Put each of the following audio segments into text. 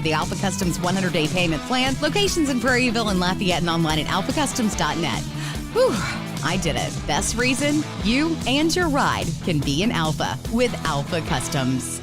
The Alpha Customs 100-day payment plan. Locations in Prairieville and Lafayette and online at alphacustoms.net. Whew, I did it. Best reason you and your ride can be an Alpha with Alpha Customs.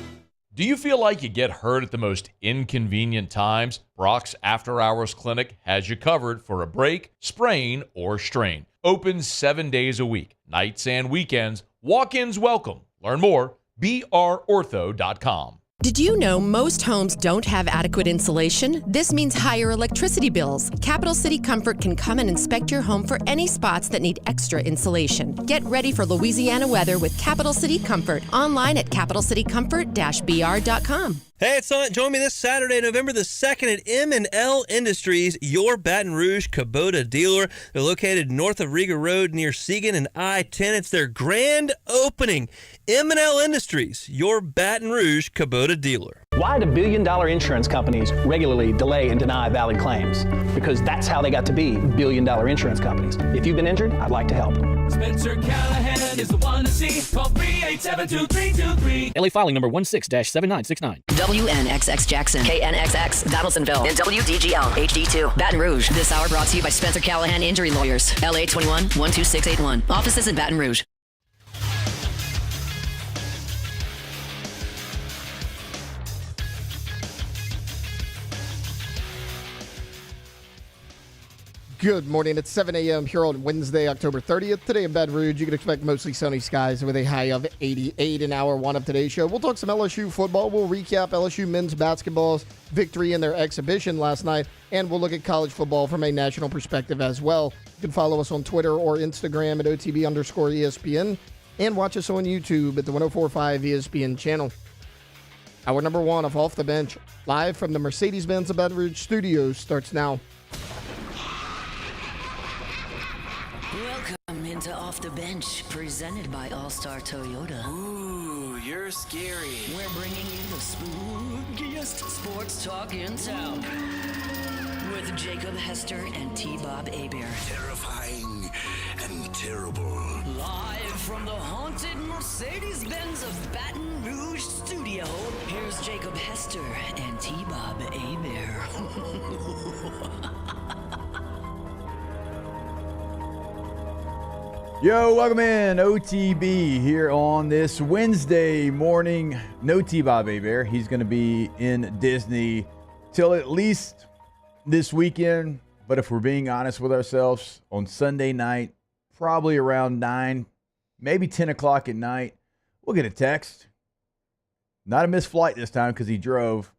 Do you feel like you get hurt at the most inconvenient times? Brock's After Hours Clinic has you covered for a break, sprain, or strain. Open 7 days a week, nights and weekends. Walk-ins welcome. Learn more, brortho.com. Did you know most homes don't have adequate insulation? This means higher electricity bills. Capital City Comfort can come and inspect your home for any spots that need extra insulation. Get ready for Louisiana weather with Capital City Comfort. Online at capitalcitycomfort-br.com. Hey, it's on. Join me this Saturday, November the 2nd at M&L Industries, your Baton Rouge Kubota dealer. They're located north of Riga Road near Segan and I-10. It's their grand opening. M&L Industries, your Baton Rouge Kubota dealer. Why do billion-dollar insurance companies regularly delay and deny valid claims? Because that's how they got to be billion-dollar insurance companies. If you've been injured, I'd like to help. Spencer Callahan is the one to see. Call 387-2323. LA filing number 16-7969. WNXX Jackson, KNXX Donaldsonville, and WDGL HD2 Baton Rouge. This hour brought to you by Spencer Callahan Injury Lawyers. LA 21-12681. Offices in Baton Rouge. Good morning. It's 7 a.m. here on Wednesday, October 30th. Today in Baton Rouge, you can expect mostly sunny skies with a high of 88 in hour one of today's show. We'll talk some LSU football. We'll recap LSU men's basketball's victory in their exhibition last night, and we'll look at college football from a national perspective as well. You can follow us on Twitter or Instagram at OTB_ESPN and watch us on YouTube at the 104.5 ESPN channel. Hour number one of Off the Bench, live from the Mercedes-Benz of Baton Rouge studios, starts now. Welcome into Off the Bench, presented by All-Star Toyota. Ooh, you're scary. We're bringing you the spookiest sports talk in town with Jacob Hester and T-Bob Hebert. Terrifying and terrible. Live from the haunted Mercedes-Benz of Baton Rouge studio, here's Jacob Hester and T-Bob Hebert. Yo, welcome in. OTB here on this Wednesday morning. No T-Bob Hebert. He's going to be in Disney till at least this weekend. But if we're being honest with ourselves, on Sunday night, probably around 9, maybe 10 o'clock at night, we'll get a text. Not a missed flight this time because he drove.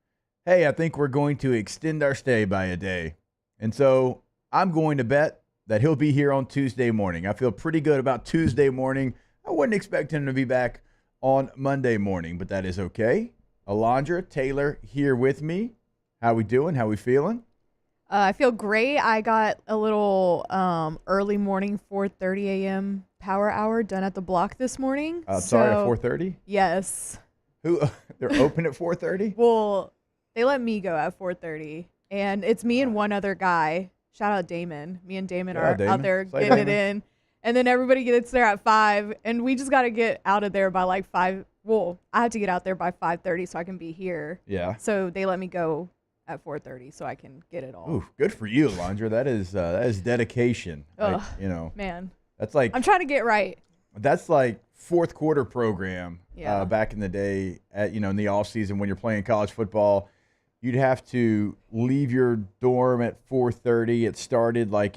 Hey, I think we're going to extend our stay by a day. And so I'm going to bet that he'll be here on Tuesday morning. I feel pretty good about Tuesday morning. I wouldn't expect him to be back on Monday morning, but that is okay. Alondra Taylor here with me. How we doing? How we feeling? I feel great. I got a little early morning 4:30 a.m. power hour done at the block this morning. Sorry, at 4:30? Yes. Who? They're open at 4:30? Well, they let me go at 4:30, and it's me and one other guy. Shout out Damon. Me and Damon are out there getting it in. And then everybody gets there at 5, and we just got to get out of there by like 5. Well, I have to get out there by 5:30 so I can be here. Yeah. So they let me go at 4:30 so I can get it all. Ooh, good for you, Alondra. That is dedication. Ugh, like, man. That's like, I'm trying to get right. That's like fourth quarter program Yeah. Back in the day in the off season when you're playing college football. You'd have to leave your dorm at 4:30. It started like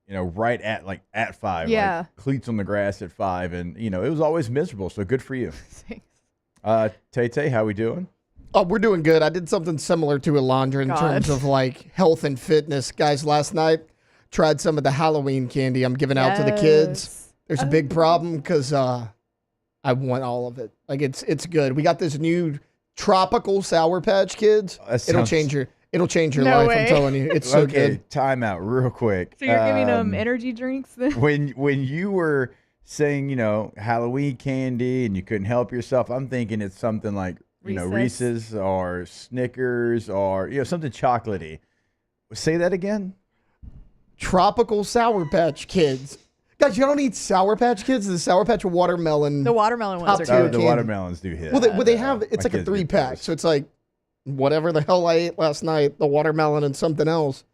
right at 5. Yeah. Like cleats on the grass at 5. And, it was always miserable. So good for you. Thanks. Tay, how we doing? Oh, we're doing good. I did something similar to Alondra in terms of like health and fitness. Guys, last night, tried some of the Halloween candy I'm giving out to the kids. There's a big problem because I want all of it. Like it's good. We got this new Tropical Sour Patch Kids. It'll change your No life. way. I'm telling you, it's so Okay, good. time out real quick. So you're giving them energy drinks then? When you were saying Halloween candy and you couldn't help yourself, I'm thinking it's something like Reese's or Snickers or something chocolatey. Say that again. Tropical Sour Patch Kids. Guys, you don't eat Sour Patch Kids. The Sour Patch watermelon. The watermelon ones are Oh, good. the watermelons do hit. Well, they have, it's like a 3-pack. So it's like whatever the hell I ate last night, the watermelon and something else. It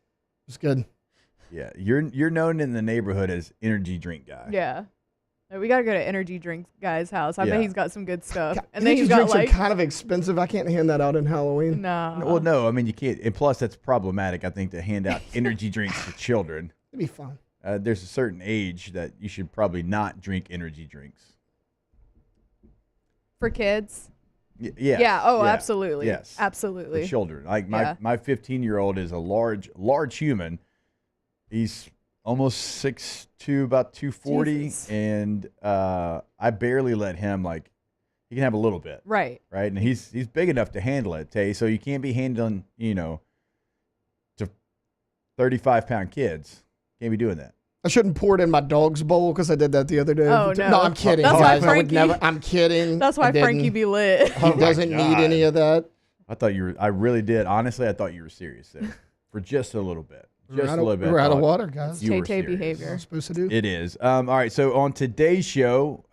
was good. Yeah, you're known in the neighborhood as energy drink guy. Yeah. We got to go to energy drink guy's house. I bet he's got some good stuff. God, and then he's got drinks like are kind of expensive. I can't hand that out in Halloween. No. Well, no, I mean you can't. And plus, that's problematic. I think to hand out energy drinks to children. It'd be fun. There's a certain age that you should probably not drink energy drinks. For kids? Yeah. Yeah. Oh, yeah. absolutely. Yes. Absolutely. For children. Like my 15-year-old is a large human. He's almost 6'2", about 240, Jesus. and I barely let him he can have a little bit. Right. Right. And he's big enough to handle it, Tay. So you can't be handling, to 35-pound kids. Can't be doing that. I shouldn't pour it in my dog's bowl because I did that the other day. Oh, no. No, I'm kidding. That's why guys. I would Frankie- never. I'm kidding. That's why I didn't. Frankie be lit. He doesn't need any of that. I thought you were. I really did. Honestly, I thought you were serious there for just a little bit. Just a little bit. We're out of water, guys. You were Tay-Tay serious. behavior. Supposed to do. It is. All right. So on today's show,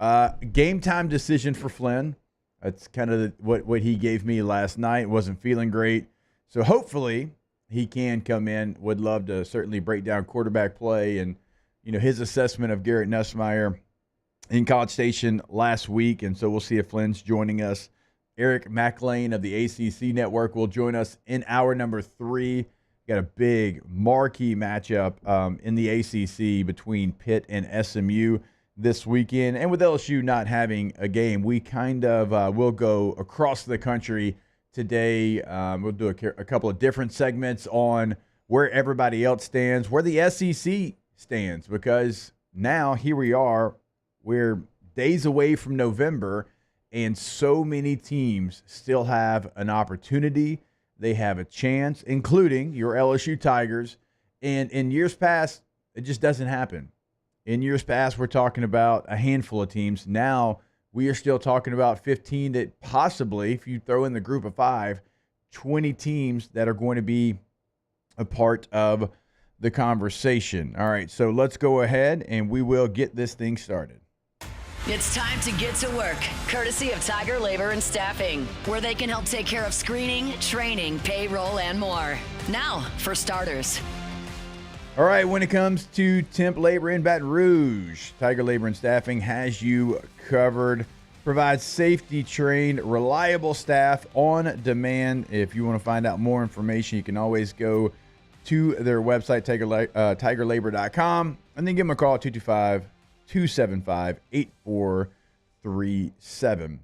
game time decision for Flynn. That's kind of what he gave me last night. Wasn't feeling great. So hopefully he can come in. Would love to certainly break down quarterback play and his assessment of Garrett Nussmeier in College Station last week. And so we'll see if Flynn's joining us. Eric McLean of the ACC Network will join us in hour number 3. Got a big marquee matchup in the ACC between Pitt and SMU this weekend. And with LSU not having a game, we kind of will go across the country today. We'll do a couple of different segments on where everybody else stands, where the SEC stands, because now here we are. We're days away from November, and so many teams still have an opportunity. They have a chance, including your LSU Tigers. And in years past, it just doesn't happen. In years past, we're talking about a handful of teams. Now, we are still talking about 15 that possibly, if you throw in the group of 5, 20 teams that are going to be a part of the conversation. All right, so let's go ahead, and we will get this thing started. It's time to get to work, courtesy of Tiger Labor and Staffing, where they can help take care of screening, training, payroll, and more. Now, for starters. All right, when it comes to temp labor in Baton Rouge, Tiger Labor and Staffing has you covered. Provides safety-trained, reliable staff on demand. If you want to find out more information, you can always go to their website, tigerlabor.com, and then give them a call at 225-275-8437.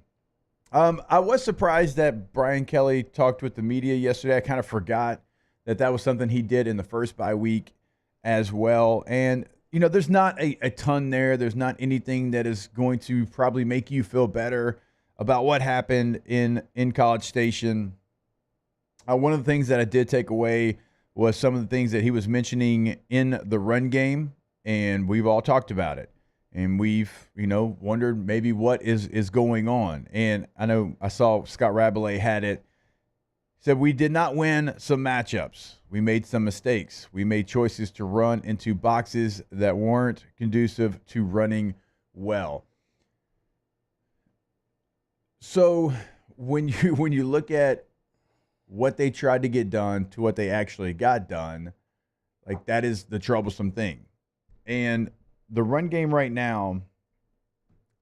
I was surprised that Brian Kelly talked with the media yesterday. I kind of forgot that was something he did in the first bye week as well. And, there's not a ton there. There's not anything that is going to probably make you feel better about what happened in College Station. One of the things that I did take away was some of the things that he was mentioning in the run game, and we've all talked about it. And we've, wondered maybe what is going on. And I know I saw Scott Rabelais had it. Said we did not win some matchups. We made some mistakes. We made choices to run into boxes that weren't conducive to running well. So when you look at what they tried to get done to what they actually got done, that is the troublesome thing. And the run game right now,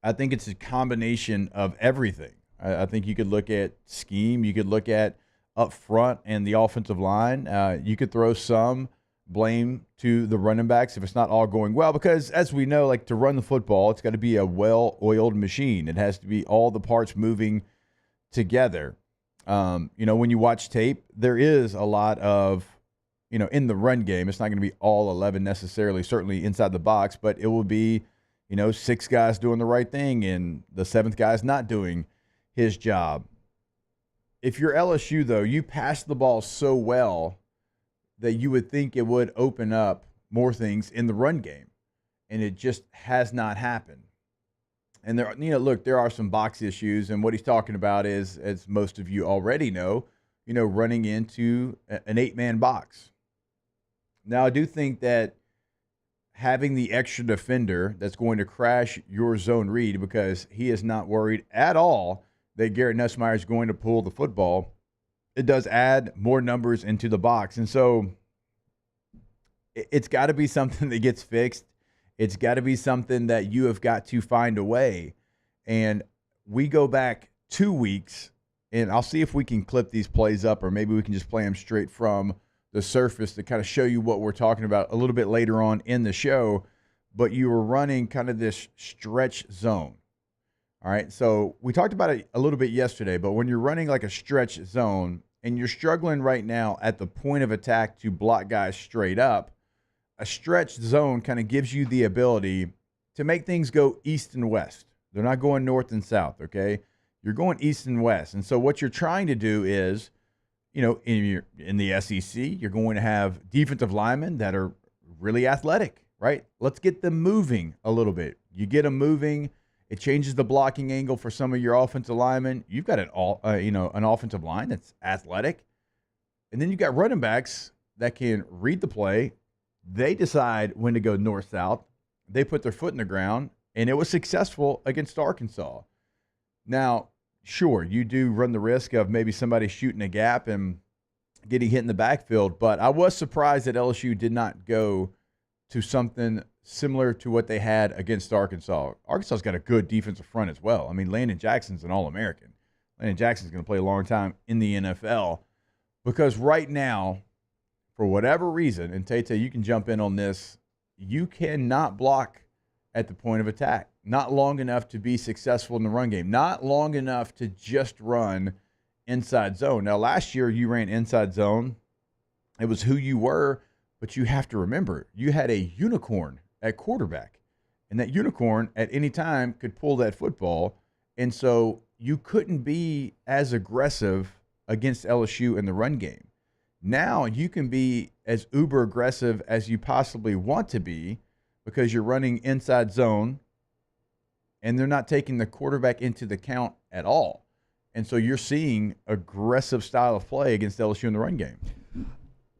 I think it's a combination of everything. I think you could look at scheme. You could look at up front and the offensive line. You could throw some blame to the running backs if it's not all going well, because as we know, to run the football, it's got to be a well-oiled machine. It has to be all the parts moving together. When you watch tape, there is a lot of, in the run game, it's not going to be all 11 necessarily, certainly inside the box, but it will be, 6 guys doing the right thing and the 7th guy's not doing his job. If you're LSU, though, you pass the ball so well that you would think it would open up more things in the run game, and it just has not happened. And there are some box issues, and what he's talking about is, as most of you already know, running into an 8-man box. Now, I do think that having the extra defender that's going to crash your zone read, because he is not worried at all that Garrett Nussmeier is going to pull the football, it does add more numbers into the box. And so it's got to be something that gets fixed. It's got to be something that you have got to find a way. And we go back 2 weeks, and I'll see if we can clip these plays up, or maybe we can just play them straight from the surface to kind of show you what we're talking about a little bit later on in the show. But you were running kind of this stretch zone. All right, so we talked about it a little bit yesterday, but when you're running like a stretch zone and you're struggling right now at the point of attack to block guys straight up, a stretch zone kind of gives you the ability to make things go east and west. They're not going north and south, okay? You're going east and west. And so what you're trying to do is, in the SEC, you're going to have defensive linemen that are really athletic, right? Let's get them moving a little bit. You get them moving, it changes the blocking angle for some of your offensive linemen. You've got an offensive line that's athletic. And then you've got running backs that can read the play. They decide when to go north-south. They put their foot in the ground, and it was successful against Arkansas. Now, sure, you do run the risk of maybe somebody shooting a gap and getting hit in the backfield, but I was surprised that LSU did not go to something similar to what they had against Arkansas. Arkansas's got a good defensive front as well. I mean, Landon Jackson's an All-American. Landon Jackson's going to play a long time in the NFL, because right now, for whatever reason, and Tate, you can jump in on this, you cannot block at the point of attack. Not long enough to be successful in the run game. Not long enough to just run inside zone. Now, last year you ran inside zone. It was who you were, but you have to remember, you had a unicorn at quarterback. And that unicorn at any time could pull that football. And so you couldn't be as aggressive against LSU in the run game. Now you can be as uber aggressive as you possibly want to be, because you're running inside zone and they're not taking the quarterback into the count at all. And so you're seeing aggressive style of play against LSU in the run game.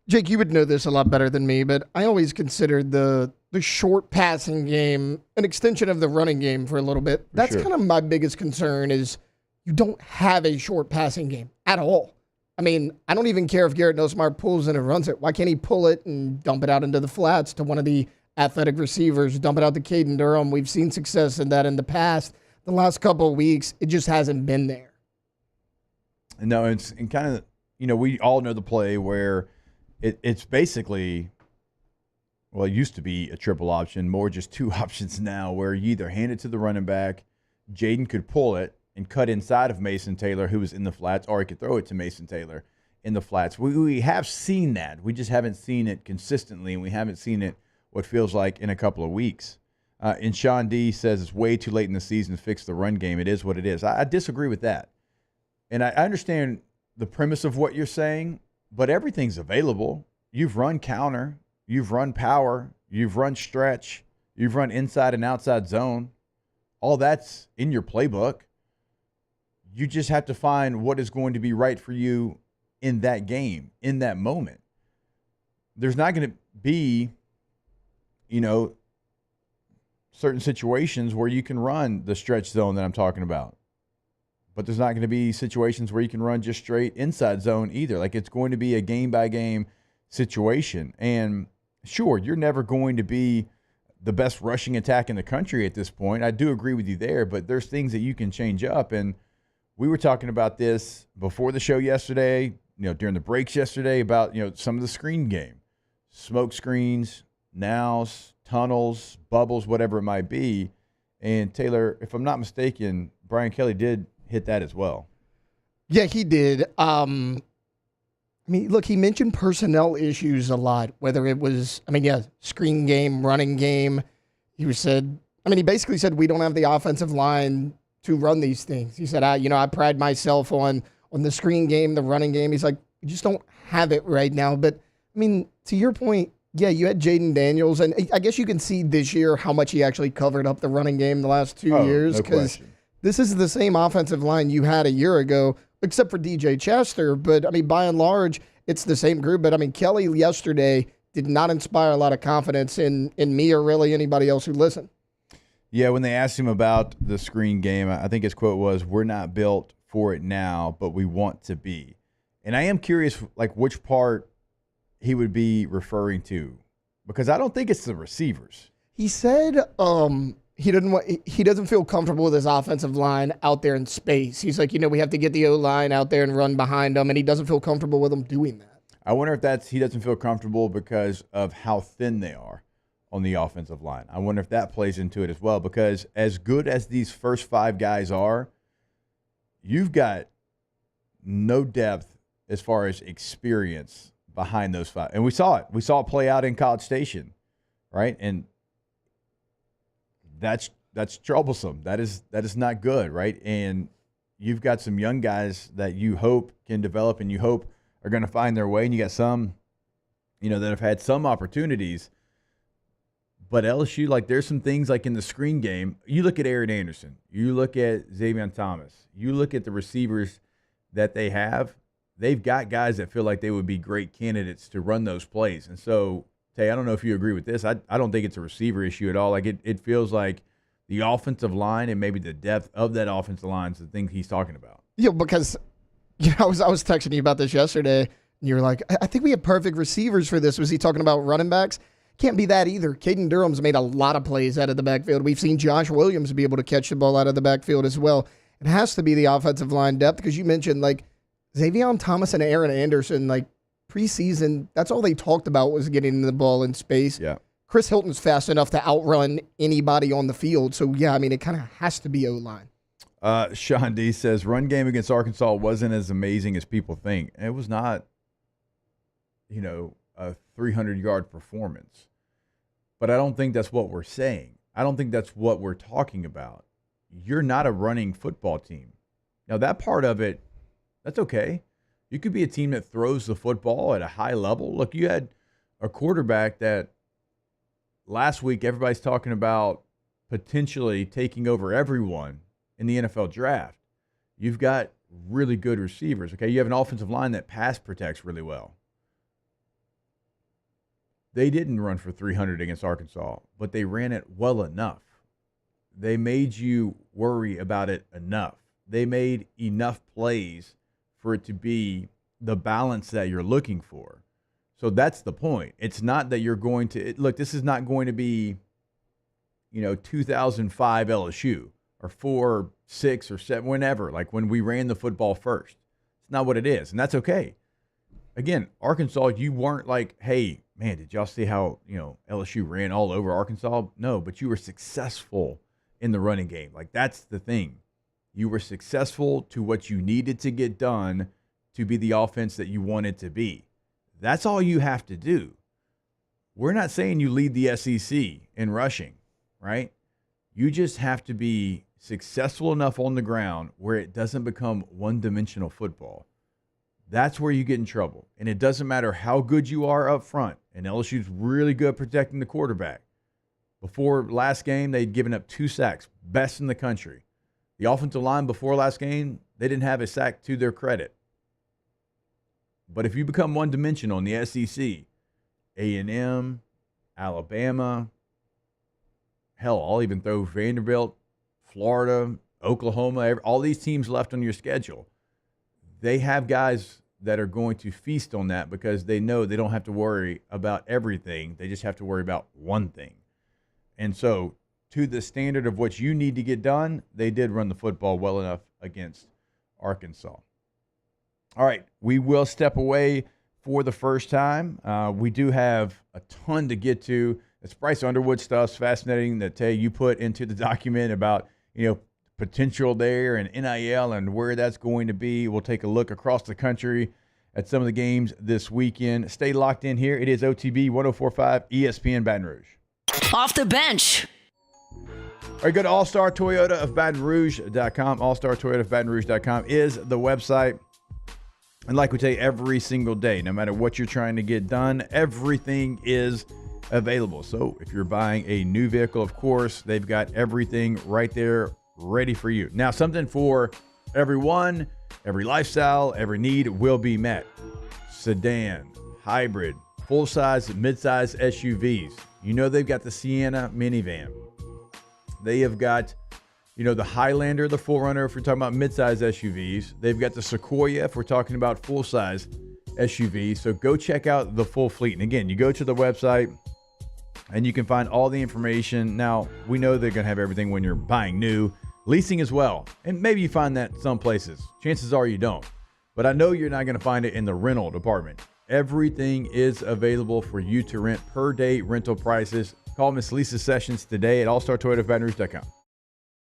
Jake, you would know this a lot better than me, but I always considered the short passing game an extension of the running game for a little bit. That's kind of my biggest concern, is you don't have a short passing game at all. I mean, I don't even care if Garrett Nosmar pulls in and runs it. Why can't he pull it and dump it out into the flats to one of the athletic receivers, dump it out to Caden Durham? We've seen success in that in the past. The last couple of weeks, it just hasn't been there. No, it's and kind of, we all know the play where it's basically, well, it used to be a triple option, more just two options now, where you either hand it to the running back, Jaden could pull it and cut inside of Mason Taylor, who was in the flats, or he could throw it to Mason Taylor in the flats. We have seen that. We just haven't seen it consistently, and we haven't seen it what feels like in a couple of weeks. And Sean D says it's way too late in the season to fix the run game. It is what it is. I disagree with that. And I understand the premise of what you're saying, but everything's available. You've run counter. You've run power. You've run stretch. You've run inside and outside zone. All that's in your playbook. You just have to find what is going to be right for you in that game, in that moment. There's not going to be, certain situations where you can run the stretch zone that I'm talking about. But there's not going to be situations where you can run just straight inside zone either. Like, it's going to be a game-by-game situation. And sure, you're never going to be the best rushing attack in the country at this point. I do agree with you there, but there's things that you can change up. And we were talking about this before the show yesterday, during the breaks yesterday, about, some of the screen game. Smoke screens, nows, tunnels, bubbles, whatever it might be. And Taylor, if I'm not mistaken, Brian Kelly did hit that as well. Yeah, he did. Look, he mentioned personnel issues a lot, whether it was, screen game, running game. He basically said, we don't have the offensive line to run these things. He said, I pride myself on the screen game, the running game. He's like, you just don't have it right now. But, to your point, yeah, you had Jaden Daniels, and I guess you can see this year how much he actually covered up the running game the last 2 years, because this is the same offensive line you had a year ago, except for DJ Chester. But, by and large, it's the same group. But, Kelly yesterday did not inspire a lot of confidence in me or really anybody else who listened. Yeah, when they asked him about the screen game, I think his quote was, "We're not built for it now, but we want to be." And I am curious, like, which part he would be referring to, because I don't think it's the receivers. He said he doesn't feel comfortable with his offensive line out there in space. He's like, we have to get the O-line out there and run behind them, and he doesn't feel comfortable with them doing that. I wonder if he doesn't feel comfortable because of how thin they are on the offensive line. I wonder if that plays into it as well, because as good as these first 5 guys are, you've got no depth as far as experience behind those 5. And we saw it. We saw it play out in College Station, right? And that's troublesome. That is not good, right? And you've got some young guys that you hope can develop and you hope are going to find their way, and you got some, that have had some opportunities. But LSU, like, there's some things like in the screen game. You look at Aaron Anderson. You look at Xavier Thomas. You look at the receivers that they have. They've got guys that feel like they would be great candidates to run those plays. And so, Tay, I don't know if you agree with this. I don't think it's a receiver issue at all. Like, it feels like the offensive line and maybe the depth of that offensive line is the thing he's talking about. Yeah, because I was texting you about this yesterday, and you were like, I think we have perfect receivers for this. Was he talking about running backs? Can't be that either. Caden Durham's made a lot of plays out of the backfield. We've seen Josh Williams be able to catch the ball out of the backfield as well. It has to be the offensive line depth, because you mentioned, like, Xavier Thomas and Aaron Anderson, like, preseason, that's all they talked about was getting the ball in space. Yeah. Chris Hilton's fast enough to outrun anybody on the field. So, yeah, I mean, it kind of has to be O-line. Sean D says, run game against Arkansas wasn't as amazing as people think. It was not, a 300-yard performance. But I don't think that's what we're saying. I don't think that's what we're talking about. You're not a running football team. Now, that part of it, that's okay. You could be a team that throws the football at a high level. Look, you had a quarterback that last week everybody's talking about potentially taking over everyone in the NFL draft. You've got really good receivers, okay? You have an offensive line that pass protects really well. They didn't run for 300 against Arkansas, but they ran it well enough. They made you worry about it enough. They made enough plays for it to be the balance that you're looking for. So that's the point. It's not that you're going to – look, this is not going to be, 2005 LSU or 4, 6, or 7, whenever, like when we ran the football first. It's not what it is, and that's okay. Again, Arkansas, you weren't like, hey, man, did y'all see how, LSU ran all over Arkansas? No, but you were successful in the running game. Like, that's the thing. You were successful to what you needed to get done to be the offense that you wanted to be. That's all you have to do. We're not saying you lead the SEC in rushing, right? You just have to be successful enough on the ground where it doesn't become one-dimensional football. That's where you get in trouble. And it doesn't matter how good you are up front. And LSU's really good protecting the quarterback. Before last game, they'd given up 2 sacks, best in the country. The offensive line before last game, they didn't have a sack to their credit. But if you become one-dimensional in the SEC, A&M, Alabama, hell, I'll even throw Vanderbilt, Florida, Oklahoma, all these teams left on your schedule. They have guys that are going to feast on that because they know they don't have to worry about everything. They just have to worry about one thing. And so, to the standard of what you need to get done, they did run the football well enough against Arkansas. All right, we will step away for the first time. We do have a ton to get to. It's Bryce Underwood stuff. Fascinating that, Tay, you put into the document about, potential there and NIL and where that's going to be. We'll take a look across the country at some of the games this weekend. Stay locked in here. It is OTB 104.5 ESPN Baton Rouge. Off the bench. All right, go to All-Star Toyota of Baton Rouge.com. All-Star Toyota of Baton Rouge.com is the website. And like we tell you every single day, no matter what you're trying to get done, everything is available. So if you're buying a new vehicle, of course, they've got everything right there ready for you. Now, something for everyone, every lifestyle, every need will be met. Sedan, hybrid, full-size, mid-size SUVs. They've got the Sienna minivan. They have got the Highlander, the 4Runner, if we're talking about midsize SUVs. They've got the Sequoia if we're talking about full-size SUVs. So go check out the full fleet. And again, you go to the website and you can find all the information. Now, we know they're going to have everything when you're buying new, leasing as well. And maybe you find that some places. Chances are you don't. But I know you're not going to find it in the rental department. Everything is available for you to rent per day rental prices. Call Miss Lisa Sessions today at allstartoyotabatonrouge.com.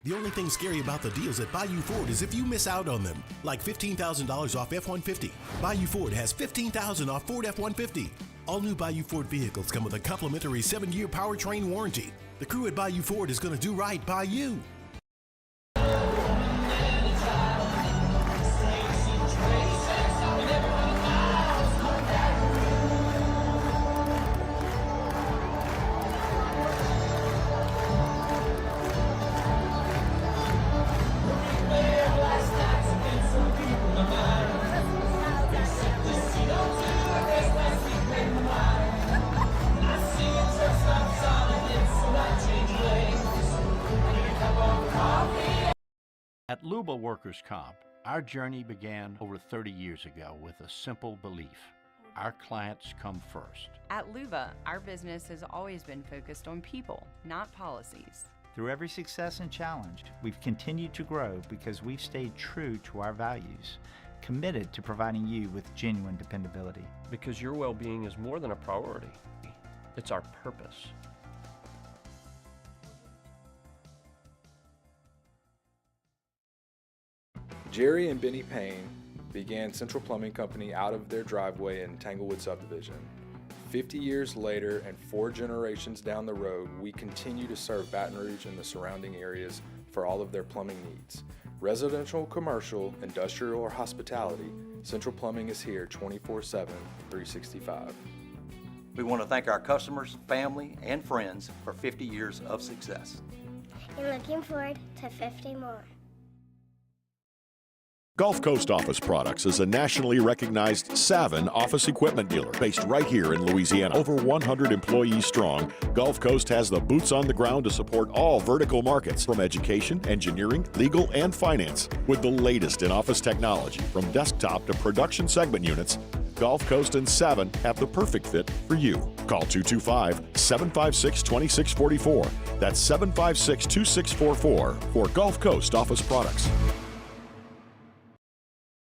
The only thing scary about the deals at Bayou Ford is if you miss out on them, like $15,000 off F-150. Bayou Ford has $15,000 off Ford F-150. All new Bayou Ford vehicles come with a complimentary 7-year powertrain warranty. The crew at Bayou Ford is going to do right by you. At Luba Workers' Comp, our journey began over 30 years ago with a simple belief: our clients come first. At Luba, our business has always been focused on people, not policies. Through every success and challenge, we've continued to grow because we've stayed true to our values, committed to providing you with genuine dependability. Because your well-being is more than a priority. It's our purpose. Jerry and Benny Payne began Central Plumbing Company out of their driveway in Tanglewood Subdivision. 50 years later and 4 generations down the road, we continue to serve Baton Rouge and the surrounding areas for all of their plumbing needs. Residential, commercial, industrial, or hospitality, Central Plumbing is here 24/7, 365. We want to thank our customers, family, and friends for 50 years of success. And looking forward to 50 more. Gulf Coast Office Products is a nationally recognized Savin office equipment dealer based right here in Louisiana. Over 100 employees strong, Gulf Coast has the boots on the ground to support all vertical markets, from education, engineering, legal, and finance. With the latest in office technology, from desktop to production segment units, Gulf Coast and Savin have the perfect fit for you. Call 225-756-2644. That's 756-2644 for Gulf Coast Office Products.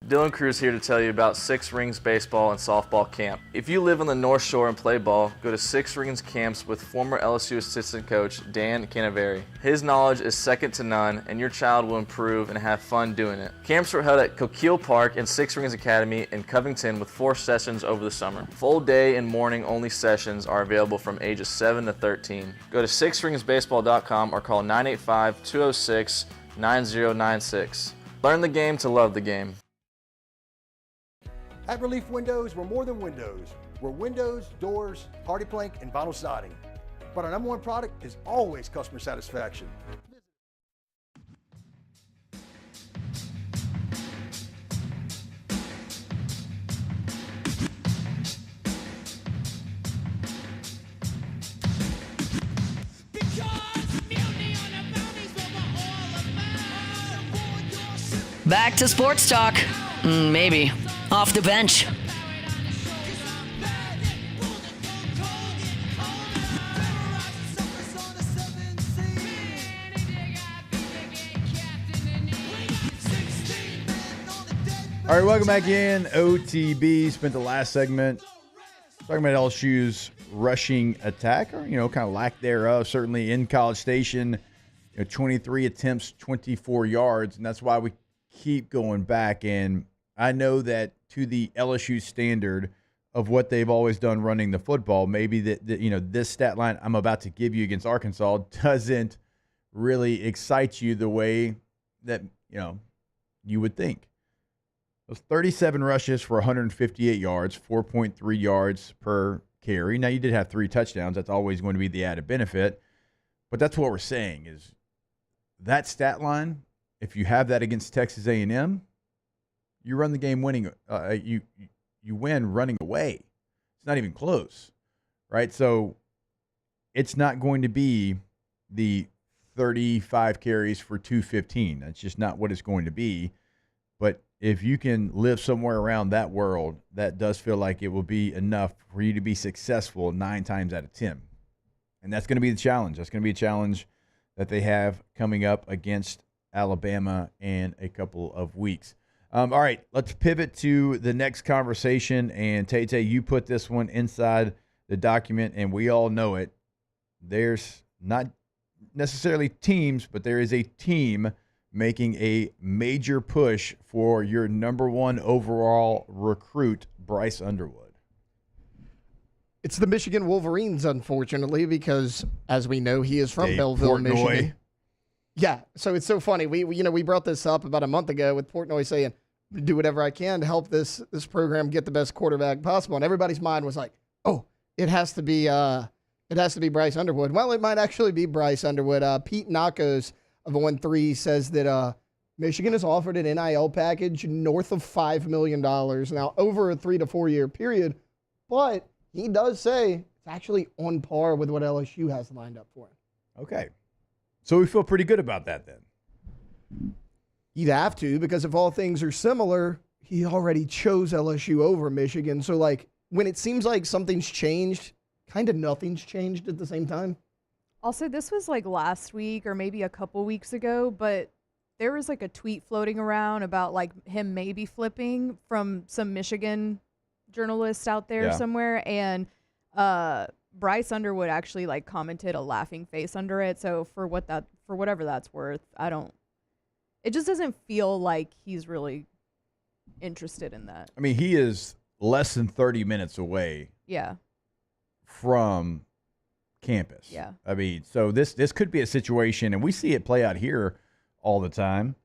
Dylan Cruz here to tell you about Six Rings Baseball and Softball Camp. If you live on the North Shore and play ball, go to Six Rings Camps with former LSU assistant coach Dan Canaveri. His knowledge is second to none, and your child will improve and have fun doing it. Camps were held at Coquille Park and Six Rings Academy in Covington with 4 sessions over the summer. Full day and morning only sessions are available from ages 7 to 13. Go to sixringsbaseball.com or call 985-206-9096. Learn the game to love the game. At Relief Windows, we're more than windows. We're windows, doors, hardy plank, and vinyl siding. But our number one product is always customer satisfaction. Back to sports talk. Maybe. Off the bench. All right, welcome back in. OTB spent the last segment talking about LSU's rushing attack, or, kind of lack thereof, certainly in College Station. 23 attempts, 24 yards, and that's why we keep going back. And I know that to the LSU standard of what they've always done running the football, maybe this stat line I'm about to give you against Arkansas doesn't really excite you the way that you would think. Those 37 rushes for 158 yards, 4.3 yards per carry. Now, you did have 3 touchdowns. That's always going to be the added benefit. But that's what we're saying is that stat line, if you have that against Texas A&M, you run the game winning. You win running away. It's not even close, right? So it's not going to be the 35 carries for 215. That's just not what it's going to be. But if you can live somewhere around that world, that does feel like it will be enough for you to be successful 9 times out of 10. And that's going to be the challenge. That's going to be a challenge that they have coming up against Alabama in a couple of weeks. All right, let's pivot to the next conversation. And Tay, you put this one inside the document, and we all know it. There's not necessarily teams, but there is a team making a major push for your number 1 overall recruit, Bryce Underwood. It's the Michigan Wolverines, unfortunately, because as we know, he is from Belleville, Portnoy. Michigan. Yeah, so it's so funny. We brought this up about a month ago with Portnoy saying, do whatever I can to help this program get the best quarterback possible. And everybody's mind was like, oh, it has to be Bryce Underwood. Well, it might actually be Bryce Underwood. Pete Nakos of 1-3 says that Michigan has offered an NIL package north of $5 million now over a 3 to 4 year period. But he does say it's actually on par with what LSU has lined up for him. Okay. So we feel pretty good about that then. You'd have to, because if all things are similar, he already chose LSU over Michigan. So, like, when it seems like something's changed, kind of nothing's changed at the same time. Also, this was like last week or maybe a couple weeks ago, but there was like a tweet floating around about like him maybe flipping from some Michigan journalists out there somewhere. And Bryce Underwood actually like commented a laughing face under it. So for whatever that's worth, it just doesn't feel like he's really interested in that. I mean, he is less than 30 minutes away. Yeah. From campus. Yeah. I mean, so this could be a situation, and we see it play out here all the time,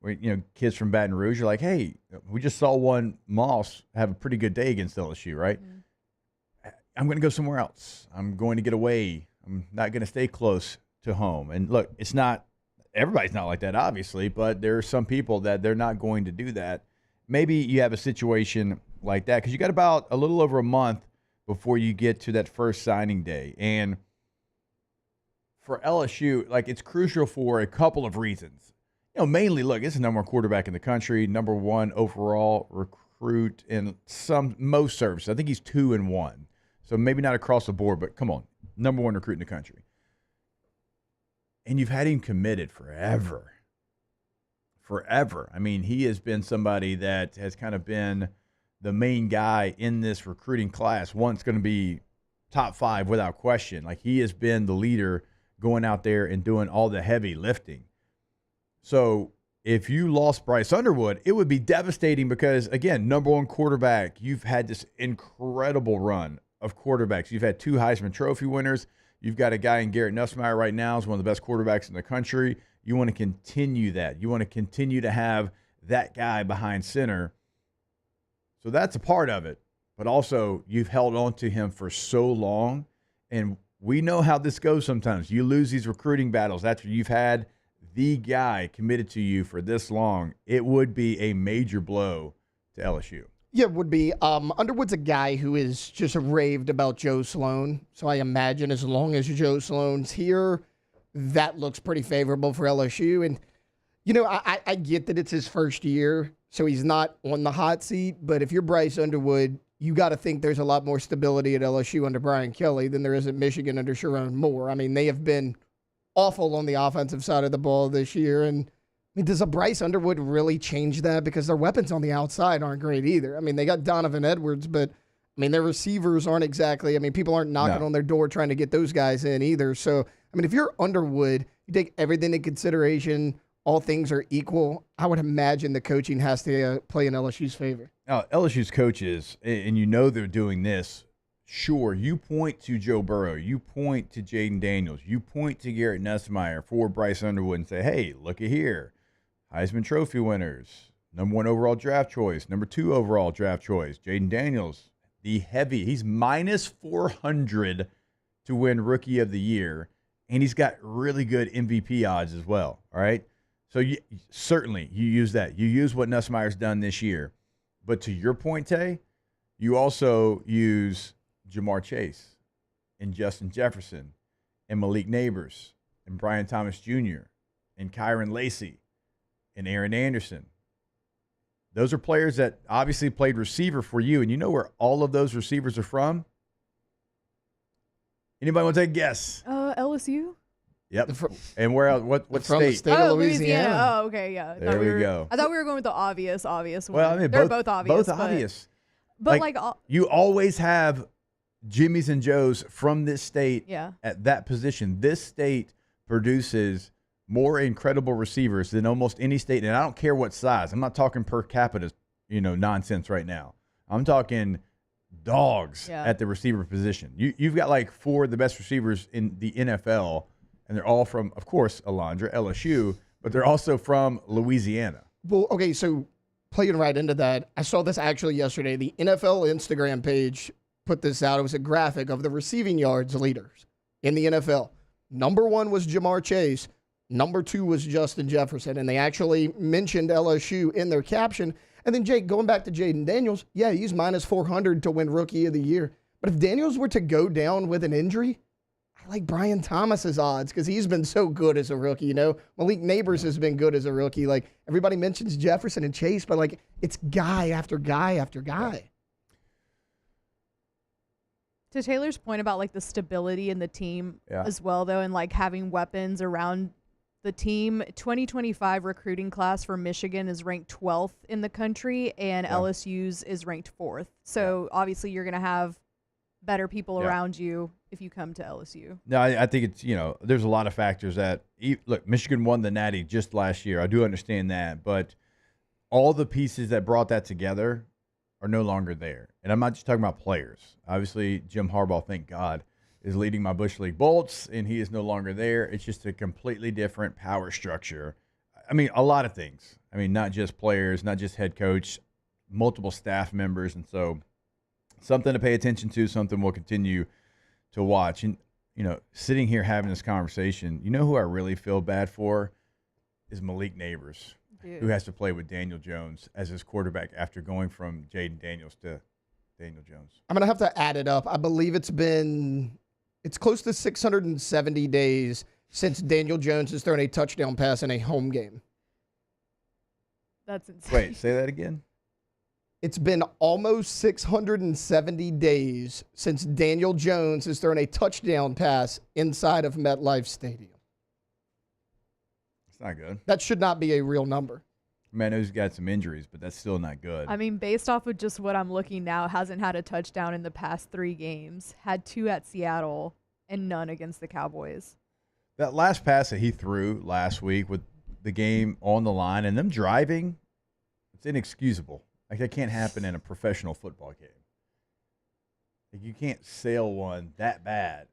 where, kids from Baton Rouge are like, hey, we just saw one Moss have a pretty good day against LSU, right? Mm-hmm. I'm going to go somewhere else. I'm going to get away. I'm not going to stay close to home. And look, everybody's not like that, obviously, but there are some people that they're not going to do that. Maybe you have a situation like that because you got about a little over a month before you get to that first signing day. And for LSU, like, it's crucial for a couple of reasons. Mainly, look, it's the number 1 quarterback in the country, number 1 overall recruit in most services. I think he's 2-1. So maybe not across the board, but come on, number 1 recruit in the country. And you've had him committed forever. I mean, he has been somebody that has kind of been the main guy in this recruiting class. One's going to be top 5 without question. Like, he has been the leader going out there and doing all the heavy lifting. So if you lost Bryce Underwood, it would be devastating because, again, number 1 quarterback, you've had this incredible run of quarterbacks. You've had 2 Heisman Trophy winners. You've got a guy in Garrett Nussmeier right now who's one of the best quarterbacks in the country. You want to continue that. You want to continue to have that guy behind center. So that's a part of it. But also, you've held on to him for so long. And we know how this goes sometimes. You lose these recruiting battles after you've had the guy committed to you for this long. It would be a major blow to LSU. Yeah, it would be. Underwood's a guy who is just raved about Joe Sloan. So I imagine as long as Joe Sloan's here, that looks pretty favorable for LSU. And, I get that it's his first year, so he's not on the hot seat. But if you're Bryce Underwood, you got to think there's a lot more stability at LSU under Brian Kelly than there is at Michigan under Sharon Moore. I mean, they have been awful on the offensive side of the ball this year. And does a Bryce Underwood really change that? Because their weapons on the outside aren't great either. I mean, they got Donovan Edwards, but, their receivers aren't exactly. People aren't knocking on their door trying to get those guys in either. So, if you're Underwood, you take everything into consideration, all things are equal, I would imagine the coaching has to play in LSU's favor. Now, LSU's coaches, and they're doing this, sure, you point to Joe Burrow, you point to Jaden Daniels, you point to Garrett Nussmeier for Bryce Underwood and say, hey, look at here. Heisman Trophy winners, number 1 overall draft choice, number 2 overall draft choice. Jaden Daniels, he's minus 400 to win Rookie of the Year, and he's got really good MVP odds as well, all right? So you use that. You use what Nussmeier's done this year. But to your point, Tay, you also use Jamar Chase and Justin Jefferson and Malik Neighbors and Brian Thomas Jr. and Kyron Lacey and Aaron Anderson. Those are players that obviously played receiver for you, and you know where all of those receivers are from? Anybody want to take a guess? LSU? Yep. And where else? What from state? The state of Louisiana. Oh, okay, yeah. There we go. I thought we were going with the obvious one. Well, I mean, they're both obvious. Both obvious. But you always have Jimmys and Joes from this state Yeah. at that position. This state produces more incredible receivers than almost any state, and I don't care what size. I'm not talking per capita, nonsense right now. I'm talking dogs at the receiver position. You've got like 4 of the best receivers in the NFL, and they're all from, of course, Alondra, LSU, but they're also from Louisiana. Well, okay, so playing right into that, I saw this actually yesterday. The NFL Instagram page put this out. It was a graphic of the receiving yards leaders in the NFL. Number 1 was Jamar Chase. Number 2 was Justin Jefferson, and they actually mentioned LSU in their caption. And then, Jake, going back to Jaden Daniels, yeah, he's minus 400 to win Rookie of the Year. But if Daniels were to go down with an injury, I like Brian Thomas's odds because he's been so good as a rookie. Malik Neighbors has been good as a rookie. Like, everybody mentions Jefferson and Chase, but, like, it's guy after guy after guy. To Taylor's point about, like, the stability in the team as well, though, and, like, having weapons around the team, 2025 recruiting class for Michigan is ranked 12th in the country, and LSU's is ranked 4th. So, obviously, you're going to have better people around you if you come to LSU. No, I think it's, there's a lot of factors that look, Michigan won the Natty just last year. I do understand that, but all the pieces that brought that together are no longer there. And I'm not just talking about players. Obviously, Jim Harbaugh, thank God, is leading my Bush League Bolts, and he is no longer there. It's just a completely different power structure. I mean, a lot of things. I mean, not just players, not just head coach, multiple staff members. And so something to pay attention to, something we'll continue to watch. And, sitting here having this conversation, who I really feel bad for is Malik Neighbors, who has to play with Daniel Jones as his quarterback after going from Jaden Daniels to Daniel Jones. I'm going to have to add it up. I believe it's close to 670 days since Daniel Jones has thrown a touchdown pass in a home game. That's insane. Wait, say that again? It's been almost 670 days since Daniel Jones has thrown a touchdown pass inside of MetLife Stadium. It's not good. That should not be a real number. I mean, I know he's got some injuries, but that's still not good. I mean, based off of just what I'm looking now, hasn't had a touchdown in the past 3 games, had 2 at Seattle, and none against the Cowboys. That last pass that he threw last week with the game on the line and them driving, it's inexcusable. Like, that can't happen in a professional football game. Like, you can't sail one that bad.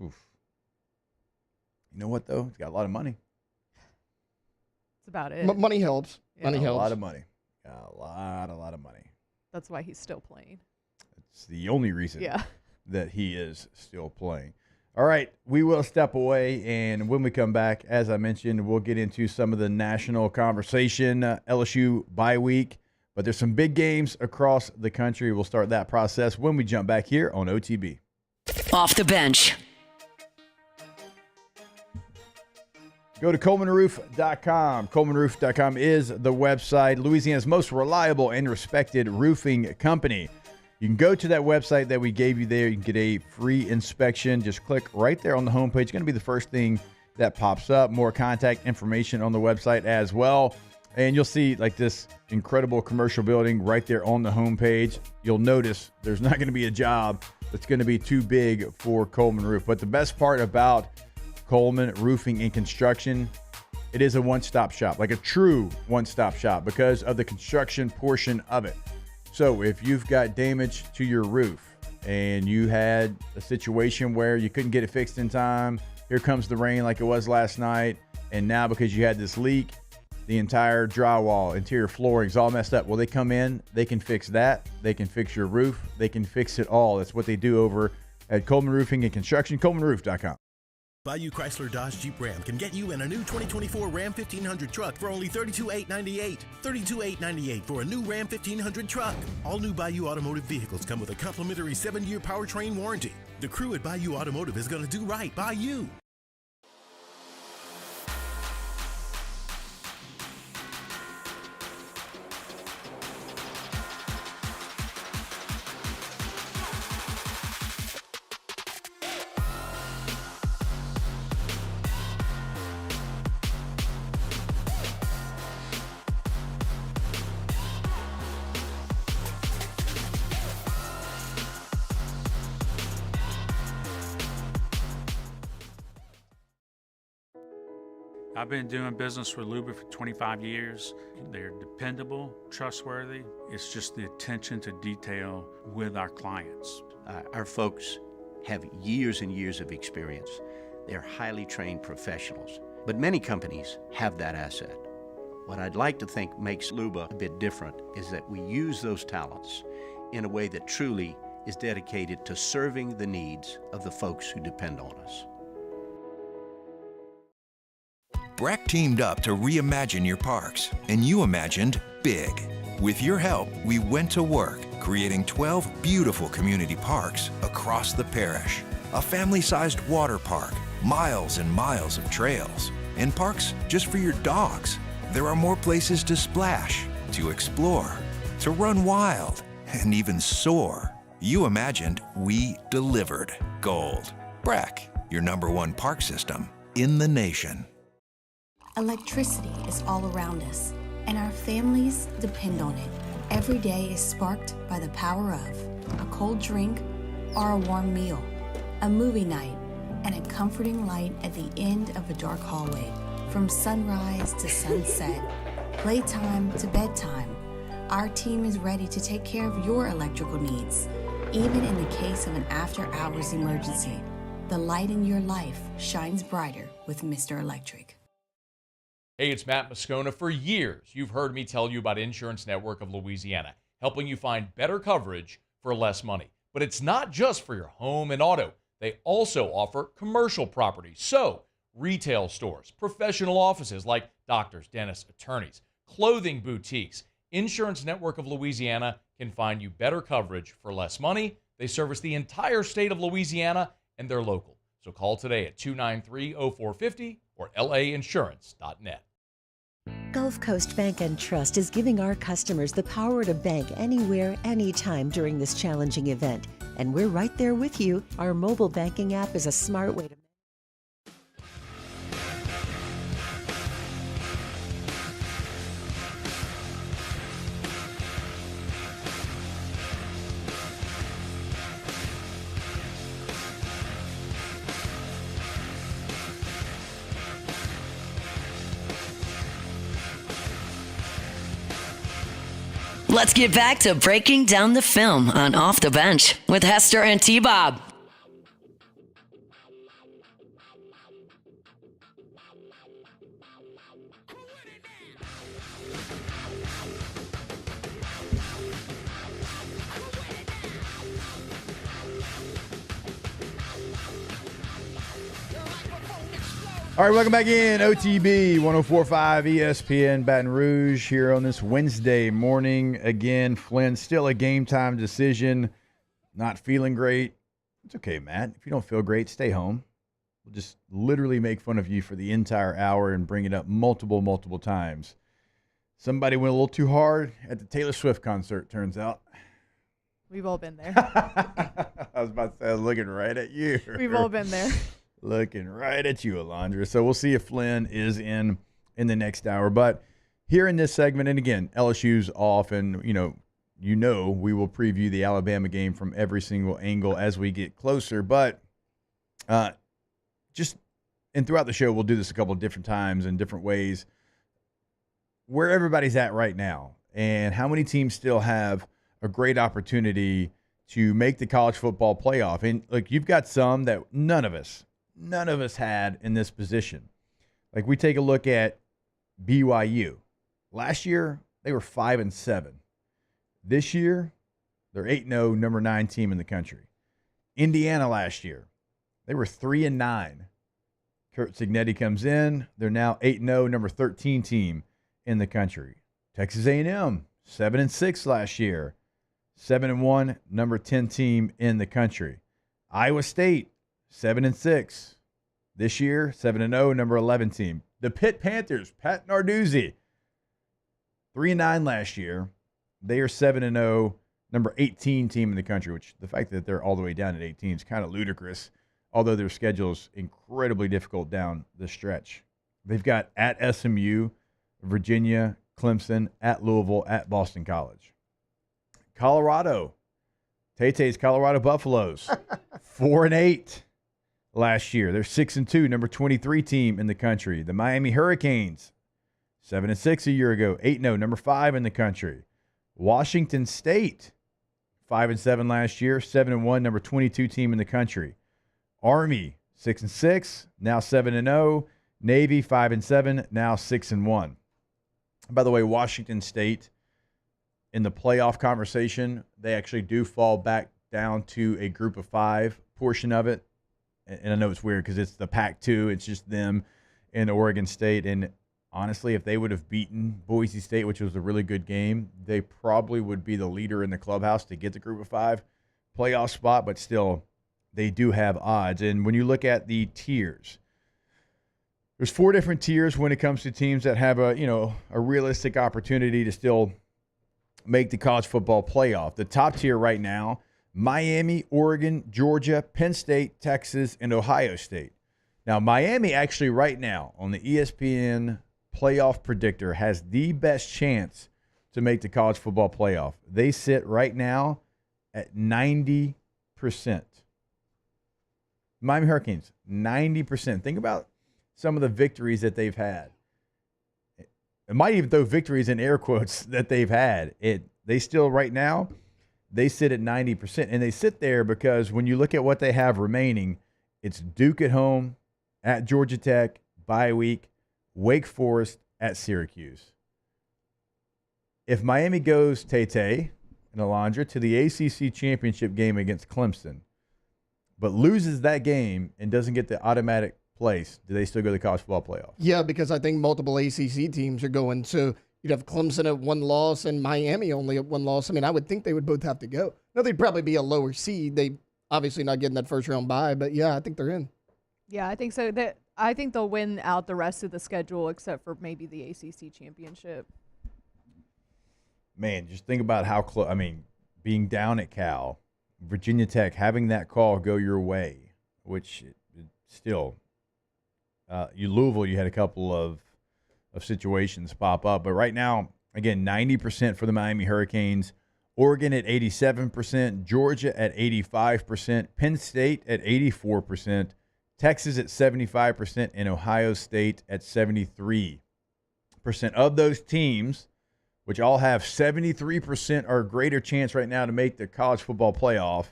Oof. You know what, though? He's got a lot of money. That's about it. Money helps. Yeah. Money helps. A lot of money. Got a lot of money. That's why he's still playing. It's the only reason that he is still playing. All right, we will step away, and when we come back, as I mentioned, we'll get into some of the national conversation, LSU bye week. But there's some big games across the country. We'll start that process when we jump back here on OTB. Off the bench. Go to ColemanRoof.com. ColemanRoof.com is the website, Louisiana's most reliable and respected roofing company. You can go to that website that we gave you there. You can get a free inspection. Just click right there on the homepage. It's going to be the first thing that pops up. More contact information on the website as well. And you'll see like this incredible commercial building right there on the homepage. You'll notice there's not going to be a job that's going to be too big for Coleman Roof. But the best part about Coleman Roofing and Construction, it is a one-stop shop, like a true one-stop shop because of the construction portion of it. So if you've got damage to your roof and you had a situation where you couldn't get it fixed in time, here comes the rain like it was last night, and now because you had this leak, the entire drywall, interior flooring is all messed up. Well, they come in, they can fix that. They can fix your roof. They can fix it all. That's what they do over at Coleman Roofing and Construction, ColemanRoof.com. Bayou Chrysler Dodge Jeep Ram can get you in a new 2024 Ram 1500 truck for only $32,898. $32,898 for a new Ram 1500 truck. All new Bayou Automotive vehicles come with a complimentary 7-year powertrain warranty. The crew at Bayou Automotive is going to do right by you. I've been doing business with Luba for 25 years. They're dependable, trustworthy. It's just the attention to detail with our clients. Our folks have years and years of experience. They're highly trained professionals, but many companies have that asset. What I'd like to think makes Luba a bit different is that we use those talents in a way that truly is dedicated to serving the needs of the folks who depend on us. Breck teamed up to reimagine your parks, and you imagined big. With your help, we went to work, creating 12 beautiful community parks across the parish. A family-sized water park, miles and miles of trails, and parks just for your dogs. There are more places to splash, to explore, to run wild, and even soar. You imagined, we delivered. Gold. Breck, your #1 park system in the nation. Electricity is all around us, and our families depend on it. Every day is sparked by the power of a cold drink or a warm meal, a movie night, and a comforting light at the end of a dark hallway. From sunrise to sunset, playtime to bedtime, our team is ready to take care of your electrical needs. Even in the case of an after-hours emergency, the light in your life shines brighter with Mr. Electric. Hey, it's Matt Moscona. For years, you've heard me tell you about Insurance Network of Louisiana, helping you find better coverage for less money. But it's not just for your home and auto. They also offer commercial properties. So, retail stores, professional offices like doctors, dentists, attorneys, clothing boutiques. Insurance Network of Louisiana can find you better coverage for less money. They service the entire state of Louisiana, and they're local. So call today at 293-0450 or lainsurance.net. Gulf Coast Bank and Trust is giving our customers the power to bank anywhere, anytime during this challenging event. And we're right there with you. Our mobile banking app is a smart way to... Let's get back to breaking down the film on Off the Bench with Hester and T-Bob. All right, welcome back in. OTB 104.5 ESPN Baton Rouge here on this Wednesday morning. Again, Flynn, still a game time decision. Not feeling great. It's okay, Matt. If you don't feel great, stay home. We'll just literally make fun of you for the entire hour and bring it up multiple times. Somebody went a little too hard at the Taylor Swift concert, turns out. We've all been there. I was about to say, I was looking right at you. We've all been there. Looking right at you, Alondra. So we'll see if Flynn is in the next hour. But here in this segment, and again, LSU's off, and we will preview the Alabama game from every single angle as we get closer. But and throughout the show, we'll do this a couple of different times in different ways. Where everybody's at right now, and how many teams still have a great opportunity to make the college football playoff. And look, you've got some that none of us had in this position. Like, we take a look at BYU. Last year, they were 5-7. This year, they're 8-0, number 9 team in the country. Indiana last year, they were 3-9. Kurt Cignetti comes in. They're now 8-0, number 13 team in the country. Texas A&M, 7-6 last year. 7-1, number 10 team in the country. Iowa State, 7-6. This year, 7-0, number 11 team. The Pitt Panthers, Pat Narduzzi, 3-9 last year. They are 7-0, number 18 team in the country, which the fact that they're all the way down at 18 is kind of ludicrous, although their schedule is incredibly difficult down the stretch. They've got at SMU, Virginia, Clemson, at Louisville, at Boston College. Colorado, Tay-Tay's Colorado Buffaloes, 4-8. last year. They're 6-2, number 23 team in the country. The Miami Hurricanes, 7-6 a year ago, 8-0, number 5 in the country. Washington State, 5-7 last year, 7-1, number 22 team in the country. Army, 6-6, now 7-0. Navy, 5-7, now 6-1. By the way, Washington State, in the playoff conversation, they actually do fall back down to a group of 5 portion of it. And I know it's weird because it's the Pac-2. It's just them and Oregon State. And honestly, if they would have beaten Boise State, which was a really good game, they probably would be the leader in the clubhouse to get the group of 5 playoff spot. But still, they do have odds. And when you look at the tiers, there's 4 different tiers when it comes to teams that have a realistic opportunity to still make the college football playoff. The top tier right now, Miami, Oregon, Georgia, Penn State, Texas, and Ohio State. Now, Miami actually right now on the ESPN playoff predictor has the best chance to make the college football playoff. They sit right now at 90%. Miami Hurricanes, 90%. Think about some of the victories that they've had. It might even throw victories in air quotes that they've had. They still right now, they sit at 90%. And they sit there because when you look at what they have remaining, it's Duke at home, at Georgia Tech, bye week, Wake Forest, at Syracuse. If Miami goes Tay-Tay and Alondra to the ACC championship game against Clemson, but loses that game and doesn't get the automatic place, do they still go to the college football playoff? Yeah, because I think multiple ACC teams are going. So you'd have Clemson at 1 loss and Miami only at 1 loss. I mean, I would think they would both have to go. No, they'd probably be a lower seed. They obviously not getting that first round bye, but yeah, I think they're in. Yeah, I think so. I think they'll win out the rest of the schedule except for maybe the ACC championship. Man, just think about how close. I mean, being down at Cal, Virginia Tech, having that call go your way, which still. Louisville, you had a couple of situations pop up. But right now, again, 90% for the Miami Hurricanes. Oregon at 87%. Georgia at 85%. Penn State at 84%. Texas at 75%. And Ohio State at 73%. Of those teams, which all have 73% or greater chance right now to make the college football playoff,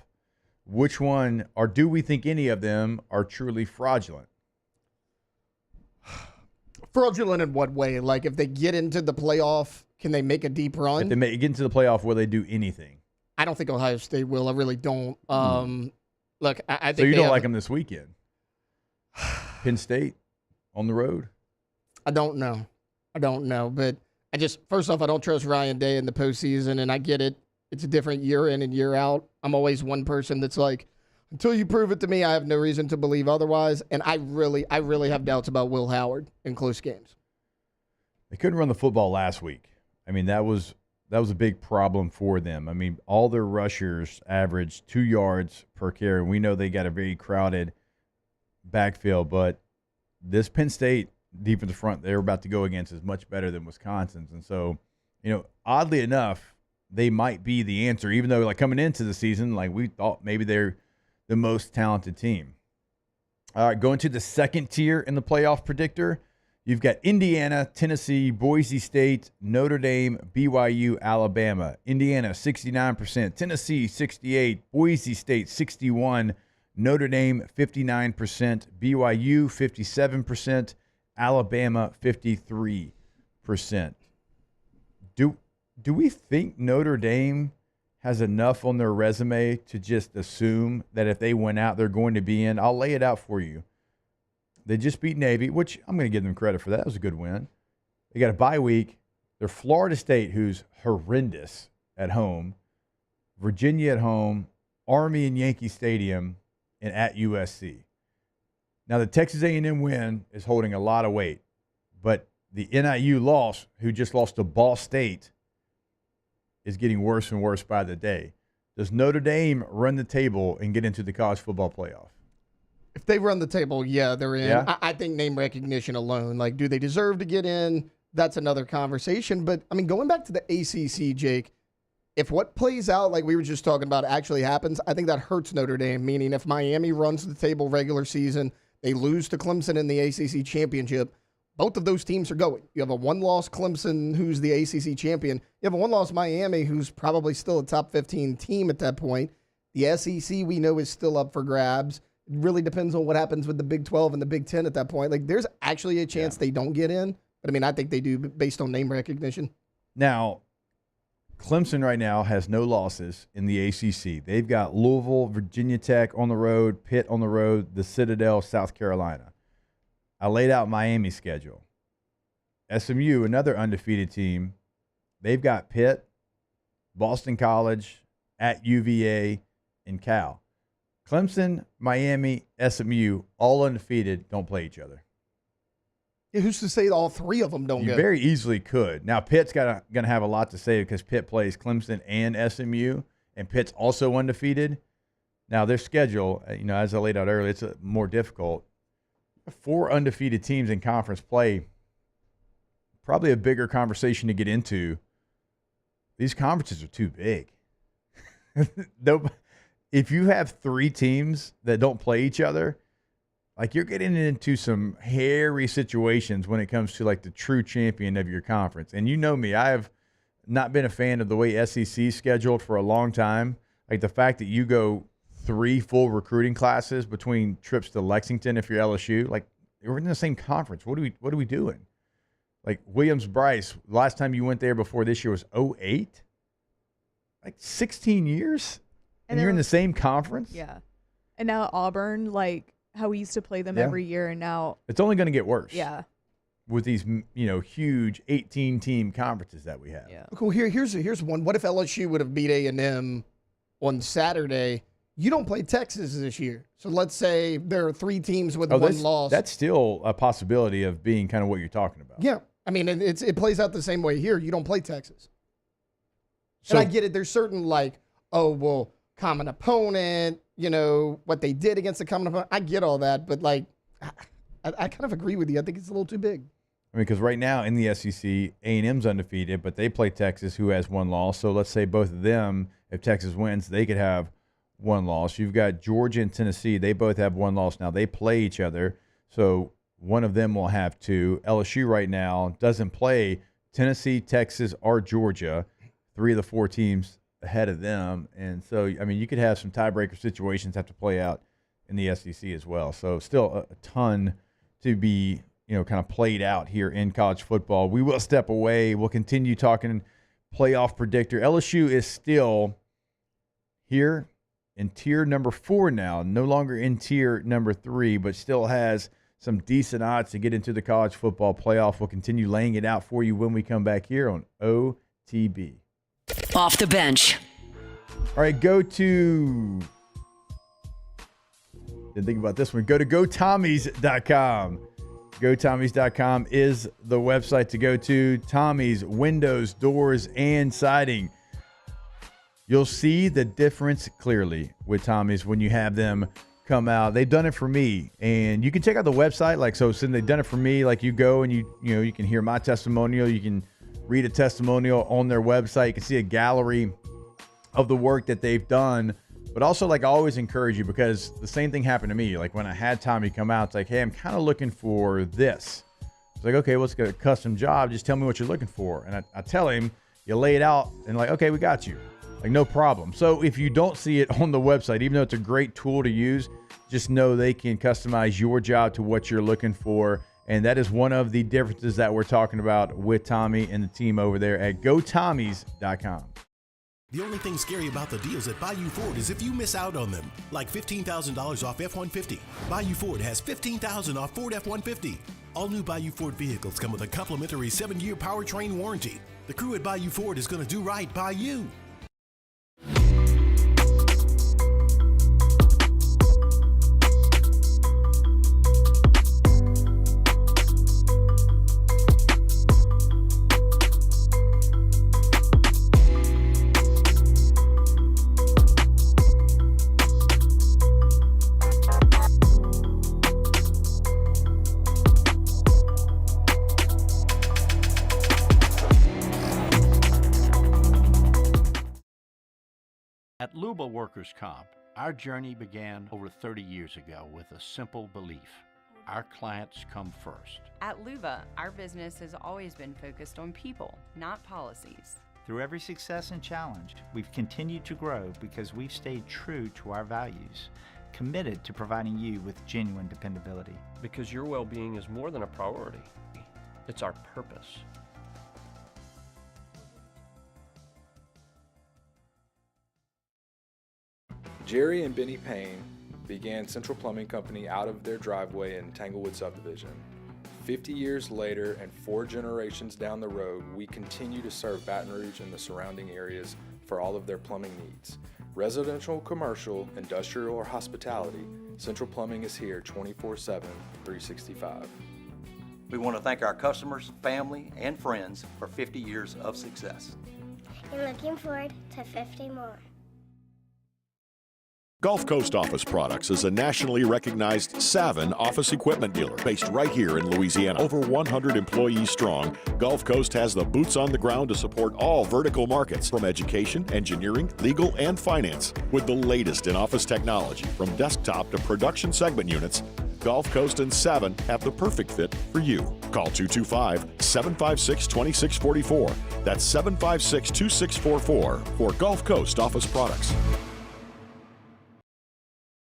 which one, or do we think any of them are truly fraudulent? Fraudulent in what way? Like if they get into the playoff, can they make a deep run? If they get into the playoff, will they do anything? I don't think Ohio State will. I really don't. Look, I think so. You don't like them this weekend? Penn State on the road? I don't know. But I just, first off, I don't trust Ryan Day in the postseason, and I get it. It's a different year in and year out. I'm always one person that's like, until you prove it to me, I have no reason to believe otherwise. And I really have doubts about Will Howard in close games. They couldn't run the football last week. I mean, that was a big problem for them. I mean, all their rushers averaged 2 yards per carry. And we know they got a very crowded backfield, but this Penn State defensive front they're about to go against is much better than Wisconsin's. And so, oddly enough, they might be the answer, even though like coming into the season, like we thought maybe they're the most talented team. All right, going to the second tier in the playoff predictor, you've got Indiana, Tennessee, Boise State, Notre Dame, BYU, Alabama. Indiana, 69%. Tennessee, 68%. Boise State, 61%. Notre Dame, 59%. BYU, 57%. Alabama, 53%. Do we think Notre Dame has enough on their resume to just assume that if they went out, they're going to be in? I'll lay it out for you. They just beat Navy, which I'm going to give them credit for that. That was a good win. They got a bye week. They're Florida State, who's horrendous at home, Virginia at home, Army in Yankee Stadium, and at USC. Now, the Texas A&M win is holding a lot of weight, but the NIU loss, who just lost to Ball State, is getting worse and worse by the day. Does Notre Dame run the table and get into the college football playoff? If they run the table, yeah, they're in. Yeah? I think name recognition alone, like, do they deserve to get in? That's another conversation. But, I mean, going back to the ACC, Jake, if what plays out, like we were just talking about, actually happens, I think that hurts Notre Dame, meaning if Miami runs the table regular season, they lose to Clemson in the ACC championship, both of those teams are going. You have a one-loss Clemson, who's the ACC champion. You have a one-loss Miami, who's probably still a top 15 team at that point. The SEC, we know, is still up for grabs. It really depends on what happens with the Big 12 and the Big 10 at that point. Like, there's actually a chance they don't get in. But, I mean, I think they do based on name recognition. Now, Clemson right now has no losses in the ACC. They've got Louisville, Virginia Tech on the road, Pitt on the road, the Citadel, South Carolina. I laid out Miami's schedule. SMU, another undefeated team, they've got Pitt, Boston College, at UVA, and Cal. Clemson, Miami, SMU, all undefeated, don't play each other. Yeah, who's to say all three of them don't You go? very easily could. Now, Pitt's going to have a lot to say because Pitt plays Clemson and SMU, and Pitt's also undefeated. Now, their schedule, as I laid out earlier, it's more difficult. 4 undefeated teams in conference play, probably a bigger conversation to get into. These conferences are too big. If you have 3 teams that don't play each other, like you're getting into some hairy situations when it comes to like the true champion of your conference. And you know me, I have not been a fan of the way SEC scheduled for a long time. Like the fact that you go 3 full recruiting classes between trips to Lexington if you're LSU, like we're in the same conference. What are we doing? Like Williams-Brice, last time you went there before this year was 2008? Like 16 years? And you're in the same conference? Yeah. And now Auburn, like how we used to play them every year, and now it's only going to get worse. Yeah. With these, huge 18-team conferences that we have. Yeah. Cool. Here's one. What if LSU would have beat A&M on Saturday? You don't play Texas this year. So let's say there are 3 teams with one loss. That's still a possibility of being kind of what you're talking about. Yeah. I mean, it plays out the same way here. You don't play Texas. So, and I get it. There's certain common opponent, what they did against the common opponent. I get all that. But, I kind of agree with you. I think it's a little too big. I mean, because right now in the SEC, A&M's undefeated, but they play Texas, who has 1 loss. So let's say both of them, if Texas wins, they could have 1 loss. You've got Georgia and Tennessee. They both have 1 loss now. They play each other, so one of them will have 2. LSU right now doesn't play Tennessee, Texas, or Georgia, 3 of the 4 teams ahead of them. And so, I mean, you could have some tiebreaker situations have to play out in the SEC as well. So still a ton to be, kind of played out here in college football. We will step away. We'll continue talking playoff predictor. LSU is still here in tier number 4 now, no longer in tier number 3, but still has some decent odds to get into the college football playoff. We'll continue laying it out for you when we come back here on OTB. Off the bench. All right, didn't think about this one. Go to GoTommies.com. GoTommies.com is the website to go to. Tommy's windows, doors, and siding. You'll see the difference clearly with Tommy's when you have them come out. They've done it for me, and you can check out the website. Since they've done it for me, you go and you can hear my testimonial. You can read a testimonial on their website. You can see a gallery of the work that they've done. But also, I always encourage you, because the same thing happened to me. When I had Tommy come out, it's like, hey, I'm kind of looking for this. It's like, okay, let's get a custom job. Just tell me what you're looking for. And I tell him, you lay it out, and okay, we got you. No problem. So if you don't see it on the website, even though it's a great tool to use, just know they can customize your job to what you're looking for. And that is one of the differences that we're talking about with Tommy and the team over there at GoTommies.com. The only thing scary about the deals at Bayou Ford is if you miss out on them, like $15,000 off F-150. Bayou Ford has $15,000 off Ford F-150. All new Bayou Ford vehicles come with a complimentary 7-year powertrain warranty. The crew at Bayou Ford is going to do right by you. Luba Workers' Comp, our journey began over 30 years ago with a simple belief. Our clients come first. At Luba, our business has always been focused on people, not policies. Through every success and challenge, we've continued to grow because we've stayed true to our values, committed to providing you with genuine dependability. Because your well-being is more than a priority. It's our purpose. Jerry and Benny Payne began Central Plumbing Company out of their driveway in Tanglewood subdivision. 50 years later and 4 generations down the road, we continue to serve Baton Rouge and the surrounding areas for all of their plumbing needs. Residential, commercial, industrial, or hospitality, Central Plumbing is here 24/7, 365. We want to thank our customers, family, and friends for 50 years of success. And looking forward to 50 more. Gulf Coast Office Products is a nationally recognized Savin office equipment dealer based right here in Louisiana. Over 100 employees strong, Gulf Coast has the boots on the ground to support all vertical markets, from education, engineering, legal, and finance. With the latest in office technology, from desktop to production segment units, Gulf Coast and Savin have the perfect fit for you. Call 225-756-2644. That's 756-2644 for Gulf Coast Office Products.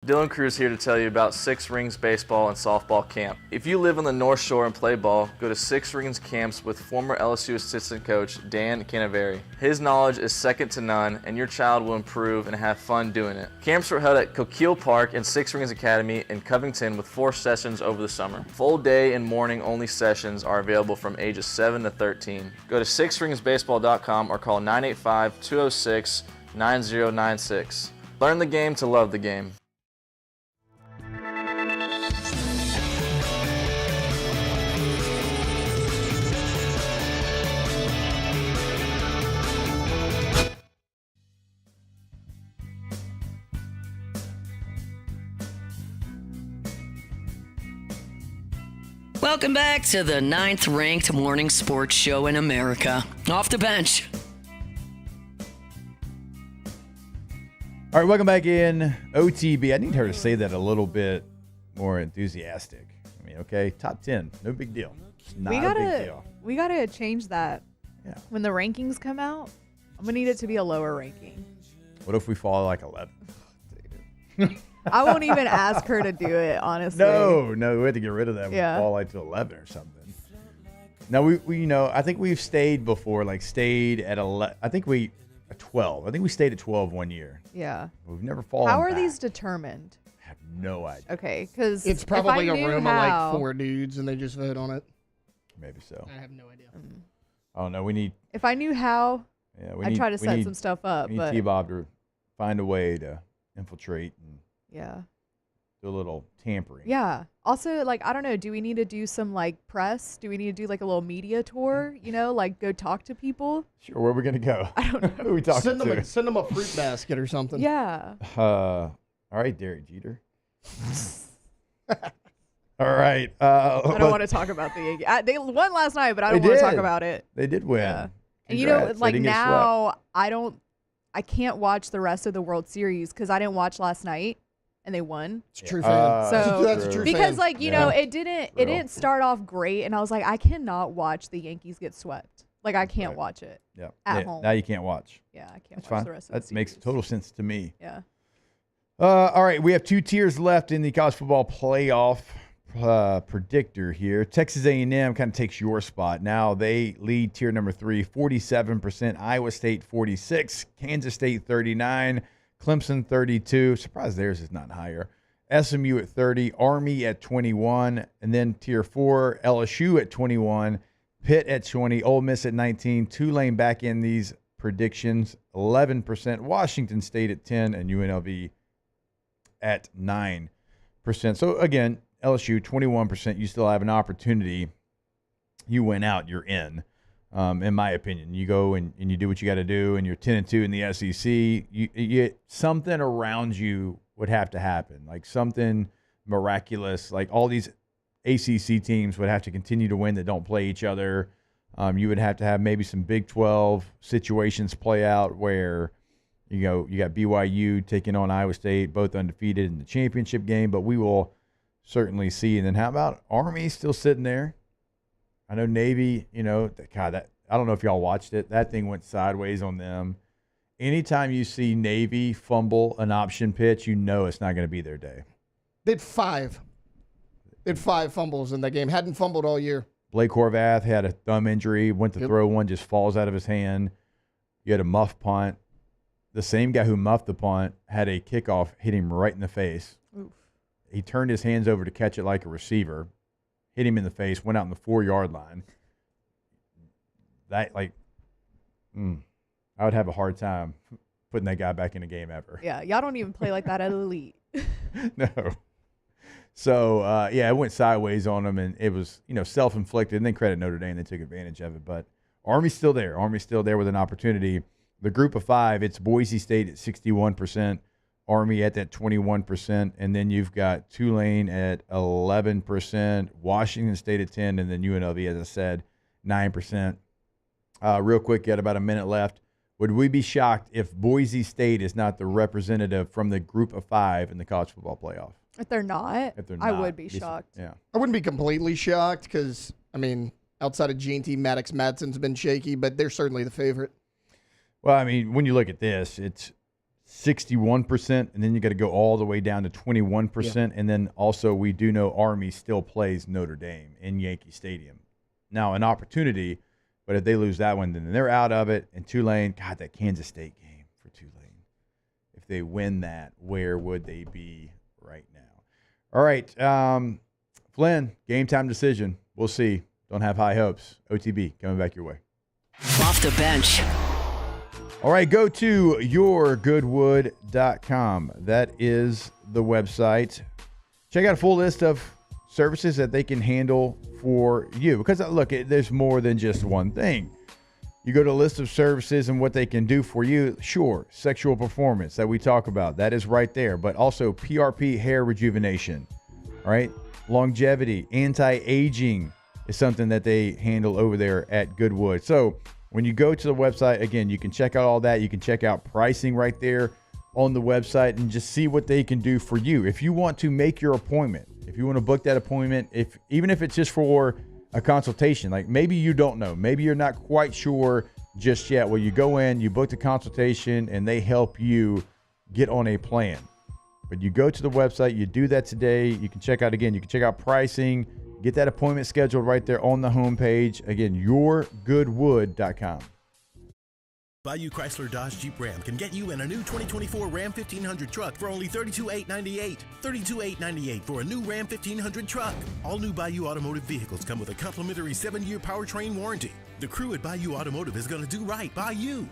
Dylan Cruz here to tell you about Six Rings Baseball and Softball Camp. If you live on the North Shore and play ball, go to Six Rings Camps with former LSU assistant coach Dan Canaveri. His knowledge is second to none, and your child will improve and have fun doing it. Camps were held at Coquille Park and Six Rings Academy in Covington with 4 sessions over the summer. Full day and morning only sessions are available from ages 7 to 13. Go to sixringsbaseball.com or call 985-206-9096. Learn the game to love the game. Welcome back to the 9th-ranked morning sports show in America. Off the bench. All right, welcome back in. OTB. I need her to say that a little bit more enthusiastic. I mean, okay, top 10, no big deal. It's not a big deal. We gotta change that. Yeah. When the rankings come out, I'm gonna need it to be a lower ranking. What if we fall like 11? I won't even ask her to do it, honestly. No, we had to get rid of that. Yeah. We fall like to 11 or something. Now we I think we've stayed before, like stayed at 11. I think we at 12. I think we stayed at 12 one year. Yeah. We've never fallen. How are back. these determined? I have no idea. Okay, because it's probably a room of like 4 dudes and they just vote on it. Maybe so. I have no idea. Oh no, we need. If I knew how, I'd try to set need some stuff up. We need but T-Bob to find a way to infiltrate and yeah, do a little tampering. Yeah. Also, like, I don't know, do we need to do some like press? Do we need to do like a little media tour? You know, like go talk to people? Sure. Where are we gonna go? I don't know. Who are we talking to? Send them a fruit basket or something. Yeah. All right, Derek Jeter. All right. I don't want to talk about the Yankees. They won last night, but I don't want to talk about it. They did win. Yeah. And you know, Congrats. like They didn't get now, I can't watch the rest of the World Series because I didn't watch last night, and they won. It's a true fan. So that's a true because fan. like you know, it didn't start off great, and I was like, I cannot watch the Yankees get swept. Like I can't watch it. Yeah. At home. Now you can't watch. Yeah, I can't That's watch fine. the rest of That the makes total sense to me. Yeah. All right, we have 2 tiers left in the college football playoff predictor here. Texas A&M kind of takes your spot. Now they lead tier number 3, 47%. Iowa State 46%. Kansas State 39%. Clemson 32%. Surprised theirs is not higher. SMU at 30%. Army at 21%. And then tier 4, LSU at 21%. Pitt at 20%. Ole Miss at 19%. Tulane back in these predictions. 11%. Washington State at 10%. And UNLV at 9%. So again, LSU 21%. You still have an opportunity. You win out, you're in my opinion. You go and you do what you got to do, and you're 10-2 in the SEC. You something around you would have to happen, like something miraculous. Like all these ACC teams would have to continue to win that don't play each other. You would have to have maybe some Big 12 situations play out where You got BYU taking on Iowa State, both undefeated in the championship game, but we will certainly see. And then how about Army still sitting there? I know Navy, God, I don't know if y'all watched it. That thing went sideways on them. Anytime you see Navy fumble an option pitch, you know it's not going to be their day. They had five fumbles in that game. Hadn't fumbled all year. Blake Horvath had a thumb injury, went to throw one, just falls out of his hand. You had a muff punt. The same guy who muffed the punt had a kickoff hit him right in the face. Oof. He turned his hands over to catch it like a receiver, hit him in the face, went out in the 4-yard line. That, I would have a hard time putting that guy back in a game ever. Yeah, y'all don't even play like that at Elite. No. So, it went sideways on him, and it was, self-inflicted. And then credit Notre Dame, they took advantage of it. But Army's still there. Army's still there with an opportunity. The group of 5, it's Boise State at 61%, Army at that 21%, and then you've got Tulane at 11%, Washington State at 10%, and then UNLV, as I said, 9%. Real quick, got about a minute left. Would we be shocked if Boise State is not the representative from the group of 5 in the college football playoff? If they're not, I would be shocked. Yeah. I wouldn't be completely shocked because, outside of G&T, Maddox Madsen's been shaky, but they're certainly the favorite. Well, when you look at this, it's 61%, and then you got to go all the way down to 21%. Yeah. And then also we do know Army still plays Notre Dame in Yankee Stadium. Now, an opportunity, but if they lose that one, then they're out of it. And Tulane, God, that Kansas State game for Tulane. If they win that, where would they be right now? All right, Flynn, game time decision. We'll see. Don't have high hopes. OTB coming back your way. Off the bench. All right, go to yourgoodwood.com. That is the website. Check out a full list of services that they can handle for you. Because, look, there's more than just one thing. You go to a list of services and what they can do for you. Sure, sexual performance that we talk about. That is right there. But also PRP hair rejuvenation. All right, longevity, anti-aging is something that they handle over there at Goodwood. So when you go to the website, again, you can check out all that. You can check out pricing right there on the website and just see what they can do for you. If you want to make your appointment, if you want to book that appointment, even if it's just for a consultation, like maybe you don't know, maybe you're not quite sure just yet. Well, you go in, you book the consultation, and they help you get on a plan. But you go to the website, you do that today. You can check out, again, you can check out pricing, get that appointment scheduled right there on the homepage. Again, yourgoodwood.com. Bayou Chrysler Dodge Jeep Ram can get you in a new 2024 Ram 1500 truck for only $32,898. $32,898 for a new Ram 1500 truck. All new Bayou Automotive vehicles come with a complimentary 7-year powertrain warranty. The crew at Bayou Automotive is going to do right by you.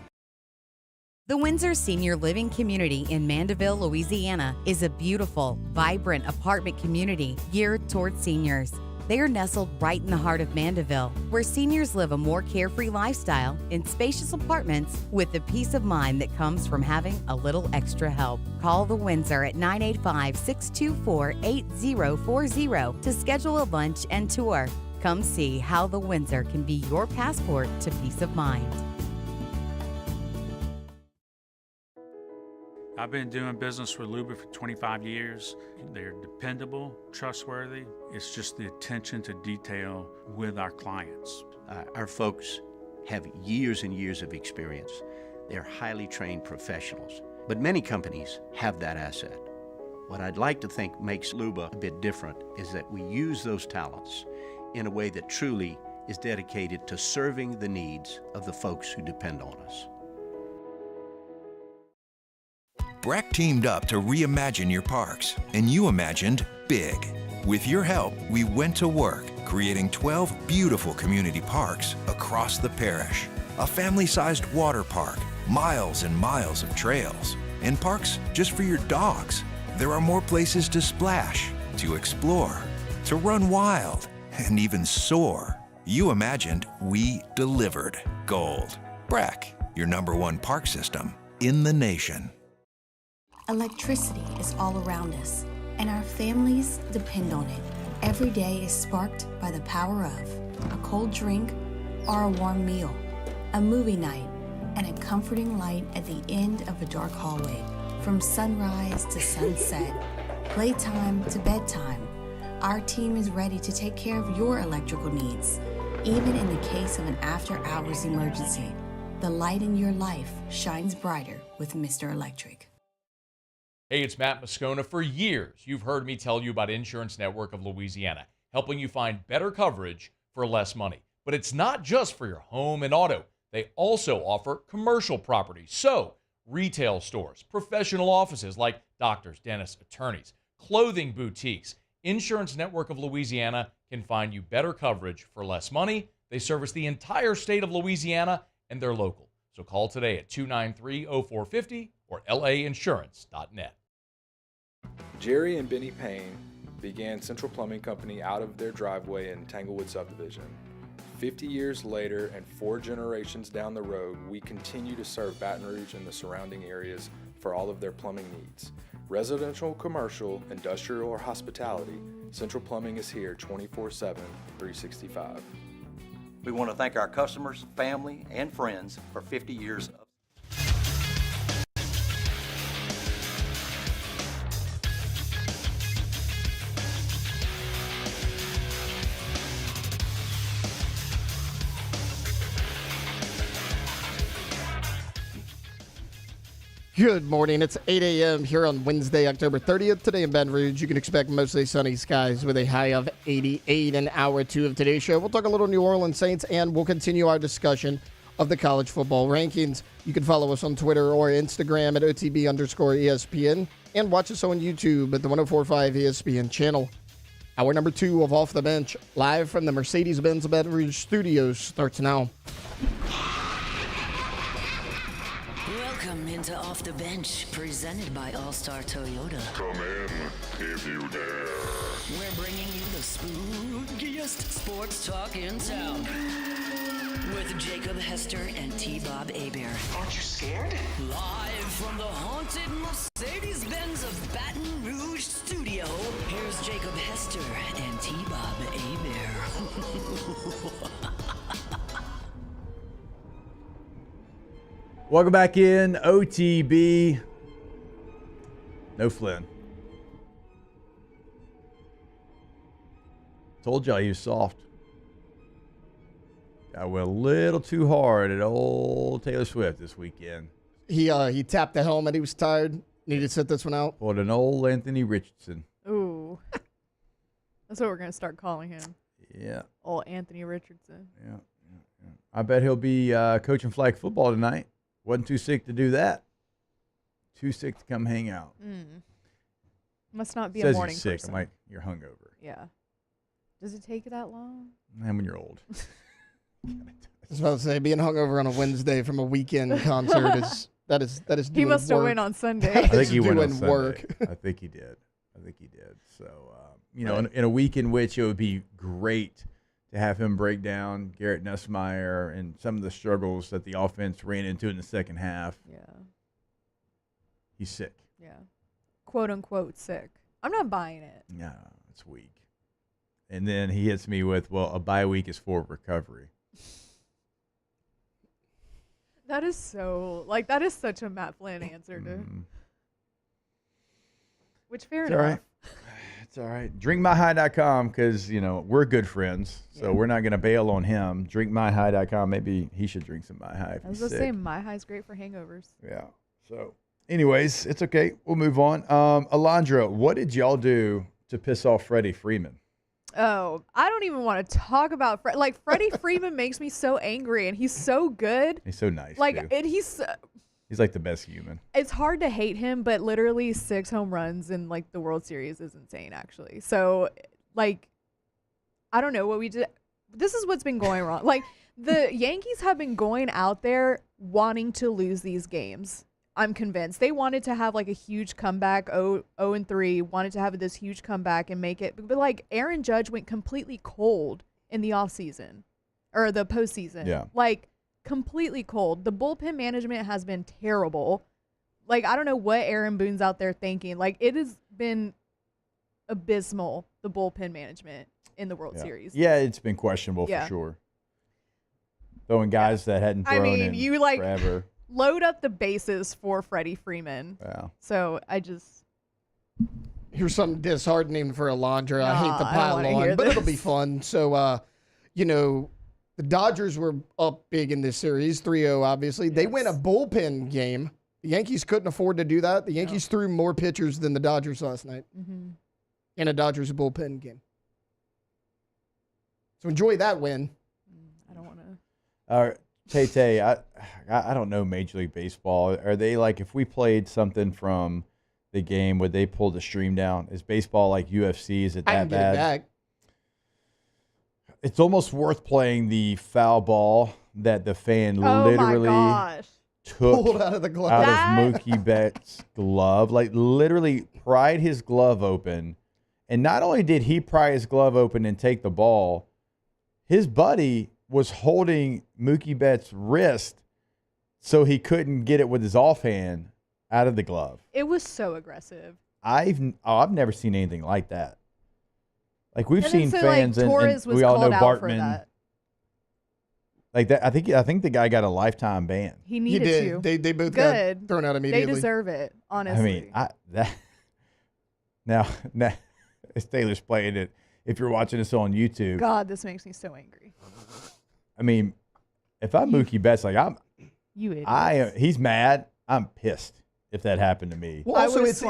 The Windsor Senior Living Community in Mandeville, Louisiana is a beautiful, vibrant apartment community geared towards seniors. They are nestled right in the heart of Mandeville, where seniors live a more carefree lifestyle in spacious apartments with the peace of mind that comes from having a little extra help. Call the Windsor at 985-624-8040 to schedule a lunch and tour. Come see how the Windsor can be your passport to peace of mind. I've been doing business with Luba for 25 years. They're dependable, trustworthy. It's just the attention to detail with our clients. Our folks have years and years of experience. They're highly trained professionals, but many companies have that asset. What I'd like to think makes Luba a bit different is that we use those talents in a way that truly is dedicated to serving the needs of the folks who depend on us. Breck teamed up to reimagine your parks, and you imagined big. With your help, we went to work, creating 12 beautiful community parks across the parish. A family-sized water park, miles and miles of trails, and parks just for your dogs. There are more places to splash, to explore, to run wild, and even soar. You imagined, we delivered. Gold. Breck, your #1 park system in the nation. Electricity is all around us, and our families depend on it. Every day is sparked by the power of a cold drink or a warm meal, a movie night, and a comforting light at the end of a dark hallway. From sunrise to sunset, playtime to bedtime, our team is ready to take care of your electrical needs. Even in the case of an after-hours emergency, the light in your life shines brighter with Mr. Electric. Hey, it's Matt Moscona. For years, you've heard me tell you about Insurance Network of Louisiana, helping you find better coverage for less money. But it's not just for your home and auto. They also offer commercial property. So, retail stores, professional offices like doctors, dentists, attorneys, clothing boutiques. Insurance Network of Louisiana can find you better coverage for less money. They service the entire state of Louisiana, and they're local. So call today at 293-0450 or lainsurance.net. Jerry and Benny Payne began Central Plumbing Company out of their driveway in Tanglewood subdivision. 50 years later and 4 generations down the road, we continue to serve Baton Rouge and the surrounding areas for all of their plumbing needs. Residential, commercial, industrial, or hospitality, Central Plumbing is here 24/7, 365. We want to thank our customers, family, and friends for 50 years of Good morning. It's 8 a.m. here on Wednesday, October 30th. Today in Baton Rouge, you can expect mostly sunny skies with a high of 88 in hour 2 of today's show. We'll talk a little New Orleans Saints, and we'll continue our discussion of the college football rankings. You can follow us on Twitter or Instagram at OTB_ESPN and watch us on YouTube at the 104.5 ESPN channel. Hour number 2 of Off the Bench, live from the Mercedes-Benz Baton Rouge studios, starts now. Welcome into Off the Bench, presented by All-Star Toyota. Come in if you dare. We're bringing you the spookiest sports talk in town. With Jacob Hester and T-Bob Hebert. Aren't you scared? Live from the haunted Mercedes-Benz of Baton Rouge studio, here's Jacob Hester and T-Bob Hebert. Welcome back in, OTB. No Flynn. Told y'all he was soft. I went a little too hard at old Taylor Swift this weekend. He tapped the helmet. He was tired. Needed to sit this one out. What an old Anthony Richardson. Ooh. That's what we're going to start calling him. Yeah. Old Anthony Richardson. Yeah. I bet he'll be coaching flag football tonight. Wasn't too sick to do that. Too sick to come hang out. Must not be Says a morning he's sick. person. I'm like, you're hungover. Yeah. Does it take that long? And when you're old. I was about to say, being hungover on a Wednesday from a weekend concert is doing He must have work. went on Sunday. I think he went on doing Sunday. work. I think he did. So, in a week in which it would be great to have him break down Garrett Nussmeier and some of the struggles that the offense ran into in the second half. Yeah. He's sick. Yeah. Quote unquote sick. I'm not buying it. No, it's weak. And then he hits me with, well, a bye week is for recovery. That is such a Matt Flynn answer, dude. Which fair It's enough. all right. It's all right. DrinkMyHigh.com, because, we're good friends, so we're not going to bail on him. DrinkMyHigh.com. Maybe he should drink some My High if I was he's going to sick. say, My High's great for hangovers. Yeah. So, anyways, it's okay. We'll move on. Alondra, what did y'all do to piss off Freddie Freeman? Oh, I don't even want to talk about Freddie Freeman makes me so angry, and he's so good. He's so nice. Like, too. and He's like the best human. it's hard to hate him, but literally 6 home runs in the World Series is insane, actually. So, I don't know what we did. This is what's been going wrong. The Yankees have been going out there wanting to lose these games. I'm convinced they wanted to have a huge comeback, 0-3, wanted to have this huge comeback and make it. But Aaron Judge went completely cold in the offseason or the postseason. Yeah. Completely cold. The bullpen management has been terrible. I don't know what Aaron Boone's out there thinking. It has been abysmal, the bullpen management in the World Series. Yeah, it's been questionable for sure. throwing guys that hadn't thrown in you like forever. Load up the bases for Freddie Freeman. Wow. So I just. Here's something disheartening for Alondra. I hate the I don't wanna pile hear on, but it'll be this. fun. So, the Dodgers were up big in this series, 3-0, obviously. They win a bullpen game. The Yankees couldn't afford to do that. The Yankees threw more pitchers than the Dodgers last night in a Dodgers bullpen game. So enjoy that win. I don't want to. Tay, I don't know Major League Baseball. Are they like, if we played something from the game, would they pull the stream down? Is baseball like UFC? Is it that I can bad? get it back. It's almost worth playing the foul ball that the fan literally took Pulled out of the glove. out of Mookie Betts' glove. Like literally pried his glove open. And not only did he pry his glove open and take the ball, his buddy was holding Mookie Betts' wrist so he couldn't get it with his offhand out of the glove. It was so aggressive. I've never seen anything like that. Like we've And seen then fans, like, and Torres was we all know called out for Bartman. that. Like that, I think the guy got a lifetime ban. He needed to. They both Good. got thrown out immediately. They deserve it, honestly. I mean, now as Taylor's playing it, if you're watching this on YouTube, God, this makes me so angry. I mean, if I'm Mookie Betts, like You idiot. he's mad. I'm pissed if that happened to me. Well, also, it's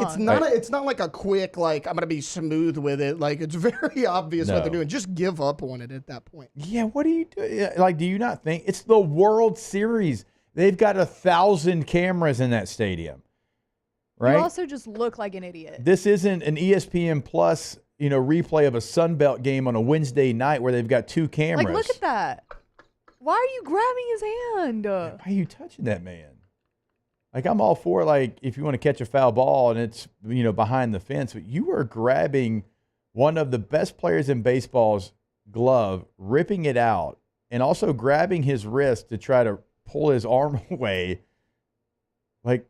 not like a quick, like, I'm going to be smooth with it. Like, it's very obvious what they're No. doing. Just give up on it at that point. Yeah, what do you do? Like, do you not think it's the World Series? They've got 1,000 cameras in that stadium, right? You also just look like an idiot. This isn't an ESPN Plus, replay of a Sun Belt game on a Wednesday night where they've got 2 cameras. Like, look at that. Why are you grabbing his hand? Why are you touching that man? Like, I'm all for, like, if you want to catch a foul ball and it's, behind the fence, but you are grabbing one of the best players in baseball's glove, ripping it out, and also grabbing his wrist to try to pull his arm away. Like,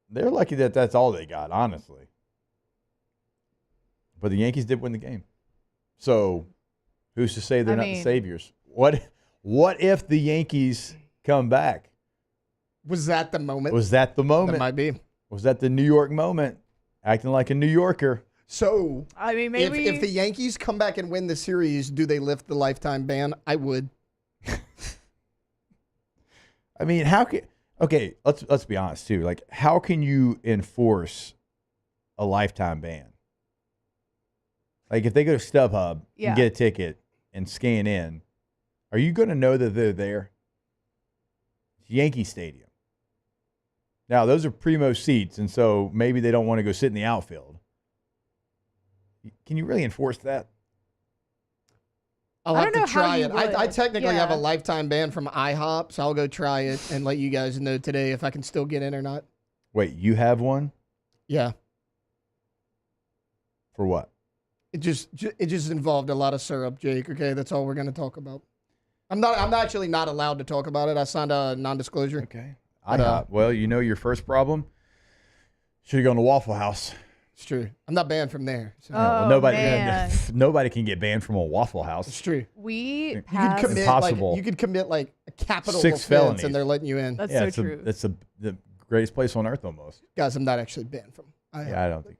they're lucky that that's all they got, honestly. But the Yankees did win the game. So, who's to say they're not the saviors? What if the Yankees come back? Was that the moment? Was that the moment? That might be. Was that the New York moment? Acting like a New Yorker. So, I mean, maybe if the Yankees come back and win the series, do they lift the lifetime ban? I would. I mean, okay, let's be honest too. Like, how can you enforce a lifetime ban? Like, if they go to StubHub and get a ticket and scan in, are you going to know that they're there? It's Yankee Stadium. Now, those are primo seats, and so maybe they don't want to go sit in the outfield. Can you really enforce that? I'll I have don't to know how try you it. I would. technically have a Yeah. lifetime ban from IHOP, so I'll go try it and let you guys know today if I can still get in or not. Wait, you have one? Yeah. For what? It just involved a lot of syrup, Jake. Okay, that's all we're going to talk about. I'm actually not allowed to talk about it. I signed a non-disclosure. Okay. Well, your first problem? Should have gone to Waffle House. It's true. I'm not banned from there. So. Yeah, well, nobody can get banned from a Waffle House. It's true. We You could passed. commit Impossible. you could commit like a capital 6 offense felonies. and they're letting you in. That's Yeah, so it's true. It's the greatest place on earth almost. Guys, I'm not actually banned from. Yeah, I don't think.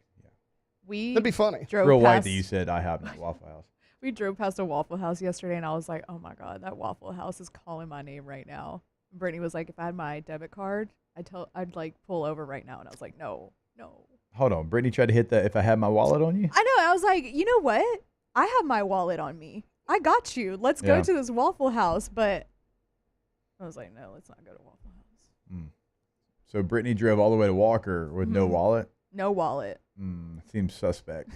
We That'd be funny. drove Real white past, that you said I have at Waffle House. We drove past a Waffle House yesterday, and I was like, "Oh my God, that Waffle House is calling my name right now." Brittany was like, "If I had my debit card, I'd like pull over right now." And I was like, "No." Hold on. Brittany tried to hit that if I had my wallet on you? I know. I was like, you know what? I have my wallet on me. I got you. Let's go Yeah. to this Waffle House. But I was like, no, let's not go to Waffle House. So Brittany drove all the way to Walker with no wallet? No wallet. Seems suspect.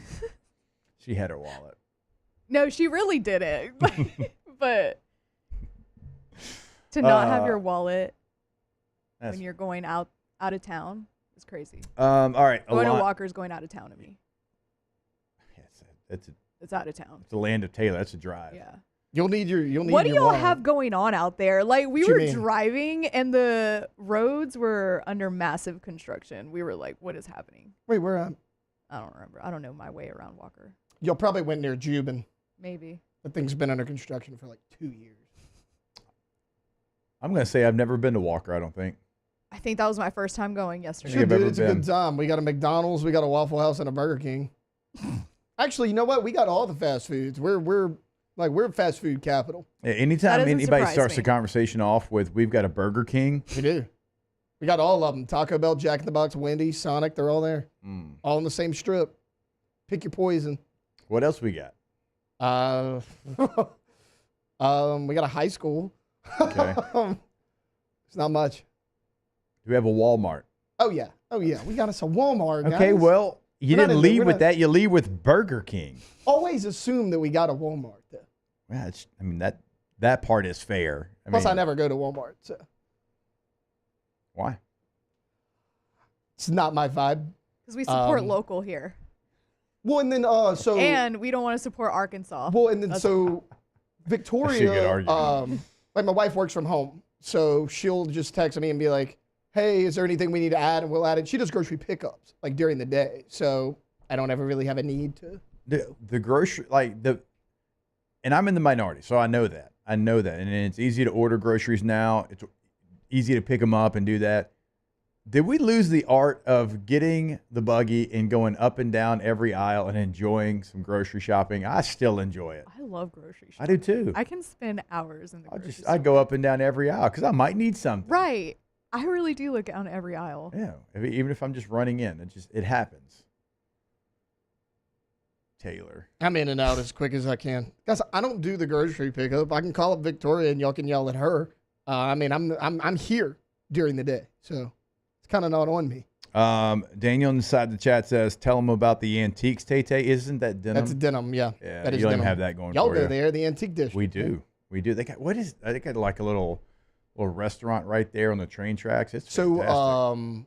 She had her wallet. No, she really did it. But to not have your wallet when you're going out of town is crazy. All right. Going to Walker's going out of town to me. It's out of town. It's the land of Taylor. That's a drive. Yeah. You'll need your What do your y'all wallet. have going on out there? Like, we What you were mean? driving and the roads were under massive construction. We were like, what is happening? Wait, where at? I don't remember. I don't know my way around Walker. Y'all probably went near Jubin. Maybe. That thing's been under construction for like 2 years. I'm going to say I've never been to Walker, I don't think. I think that was my first time going yesterday. Sure, dude, it's a good time. We got a McDonald's, we got a Waffle House, and a Burger King. Actually, you know what? We got all the fast foods. We're fast food capital. Yeah, anytime anybody starts the conversation off with, we've got a Burger King. We do. We got all of them. Taco Bell, Jack in the Box, Wendy's, Sonic, they're all there. All in the same strip. Pick your poison. What else we got? We got a high school. Okay. It's not much. Do we have a Walmart? Oh, yeah. We got us a Walmart, guys. Okay, well, you didn't lead with that. You lead with Burger King. Always assume that we got a Walmart, though. Yeah, that part is fair. Plus, I never go to Walmart, so. Why? It's not my vibe. Because we support local here. Well, and then, and we don't want to support Arkansas. Well, and then, Victoria, like my wife works from home, so she'll just text me and be like, hey, is there anything we need to add? And we'll add it. She does grocery pickups, like during the day, so I don't ever really have a need to. The grocery, and I'm in the minority, so I know that. And it's easy to order groceries now. It's easy to pick them up and do that. Did we lose the art of getting the buggy and going up and down every aisle and enjoying some grocery shopping? I still enjoy it. I love grocery shopping. I do too. I can spend hours in the grocery store. I go up and down every aisle because I might need something. Right. I really do look down every aisle. Yeah. Even if I'm just running in, it happens. Taylor. I'm in and out as quick as I can. Guys, I don't do the grocery pickup. I can call up Victoria and y'all can yell at her. I'm here during the day, so it's kind of not on me. Daniel inside the chat says, tell them about the antiques, Tay-Tay. Isn't that denim? That's denim, yeah. Yeah, that is you don't denim. have that going y'all for go you. there, the antique district. We do. They got, they got like a little restaurant right there on the train tracks. It's fantastic.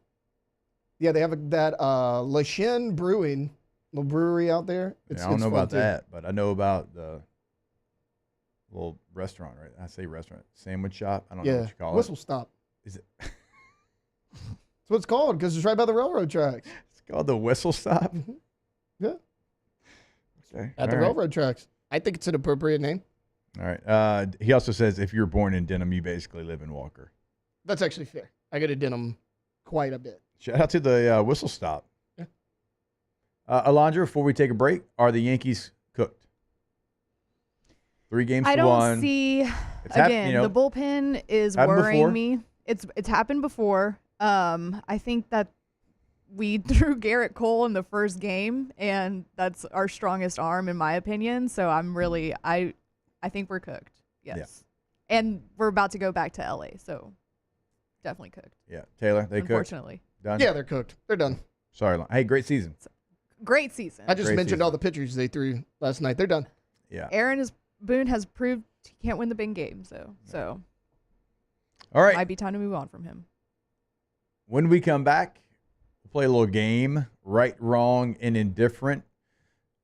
Yeah, they have that Le Chien Brewing, little brewery out there. I don't know about that, but I know about the little restaurant, right? I say restaurant. Sandwich shop? I don't know what you call Whistle it. Stop. Is it? That's what it's called because it's right by the railroad tracks. It's called the Whistle Stop? Yeah. Okay. At the railroad tracks. I think it's an appropriate name. All right. He also says if you're born in Denham, you basically live in Walker. That's actually fair. I go to Denham quite a bit. Shout out to the Whistle Stop. Yeah. Alondra, before we take a break, are the Yankees cooked? 3 games to 1. I don't see, the bullpen is worrying me. It's happened before. I think that we threw Garrett Cole in the first game, and that's our strongest arm, in my opinion. So I think we're cooked. Yes. Yeah. And we're about to go back to LA, so definitely cooked. Yeah. Taylor, they cooked? Unfortunately. Done? Yeah, they're cooked. They're done. Sorry. Hey, great season. Great season. I just mentioned all the pitchers they threw last night. They're done. Yeah. Boone has proved he can't win the big game, so all right. Might be time to move on from him. When we come back, we'll play a little game, right, wrong, and indifferent.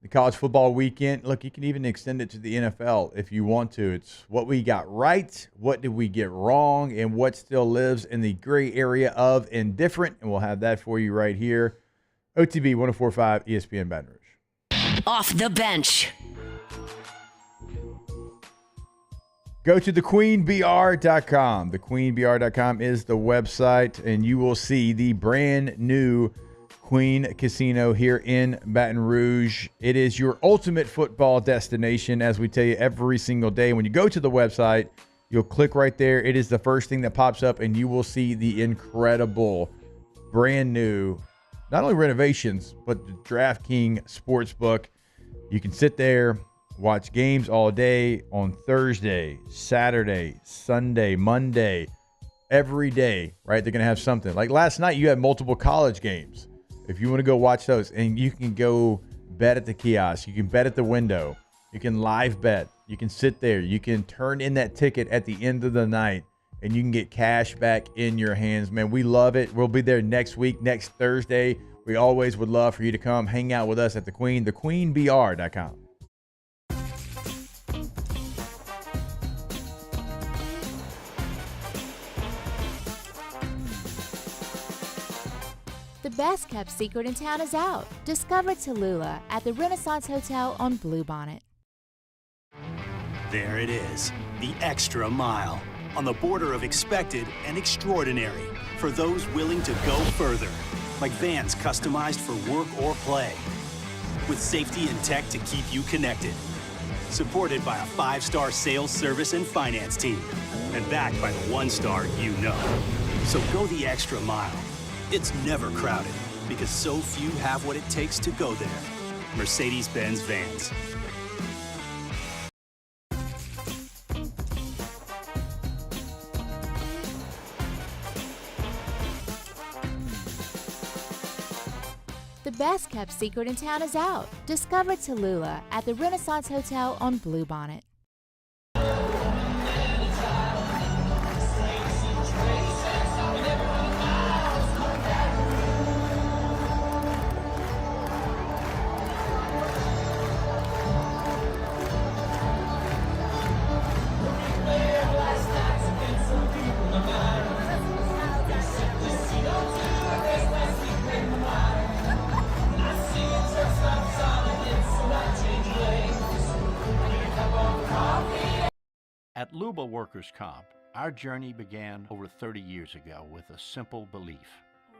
The college football weekend, look, you can even extend it to the NFL if you want to. It's what we got right, what did we get wrong, and what still lives in the gray area of indifferent. And we'll have that for you right here. OTB 104.5 ESPN Baton Rouge. Off the bench. Go to thequeenbr.com. Thequeenbr.com is the website, and you will see the brand new Queen Casino here in Baton Rouge. It is your ultimate football destination, as we tell you every single day. When you go to the website, you'll click right there. It is the first thing that pops up, and you will see the incredible, brand new, not only renovations, but the DraftKings Sportsbook. You can sit there, watch games all day on Thursday, Saturday, Sunday, Monday, every day, right? They're going to have something. Like last night, you had multiple college games. If you want to go watch those, and you can go bet at the kiosk, you can bet at the window, you can live bet, you can sit there, you can turn in that ticket at the end of the night, and you can get cash back in your hands. Man, we love it. We'll be there next week, next Thursday. We always would love for you to come hang out with us at the Queen, thequeenbr.com. The best kept secret in town is out. Discover Tallulah at the Renaissance Hotel on Bluebonnet. There it is, the extra mile, on the border of expected and extraordinary for those willing to go further, like vans customized for work or play, with safety and tech to keep you connected, supported by a 5-star sales, service, and finance team, and backed by the 1-star you know. So go the extra mile. It's never crowded, because so few have what it takes to go there. Mercedes-Benz Vans. The best kept secret in town is out. Discover Tallulah at the Renaissance Hotel on Bluebonnet. At Luba Workers' Comp, our journey began over 30 years ago with a simple belief: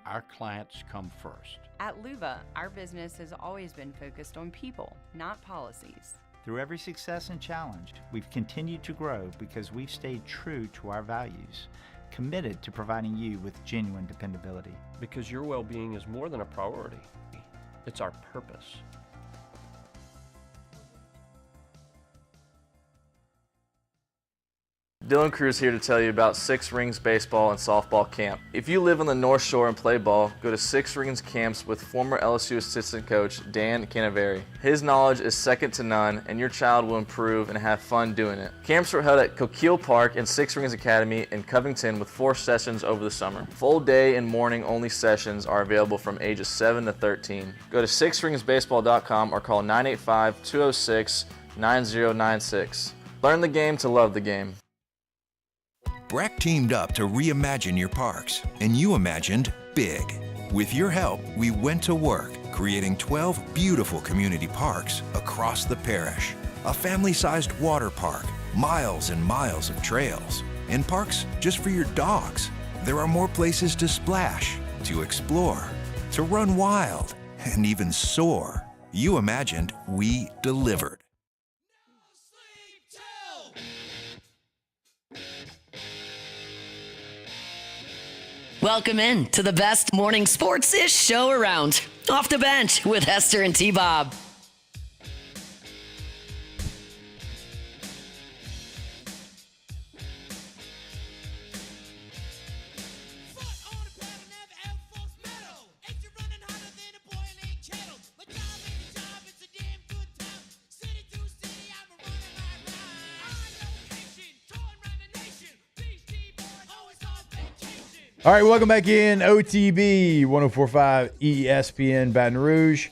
our clients come first. At Luba, our business has always been focused on people, not policies. Through every success and challenge, we've continued to grow because we've stayed true to our values, committed to providing you with genuine dependability. Because your well-being is more than a priority. It's our purpose. Dylan Cruz here to tell you about Six Rings Baseball and Softball Camp. If you live on the North Shore and play ball, go to Six Rings Camps with former LSU assistant coach Dan Canaveri. His knowledge is second to none, and your child will improve and have fun doing it. Camps were held at Coquille Park and Six Rings Academy in Covington with 4 sessions over the summer. Full day and morning only sessions are available from ages 7 to 13. Go to sixringsbaseball.com or call 985-206-9096. Learn the game to love the game. Breck teamed up to reimagine your parks, and you imagined big. With your help, we went to work, creating 12 beautiful community parks across the parish. A family-sized water park, miles and miles of trails, and parks just for your dogs. There are more places to splash, to explore, to run wild, and even soar. You imagined, we delivered. Welcome in to the best morning sports-ish show around. Off the Bench with Hester and T-Bob. All right, welcome back in. OTB 104.5 ESPN Baton Rouge.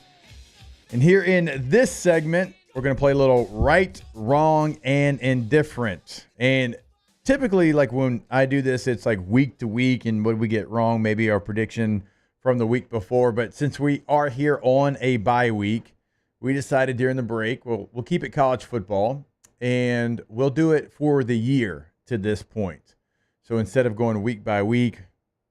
And here in this segment, we're going to play a little right, wrong, and indifferent. And typically, like when I do this, it's like week to week, and what did we get wrong? Maybe our prediction from the week before. But since we are here on a bye week, we decided during the break, we'll keep it college football, and we'll do it for the year to this point. So instead of going week by week,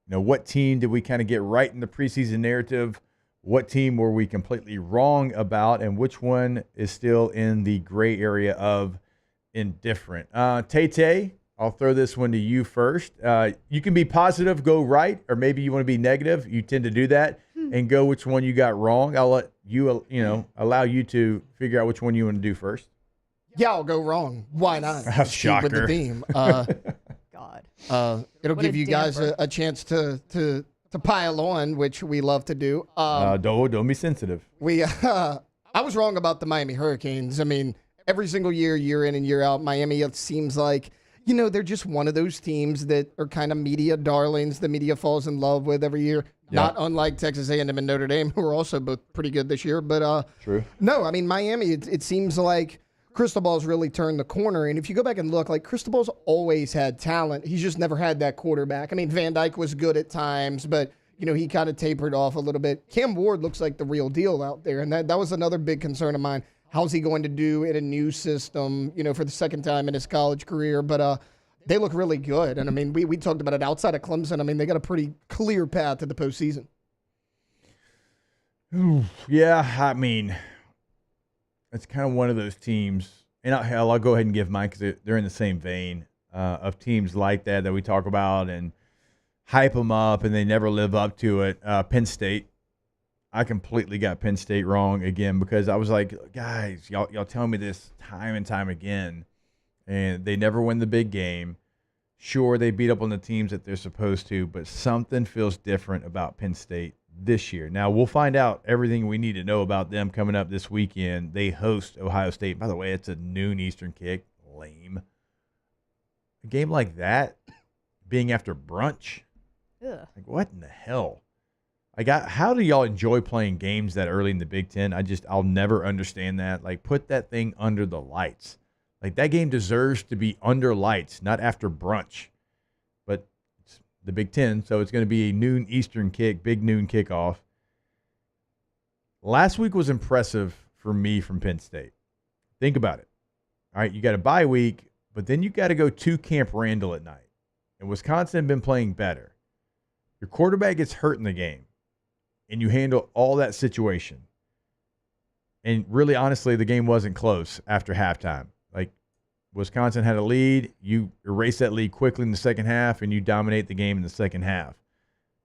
what team did we kind of get right in the preseason narrative? What team were we completely wrong about? And which one is still in the gray area of indifferent? Tay, I'll throw this one to you first. You can be positive, go right, or maybe you want to be negative. You tend to do that and go which one you got wrong. I'll let you, allow you to figure out which one you want to do first. Yeah, I'll go wrong. Why not? Shocker. With the theme. God. It'll What give a you guys damper. a chance to pile on, which we love to do. Don't be sensitive. I was wrong about the Miami Hurricanes. I mean, every single year in and year out, Miami, it seems like, they're just one of those teams that are kind of media darlings the media falls in love with every year. Yeah. Not unlike Texas A&M and Notre Dame, who are also both pretty good this year. But True. No, I mean, Miami, it seems like Cristobal's really turned the corner. And if you go back and look, like Cristobal's always had talent. He's just never had that quarterback. I mean, Van Dyke was good at times, but he kind of tapered off a little bit. Cam Ward looks like the real deal out there, and that was another big concern of mine. How's he going to do in a new system, for the second time in his college career? But they look really good. And, I mean, we talked about it outside of Clemson. I mean, they got a pretty clear path to the postseason. Yeah, I mean, it's kind of one of those teams. And I'll go ahead and give mine because they're in the same vein of teams like that we talk about and hype them up, and they never live up to it. Penn State. I completely got Penn State wrong again because I was like, guys, y'all tell me this time and time again, and they never win the big game. Sure, they beat up on the teams that they're supposed to, but something feels different about Penn State this year. Now, we'll find out everything we need to know about them coming up this weekend. They host Ohio State. By the way, it's a noon Eastern kick. Lame. A game like that being after brunch? Ugh. Like, what in the hell? How do y'all enjoy playing games that early in the Big Ten? I'll never understand that. Like, put that thing under the lights. Like, that game deserves to be under lights, not after brunch. But it's the Big Ten, so it's going to be a noon Eastern kick, big noon kickoff. Last week was impressive for me from Penn State. Think about it. All right, you got a bye week, but then you got to go to Camp Randall at night. And Wisconsin had been playing better. Your quarterback gets hurt in the game. And you handle all that situation. And really, honestly, the game wasn't close after halftime. Like, Wisconsin had a lead. You erase that lead quickly in the second half, and you dominate the game in the second half.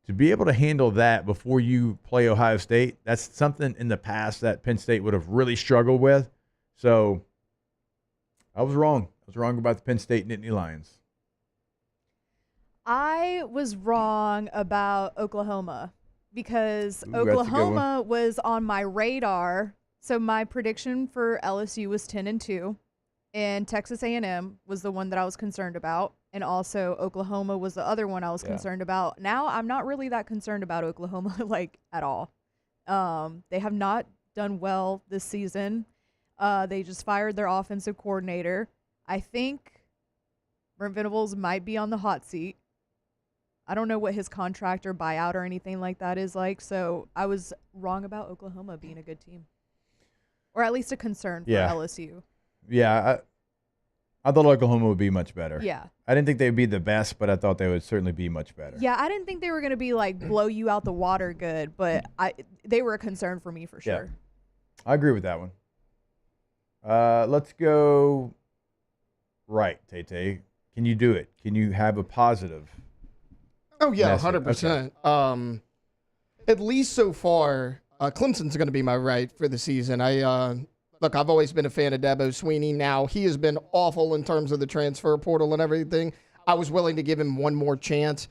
To be able to handle that before you play Ohio State, that's something in the past that Penn State would have really struggled with. So, I was wrong. I was wrong about the Penn State Nittany Lions. I was wrong about Oklahoma. Because Ooh, Oklahoma was on my radar. So my prediction for LSU was 10-2, and Texas A&M was the one that I was concerned about, and also Oklahoma was the other one I was concerned about. Now I'm not really that concerned about Oklahoma at all. They have not done well this season. They just fired their offensive coordinator. I think Brent Venables might be on the hot seat. I don't know what his contract or buyout or anything like that is like, so I was wrong about Oklahoma being a good team. Or at least a concern for LSU. Yeah, I thought Oklahoma would be much better. Yeah. I didn't think they would be the best, but I thought they would certainly be much better. Yeah, I didn't think they were going to be like blow you out the water good, but they were a concern for me for sure. Yeah. I agree with that one. Let's go right, Tay-Tay. Can you do it? Can you have a positive? Oh, yeah, 100%. Okay. At least so far, Clemson's going to be my right for the season. Look, I've always been a fan of Dabo Swinney. Now, he has been awful in terms of the transfer portal and everything. I was willing to give him one more chance.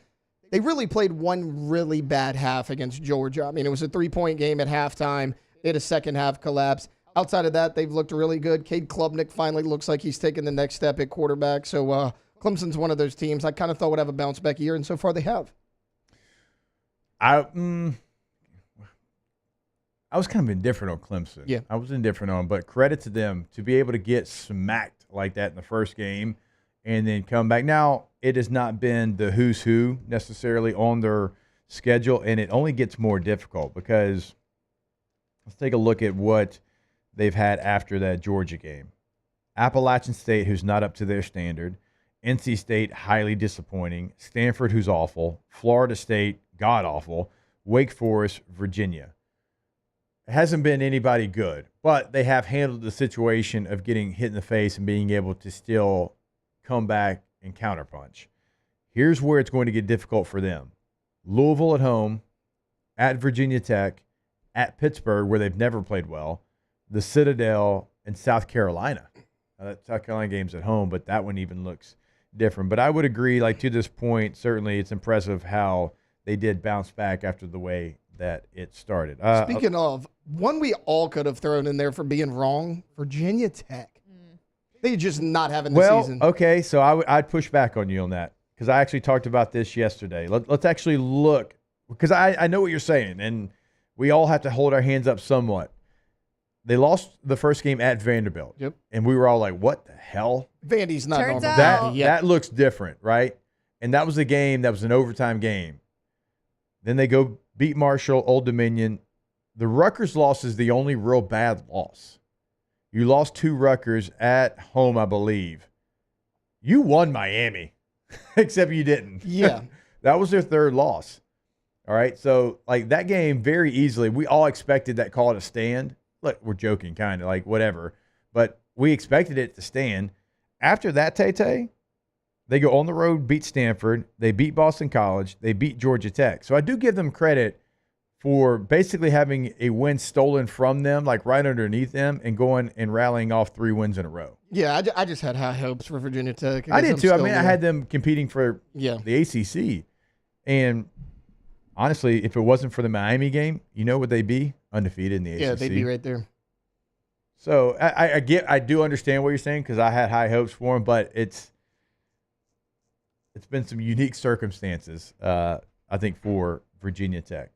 They really played one really bad half against Georgia. I mean, it was a 3-point game at halftime. They had a second half collapse. Outside of that, they've looked really good. Cade Klubnik finally looks like he's taking the next step at quarterback. So, Clemson's one of those teams I kind of thought would have a bounce back year, and so far they have. I was kind of indifferent on Clemson. Yeah. I was indifferent on them, but credit to them to be able to get smacked like that in the first game and then come back. Now, it has not been the who's who necessarily on their schedule, and it only gets more difficult because let's take a look at what they've had after that Georgia game. Appalachian State, who's not up to their standard. NC State, highly disappointing. Stanford, who's awful. Florida State, god-awful. Wake Forest, Virginia. It hasn't been anybody good, but they have handled the situation of getting hit in the face and being able to still come back and counterpunch. Here's where it's going to get difficult for them. Louisville at home, at Virginia Tech, at Pittsburgh, where they've never played well, the Citadel, and South Carolina. That South Carolina game's at home, but that one even looks different. But I would agree, like to this point, certainly it's impressive how they did bounce back after the way that it started. Speaking of, one we all could have thrown in there for being wrong, Virginia Tech. They just not having the season. Okay, so I'd push back on you on that because I actually talked about this yesterday. Let's actually look, because I know what you're saying, and we all have to hold our hands up somewhat. They lost the first game at Vanderbilt. Yep. And we were all like, what the hell? Vandy's not Turns normal. out. That looks different, right? And that was a game that was an overtime game. Then they go beat Marshall, Old Dominion. The Rutgers loss is the only real bad loss. You lost to Rutgers at home, I believe. You won Miami, except you didn't. Yeah. That was their third loss. All right, so like that game very easily, we all expected that call to stand. Look, we're joking, kind of like whatever, but we expected it to stand. After that, Tay, they go on the road, beat Stanford, they beat Boston College, they beat Georgia Tech. So I do give them credit for basically having a win stolen from them, like right underneath them, and going and rallying off 3 wins in a row. Yeah, I just had high hopes for Virginia Tech. I did too. I mean, I had them competing for the ACC. And honestly, if it wasn't for the Miami game, you know would they be? Undefeated in the ACC. Yeah, they'd be right there. So I do understand what you're saying because I had high hopes for them, but it's been some unique circumstances, I think, for Virginia Tech.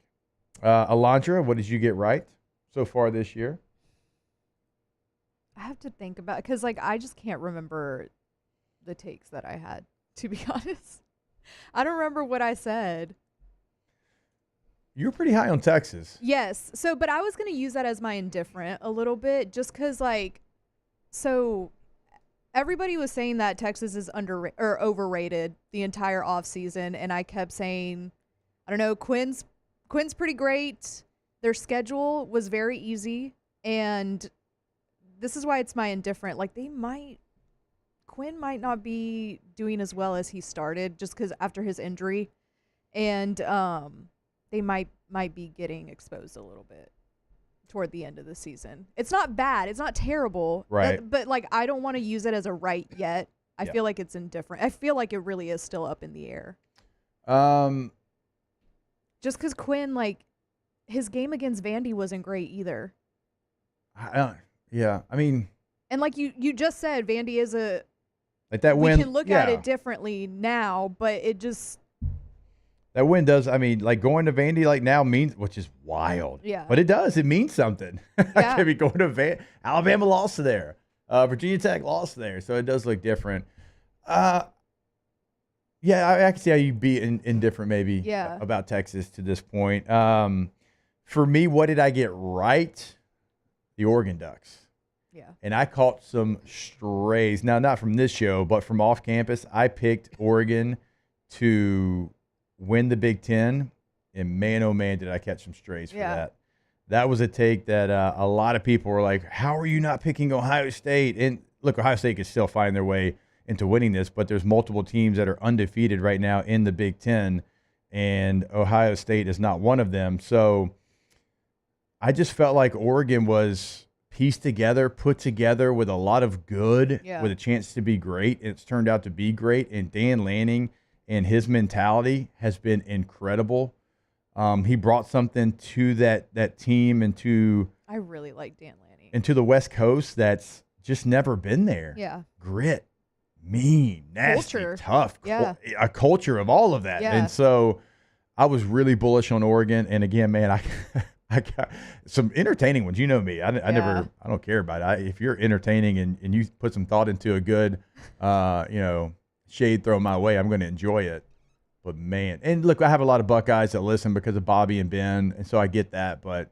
Alondra, what did you get right so far this year? I have to think about it because, like, I just can't remember the takes that I had, to be honest. I don't remember what I said. You were pretty high on Texas. Yes. So, but I was going to use that as my indifferent a little bit just because, like, so everybody was saying that Texas is overrated the entire offseason, and I kept saying, I don't know, Quinn's pretty great. Their schedule was very easy, and this is why it's my indifferent. Like, Quinn might not be doing as well as he started just because after his injury, and they might be getting exposed a little bit toward the end of the season. It's not bad. It's not terrible. Right. But like, I don't want to use it as a right yet. I feel like it's indifferent. I feel like it really is still up in the air. Just because Quinn, like, his game against Vandy wasn't great either. Yeah. I mean. And like you just said, Vandy is like that win. We can look at it differently now, but it just. That win does, I mean, like going to Vandy like now means, which is wild. Yeah. But it does. It means something. Yeah. I mean, going to Alabama lost there. Virginia Tech lost there. So it does look different. Yeah, I can see how you'd be indifferent maybe about Texas to this point. For me, what did I get right? The Oregon Ducks. Yeah. And I caught some strays. Now, not from this show, but from off campus. I picked Oregon to win the Big Ten, and man, oh man, did I catch some strays for that. That was a take that a lot of people were like, how are you not picking Ohio State? And look, Ohio State can still find their way into winning this, but there's multiple teams that are undefeated right now in the Big Ten, and Ohio State is not one of them. So I just felt like Oregon was pieced together, put together with a lot of good, with a chance to be great, and it's turned out to be great. And Dan Lanning and his mentality has been incredible. He brought something to that team and to I really like Dan Lanning. And to the West Coast that's just never been there. Yeah. Grit, mean, nasty, culture. Tough. Yeah. A culture of all of that. Yeah. And so I was really bullish on Oregon. And again, man, I got some entertaining ones. You know me. I don't care about it. If you're entertaining and you put some thought into a good, shade thrown my way, I'm going to enjoy it. But man, and look, I have a lot of Buckeyes that listen because of Bobby and Ben, and so I get that. But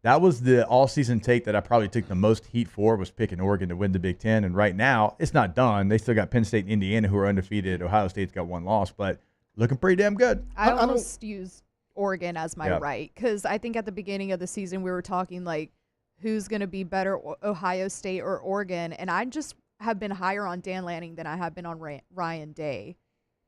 that was the all-season take that I probably took the most heat for, was picking Oregon to win the Big Ten. And right now, it's not done. They still got Penn State and Indiana who are undefeated. Ohio State's got one loss, but looking pretty damn good. I almost use Oregon as my right, because I think at the beginning of the season we were talking like who's going to be better, Ohio State or Oregon, and I just have been higher on Dan Lanning than I have been on Ryan Day.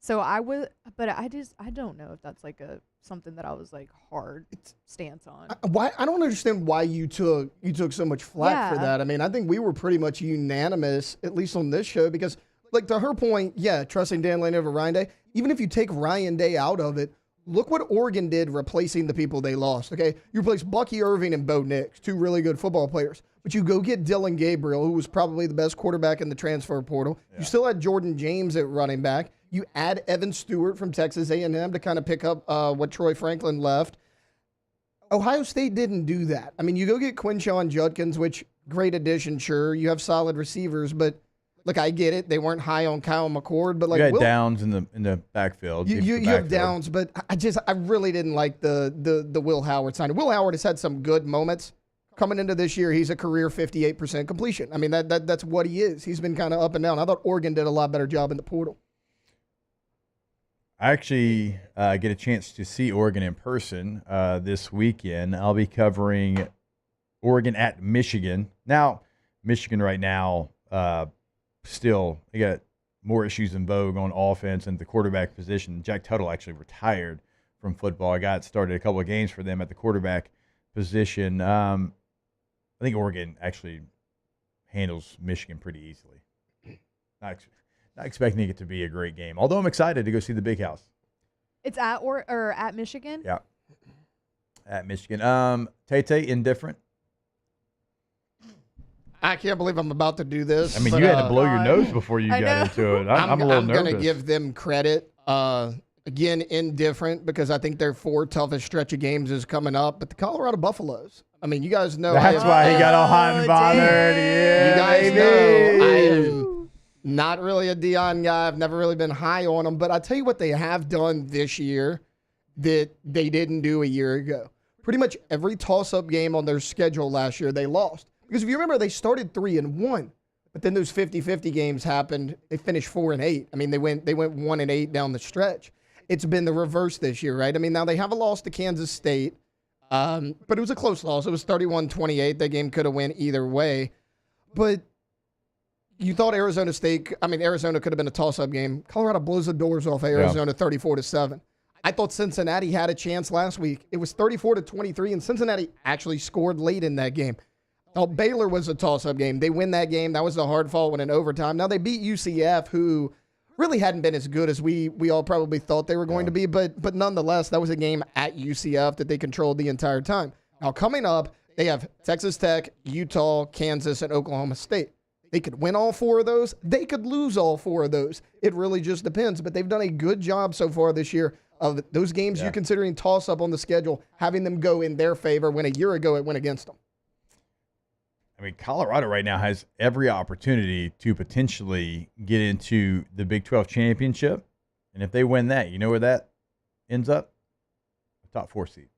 So I don't know if that's like something that I was like hard stance on. I don't understand why you took so much flack for that. I mean, I think we were pretty much unanimous, at least on this show, because like to her point, trusting Dan Lanning over Ryan Day. Even if you take Ryan Day out of it, look what Oregon did replacing the people they lost. Okay, you replaced Bucky Irving and Bo Nix, two really good football players. But you go get Dylan Gabriel, who was probably the best quarterback in the transfer portal. Yeah. You still had Jordan James at running back. You add Evan Stewart from Texas A&M to kind of pick up what Troy Franklin left. Ohio State didn't do that. I mean, you go get Quinshon Judkins, which great addition, sure. You have solid receivers, but Look, I get it. They weren't high on Kyle McCord, but like you got Downs in the backfield. You have Downs, but I really didn't like the Will Howard signing. Will Howard has had some good moments coming into this year. He's a career 58% completion. I mean that's what he is. He's been kind of up and down. I thought Oregon did a lot better job in the portal. I actually get a chance to see Oregon in person this weekend. I'll be covering Oregon at Michigan. Now, Michigan right now. Still, they got more issues in vogue on offense and the quarterback position. Jack Tuttle actually retired from football. I got started a couple of games for them at the quarterback position. I think Oregon actually handles Michigan pretty easily. Not expecting it to be a great game, although I'm excited to go see the Big House. It's at Michigan? Yeah, at Michigan. Tay, indifferent. I can't believe I'm about to do this. I mean, you had to blow your nose before you got into it. I'm a little nervous. I'm going to give them credit. Again, indifferent because I think their 4 toughest stretch of games is coming up. But the Colorado Buffaloes. I mean, you guys know. That's why he got all hot and bothered. Yeah, you guys know I am not really a Deion guy. I've never really been high on him. But I tell you what they have done this year that they didn't do a year ago. Pretty much every toss-up game on their schedule last year, they lost. Because if you remember, they started 3-1, but then those 50-50 games happened. They finished 4-8. I mean, they went 1-8 down the stretch. It's been the reverse this year, right? I mean, now they have a loss to Kansas State, but it was a close loss. It was 31-28. That game could have went either way. But you thought Arizona could have been a toss-up game. Colorado blows the doors off Arizona 34-7. I thought Cincinnati had a chance last week. It was 34-23, and Cincinnati actually scored late in that game. Oh, Baylor was a toss-up game. They win that game. That was the hard fought one in overtime. Now they beat UCF, who really hadn't been as good as we all probably thought they were going to be, but nonetheless, that was a game at UCF that they controlled the entire time. Now coming up, they have Texas Tech, Utah, Kansas, and Oklahoma State. They could win all 4 of those. They could lose all 4 of those. It really just depends, but they've done a good job so far this year of those games you're considering toss-up on the schedule, having them go in their favor when a year ago it went against them. I mean, Colorado right now has every opportunity to potentially get into the Big 12 championship. And if they win that, you know where that ends up? The top 4 seed.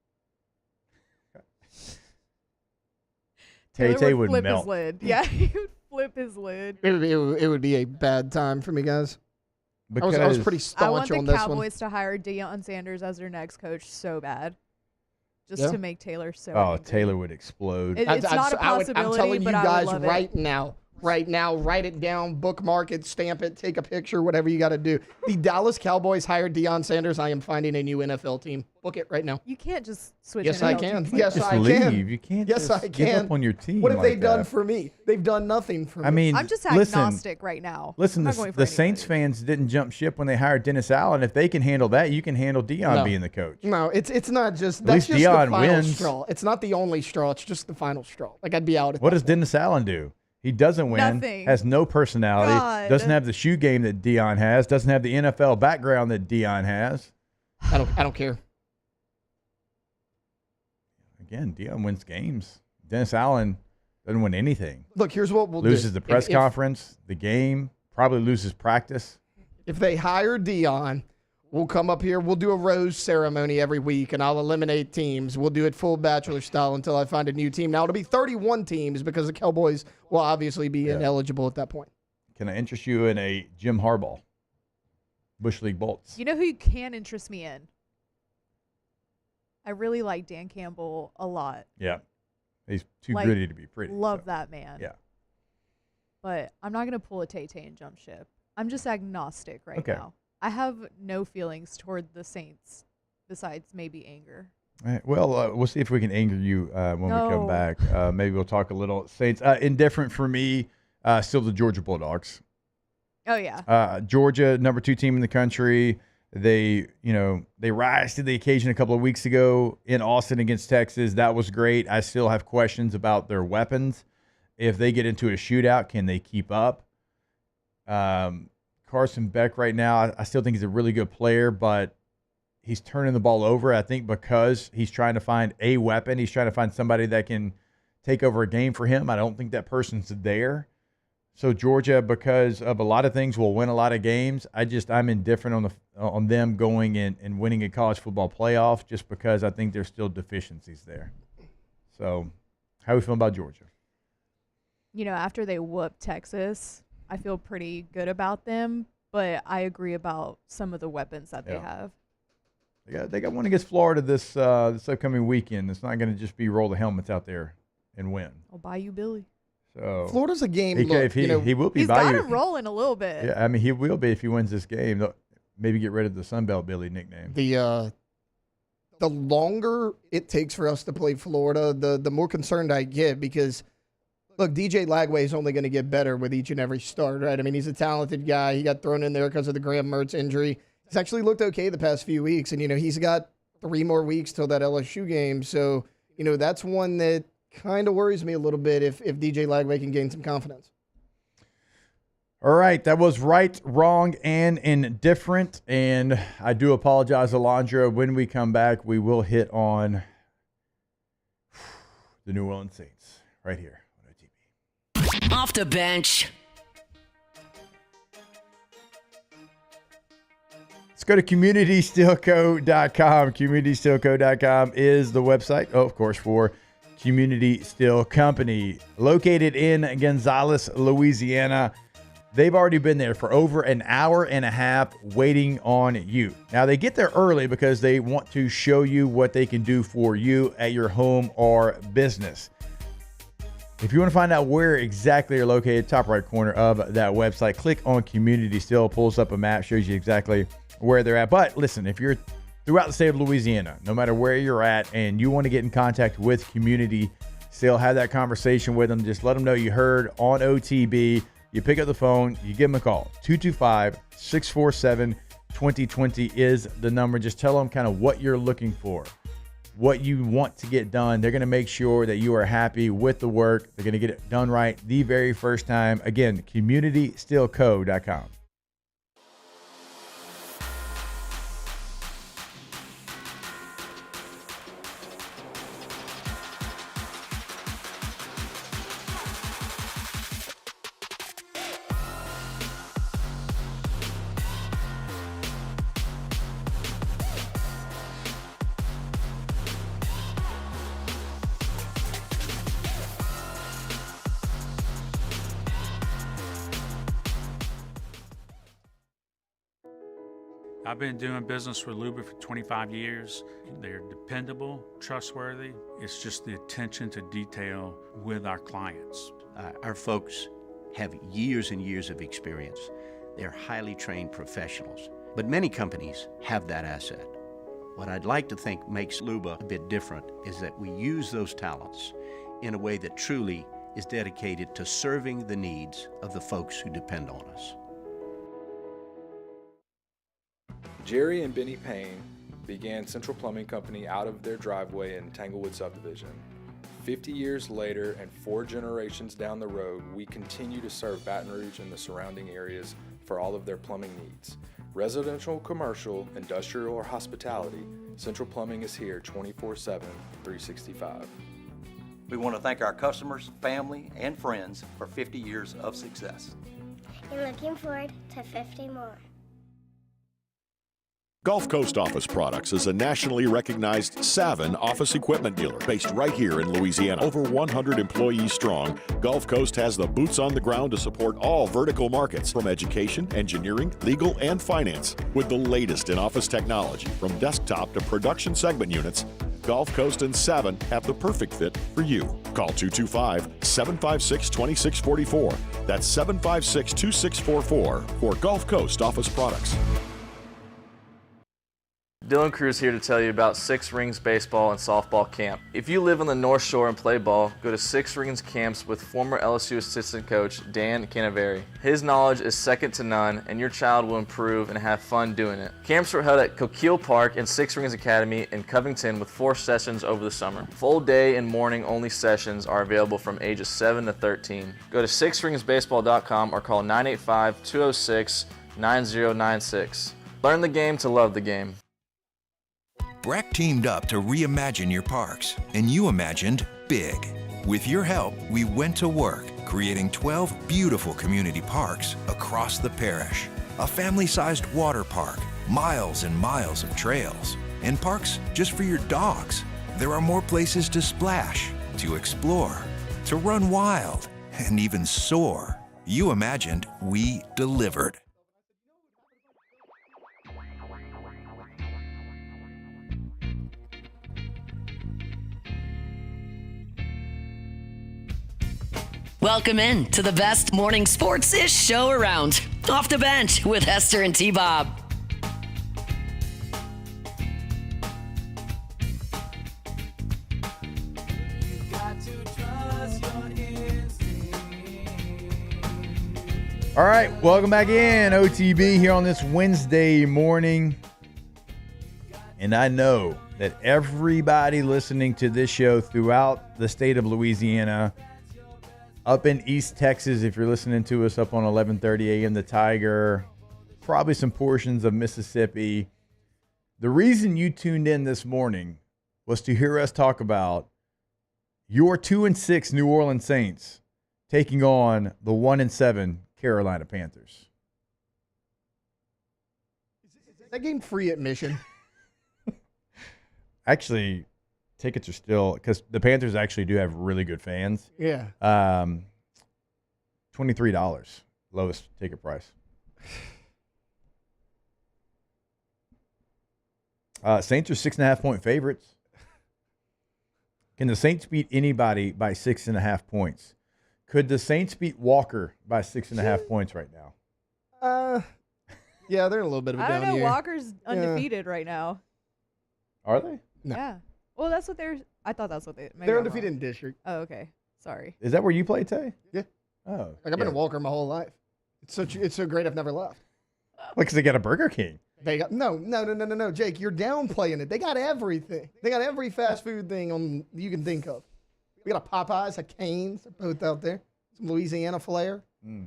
Tay would flip melt. His lid. Yeah, he would flip his lid. It would be a bad time for me, guys. I was pretty staunch on this one. I want the Cowboys to hire Deion Sanders as their next coach so bad. Just to make Taylor so angry. Taylor would explode. It's not a possibility, I'm telling but you guys I would love right now, write it down, bookmark it, stamp it, take a picture, whatever you got to do. The Dallas Cowboys hired Deion Sanders. I am finding a new NFL team. Book it right now. You can't just switch. Yes, I can. Yes, I can. You can't. Yes, I can. Give up on your team. What have they done for me? They've done nothing for me. I mean, I'm just agnostic right now. Listen, the Saints fans didn't jump ship when they hired Dennis Allen. If they can handle that, you can handle Deion being the coach. No, it's not just. At least that's just Deion the final wins. straw. It's not the only straw. It's just the final straw. Like I'd be out. What does Dennis Allen do? He doesn't win. Nothing. Has no personality. God. Doesn't have the shoe game that Deion has. Doesn't have the NFL background that Deion has. I don't care. Again, Deion wins games. Dennis Allen doesn't win anything. Look, here's what we'll do. Loses the press conference, the game, probably loses practice. If they hire Deion, we'll come up here. We'll do a rose ceremony every week, and I'll eliminate teams. We'll do it full Bachelor style until I find a new team. Now, it'll be 31 teams because the Cowboys will obviously be ineligible at that point. Can I interest you in a Jim Harbaugh? Bush League Bolts. You know who you can interest me in? I really like Dan Campbell a lot. Yeah. He's too gritty to be pretty. Love that man. Yeah. But I'm not going to pull a Tay-Tay and jump ship. I'm just agnostic right now. I have no feelings toward the Saints besides maybe anger. All right. Well, we'll see if we can anger you when we come back. Maybe we'll talk a little Saints. Indifferent for me, still the Georgia Bulldogs. Oh, yeah. Georgia, number 2 team in the country. They rise to the occasion a couple of weeks ago in Austin against Texas. That was great. I still have questions about their weapons. If they get into a shootout, can they keep up? Carson Beck right now, I still think he's a really good player, but he's turning the ball over, I think, because he's trying to find a weapon. He's trying to find somebody that can take over a game for him. I don't think that person's there. So Georgia, because of a lot of things, will win a lot of games. I'm indifferent on them going and winning a college football playoff, just because I think there's still deficiencies there. So, how are we feeling about Georgia? After they whooped Texas, I feel pretty good about them, but I agree about some of the weapons that they have. They got one against Florida this upcoming weekend. It's not going to just be roll the helmets out there and win. I'll buy you Billy. So Florida's a game. He will be. He's got him rolling a little bit. Yeah, I mean, he will be if he wins this game. They'll maybe get rid of the Sunbelt Billy nickname. The longer it takes for us to play Florida, the more concerned I get, because look, DJ Lagway is only going to get better with each and every start, right? I mean, he's a talented guy. He got thrown in there because of the Graham Mertz injury. He's actually looked okay the past few weeks, and he's got 3 more weeks till that LSU game. So that's one that kind of worries me a little bit if DJ Lagway can gain some confidence. All right, that was right, wrong, and indifferent. And I do apologize, Alondra. When we come back, we will hit on the New Orleans Saints right here on OTB. Off the bench. Let's go to CommunitySteelCo.com. CommunitySteelCo.com is the website, of course, for Community Steel Company, located in Gonzales, Louisiana. They've already been there for over an hour and a half waiting on you. Now, they get there early because they want to show you what they can do for you at your home or business. If you want to find out where exactly you're located, top right corner of that website, click on Community Steel, pulls up a map, shows you exactly where they're at. But listen, if you're throughout the state of Louisiana, no matter where you're at, and you want to get in contact with Community Steel, have that conversation with them. Just let them know you heard on OTB. You pick up the phone, you give them a call. 225-647-2020 is the number. Just tell them kind of what you're looking for, what you want to get done. They're going to make sure that you are happy with the work. They're going to get it done right the very first time. Again, CommunitySteelCo.com. I've been doing business with Luba for 25 years. They're dependable, trustworthy. It's just the attention to detail with our clients. Our folks have years and years of experience. They're highly trained professionals, but many companies have that asset. What I'd like to think makes Luba a bit different is that we use those talents in a way that truly is dedicated to serving the needs of the folks who depend on us. Jerry and Benny Payne began Central Plumbing Company out of their driveway in Tanglewood subdivision. 50 years later and 4 generations down the road, we continue to serve Baton Rouge and the surrounding areas for all of their plumbing needs. Residential, commercial, industrial, or hospitality, Central Plumbing is here 24/7, 365. We want to thank our customers, family, and friends for 50 years of success. And looking forward to 50 more. Gulf Coast Office Products is a nationally recognized Savin office equipment dealer based right here in Louisiana. Over 100 employees strong, Gulf Coast has the boots on the ground to support all vertical markets, from education, engineering, legal, and finance. With the latest in office technology, from desktop to production segment units, Gulf Coast and Savin have the perfect fit for you. Call 225-756-2644. That's 756-2644 for Gulf Coast Office Products. Dylan Cruz here to tell you about Six Rings Baseball and Softball Camp. If you live on the North Shore and play ball, go to Six Rings Camps with former LSU assistant coach Dan Canaveri. His knowledge is second to none, and your child will improve and have fun doing it. Camps were held at Coquille Park and Six Rings Academy in Covington with 4 sessions over the summer. Full day and morning only sessions are available from ages 7 to 13. Go to sixringsbaseball.com or call 985-206-9096. Learn the game to love the game. Breck teamed up to reimagine your parks, and you imagined big. With your help, we went to work, creating 12 beautiful community parks across the parish. A family-sized water park, miles and miles of trails, and parks just for your dogs. There are more places to splash, to explore, to run wild, and even soar. You imagined, we delivered. Welcome in to the best morning sports-ish show around. Off the Bench with Hester and T-Bob. All right, welcome back in, OTB, here on this Wednesday morning. And I know that everybody listening to this show throughout the state of Louisiana, up in East Texas, if you're listening to us up on 11:30 a.m., the Tiger, probably some portions of Mississippi. The reason you tuned in this morning was to hear us talk about your 2-6 New Orleans Saints taking on the 1-7 Carolina Panthers. Is that game free admission? Actually, tickets are still, because the Panthers actually do have really good fans. Yeah. $23, lowest ticket price. Saints are 6.5-point favorites. Can the Saints beat anybody by 6.5 points? Could the Saints beat Walker by 6.5 points right now? Yeah, they're in a little bit of a I down don't know. year. Walker's undefeated right now. Are they? No. Yeah. Well, that's what they're. I thought that's what they. Maybe They're I'm undefeated wrong. in district. Oh, okay. Sorry. Is that where you play, Tay? Yeah. Oh. Like I've been a Walker my whole life. It's so great I've never left. Because they got a Burger King. They got no, Jake, you're downplaying it. They got everything. They got every fast food thing you can think of. We got a Popeyes, a Cane's, they're both out there. Some Louisiana flair.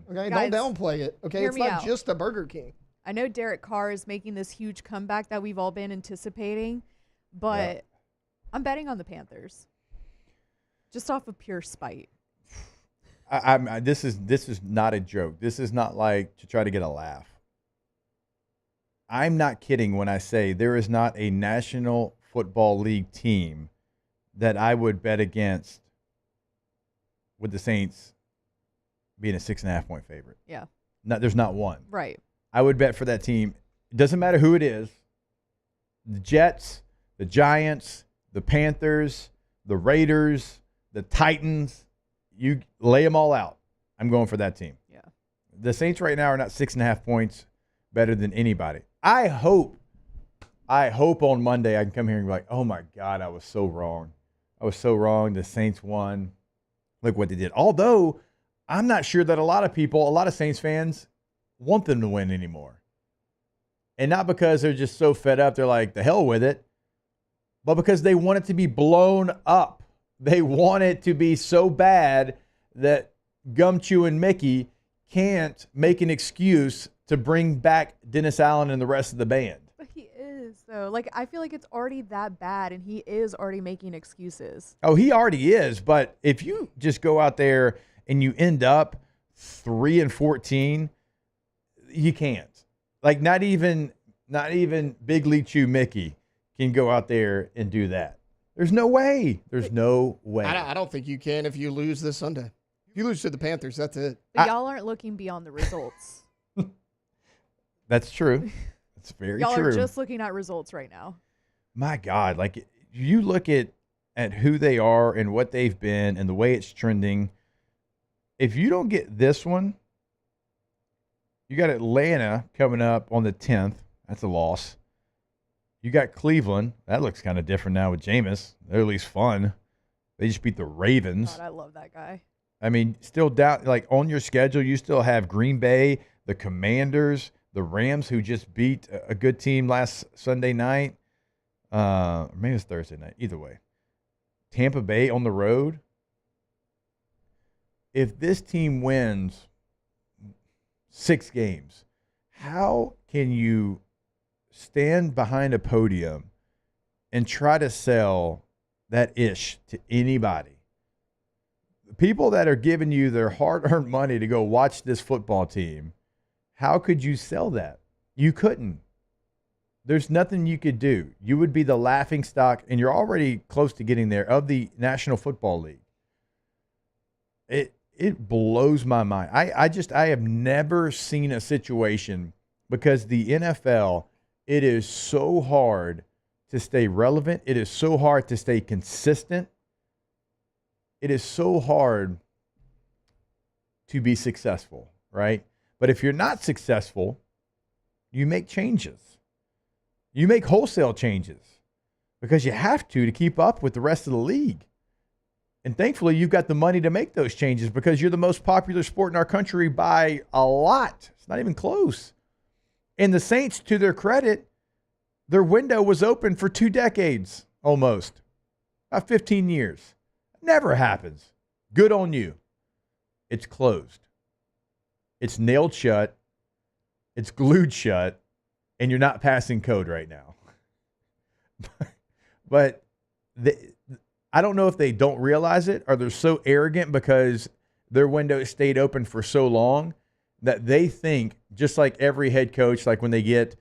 Okay, Guys, don't downplay it. Okay, hear it's me not out. just a Burger King. I know Derek Carr is making this huge comeback that we've all been anticipating, but I'm betting on the Panthers, just off of pure spite. This is not a joke. This is not like to try to get a laugh. I'm not kidding when I say there is not a National Football League team that I would bet against with the Saints being a 6.5-point favorite. Yeah. There's not one. Right. I would bet for that team. It doesn't matter who it is. The Jets, the Giants, the Panthers, the Raiders, the Titans. You lay them all out. I'm going for that team. Yeah. The Saints right now are not 6.5 points better than anybody. I hope on Monday I can come here and be like, oh my God, I was so wrong. I was so wrong. The Saints won. Look what they did. Although I'm not sure that a lot of Saints fans want them to win anymore. And not because they're just so fed up, they're like, the hell with it, but because they want it to be blown up. They want it to be so bad that Gumchewing Mickey can't make an excuse to bring back Dennis Allen and the rest of the band. But he is, though. Like, I feel like it's already that bad, and he is already making excuses. Oh, he already is. But if you just go out there and you end up 3-14, you can't. Like, not even Big League Chew Mickey can go out there and do that. There's no way. There's no way. I don't think you can if you lose this Sunday. If you lose to the Panthers, that's it. But y'all aren't looking beyond the results. That's true. That's very y'all true. are just looking at results right now. My God, like you look at who they are and what they've been and the way it's trending. If you don't get this one, you got Atlanta coming up on the 10th. That's a loss. You got Cleveland. That looks kind of different now with Jameis. They're at least fun. They just beat the Ravens. God, I love that guy. I mean, still down, like on your schedule, you still have Green Bay, the Commanders, the Rams, who just beat a good team last Sunday night. Maybe it's Thursday night. Either way. Tampa Bay on the road. If this team wins 6 games, how can you stand behind a podium and try to sell that ish to anybody? people that are giving you their hard-earned money to go watch this football team, how could you sell that? You couldn't. There's nothing you could do. You would be the laughing stock, and you're already close to getting there, of the National Football League. It blows my mind. I have never seen a situation, because the NFL, it is so hard to stay relevant. It is so hard to stay consistent. It is so hard to be successful, right? But if you're not successful, you make changes. You make wholesale changes because you have to keep up with the rest of the league. And thankfully, you've got the money to make those changes because you're the most popular sport in our country by a lot. It's not even close. And the Saints, to their credit, their window was open for 2 decades almost, about 15 years. Never happens. Good on you. It's closed. It's nailed shut. It's glued shut. And you're not passing code right now. But I don't know if they don't realize it or they're so arrogant because their window stayed open for so long that they think, just like every head coach, like when they get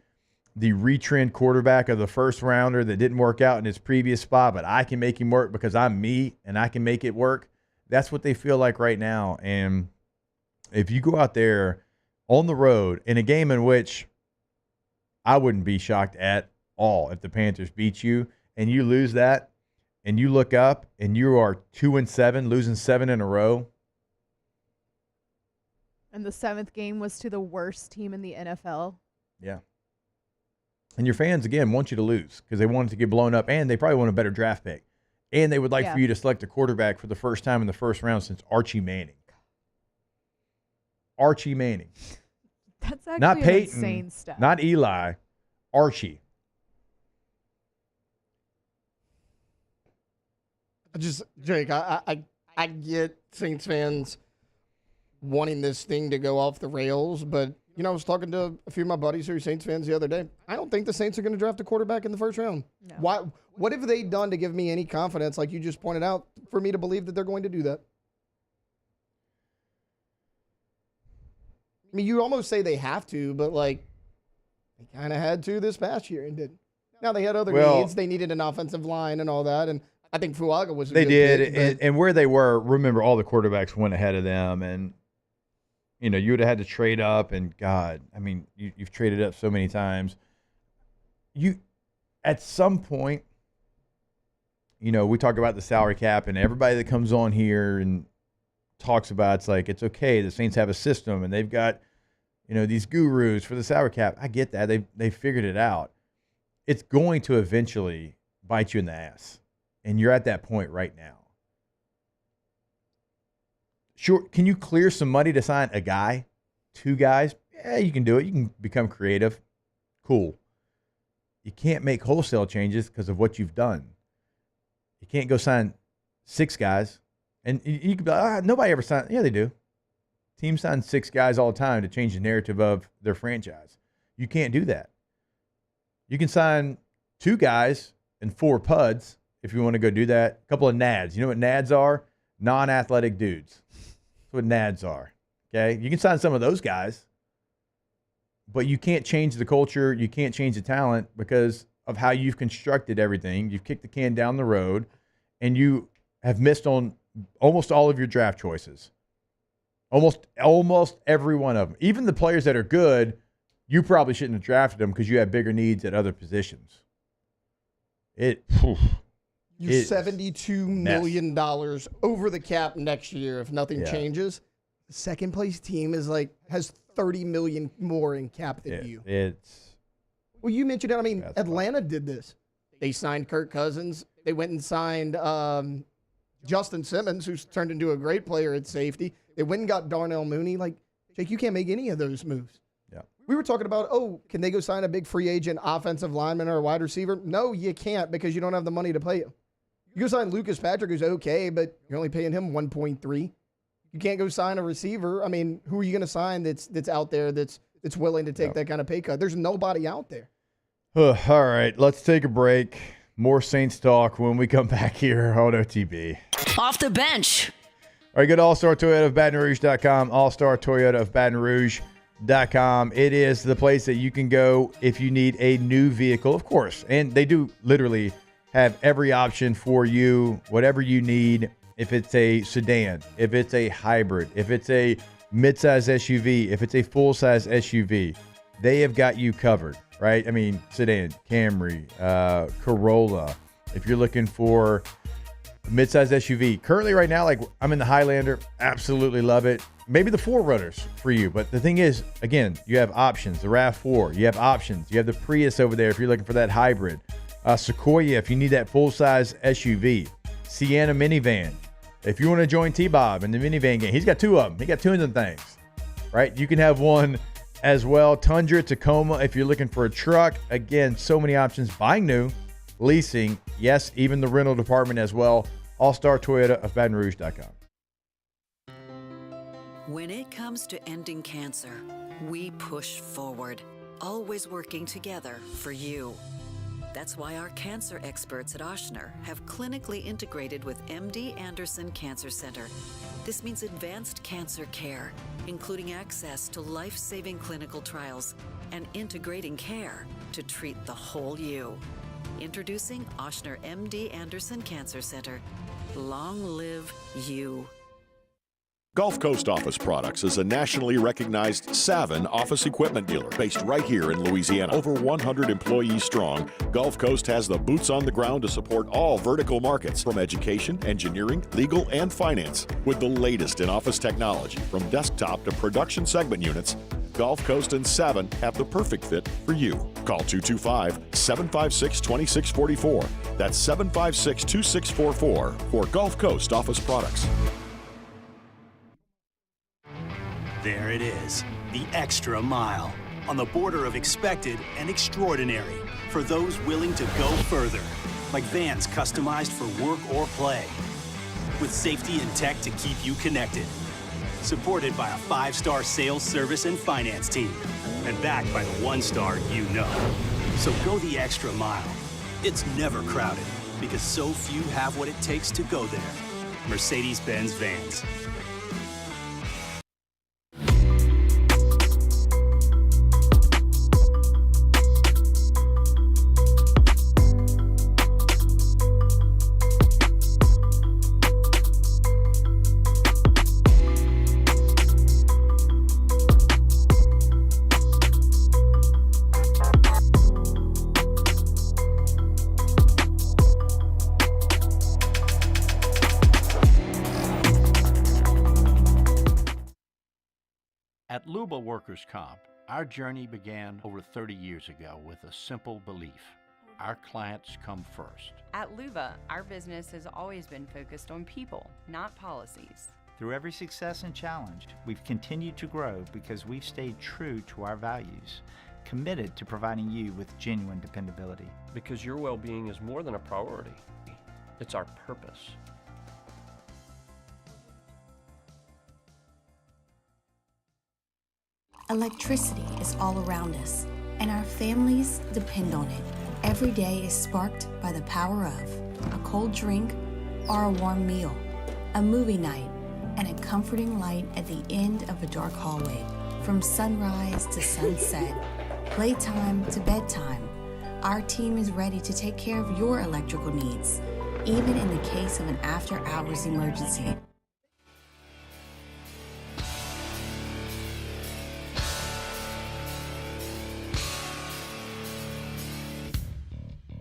the retrend quarterback of the first rounder that didn't work out in his previous spot, but I can make him work because I'm me and I can make it work. That's what they feel like right now. And if you go out there on the road in a game in which I wouldn't be shocked at all if the Panthers beat you and you lose that and you look up and you are 2-7, losing 7 in a row. And the 7th game was to the worst team in the NFL. Yeah. And your fans, again, want you to lose because they want it to get blown up, and they probably want a better draft pick. And they would like for you to select a quarterback for the first time in the first round since Archie Manning. Archie Manning. That's actually not Peyton, insane stuff. Not Eli, Archie. Jake, I get Saints fans wanting this thing to go off the rails, but I was talking to a few of my buddies who are Saints fans the other day. I don't think the Saints are going to draft a quarterback in the first round. No. Why? What have they done to give me any confidence, like you just pointed out, for me to believe that they're going to do that? I mean, you almost say they have to, but they kind of had to this past year and didn't. Now they had other needs. They needed an offensive line and all that, and I think Fuaga was a good pick, and where they were, remember, all the quarterbacks went ahead of them, and you would have had to trade up, and God, I mean, you've traded up so many times. At some point, we talk about the salary cap, and everybody that comes on here and talks about it's okay. The Saints have a system, and they've got these gurus for the salary cap. I get that. They figured it out. It's going to eventually bite you in the ass, and you're at that point right now. Sure, can you clear some money to sign a guy, 2 guys? Yeah, you can do it. You can become creative. Cool. You can't make wholesale changes because of what you've done. You can't go sign 6 guys. And you could be like, nobody ever signed. Yeah, they do. Teams sign 6 guys all the time to change the narrative of their franchise. You can't do that. You can sign 2 guys and 4 PUDs if you want to go do that. A couple of nads. You know what nads are? Non-athletic dudes. That's what nads are. Okay? You can sign some of those guys, but you can't change the culture. You can't change the talent because of how you've constructed everything. You've kicked the can down the road, and you have missed on almost all of your draft choices. Almost every one of them. Even the players that are good, you probably shouldn't have drafted them because you have bigger needs at other positions. You're $72 million over the cap next year if nothing changes. The second place team is has $30 million more in cap than you. Well, you mentioned it. I mean, Atlanta did this. They signed Kirk Cousins. They went and signed Justin Simmons, who's turned into a great player at safety. They went and got Darnell Mooney. Jake, you can't make any of those moves. Yeah. We were talking about, can they go sign a big free agent offensive lineman or a wide receiver? No, you can't because you don't have the money to pay him. You go sign Lucas Patrick, who's okay, but you're only paying him 1.3. You can't go sign a receiver. I mean, who are you going to sign that's out there that's willing to take that kind of pay cut? There's nobody out there. All right, let's take a break. More Saints talk when we come back here on OTB. Off the bench. All right, go to All-Star Toyota of Baton Rouge.com, All-Star Toyota of Baton Rouge.com. It is the place that you can go if you need a new vehicle, of course. And they do literally have every option for you, whatever you need. If it's a sedan, if it's a hybrid, if it's a midsize SUV, if it's a full-size SUV, they have got you covered, right? I mean, sedan, Camry, Corolla. If you're looking for midsize SUV, currently right now, like I'm in the Highlander, absolutely love it. Maybe the 4Runners for you, but the thing is, again, you have options. The RAV4, you have options. You have the Prius over there if you're looking for that hybrid. Sequoia, if you need that full-size SUV. Sienna minivan. If you want to join T-Bob in the minivan game, he's got two of them. He got two of them things, right? You can have one as well. Tundra, Tacoma, if you're looking for a truck. Again, so many options. Buying new, leasing, yes, even the rental department as well. All-Star Toyota of Baton Rouge.com. When it comes to ending cancer, we push forward, always working together for you. That's why our cancer experts at Ochsner have clinically integrated with MD Anderson Cancer Center. This means advanced cancer care, including access to life-saving clinical trials and integrating care to treat the whole you. Introducing Ochsner MD Anderson Cancer Center. Long live you. Gulf Coast Office Products is a nationally recognized Savin office equipment dealer based right here in Louisiana. Over 100 employees strong, Gulf Coast has the boots on the ground to support all vertical markets from education, engineering, legal, and finance. With the latest in office technology from desktop to production segment units, Gulf Coast and Savin have the perfect fit for you. Call 225-756-2644. That's 756-2644 for Gulf Coast Office Products. There it is, the extra mile, on the border of expected and extraordinary, for those willing to go further, like vans customized for work or play, with safety and tech to keep you connected, supported by a 5-star sales, service, and finance team, and backed by the 1-star you know. So go the extra mile. It's never crowded, because so few have what it takes to go there. Mercedes-Benz Vans. At Luba Workers' Comp, our journey began over 30 years ago with a simple belief: our clients come first. At Luba, our business has always been focused on people, not policies. Through every success and challenge, we've continued to grow because we've stayed true to our values, committed to providing you with genuine dependability. Because your well-being is more than a priority. It's our purpose. Electricity is all around us, and our families depend on it. Every day is sparked by the power of a cold drink or a warm meal, a movie night, and a comforting light at the end of a dark hallway. From sunrise to sunset, playtime to bedtime, our team is ready to take care of your electrical needs, even in the case of an after-hours emergency.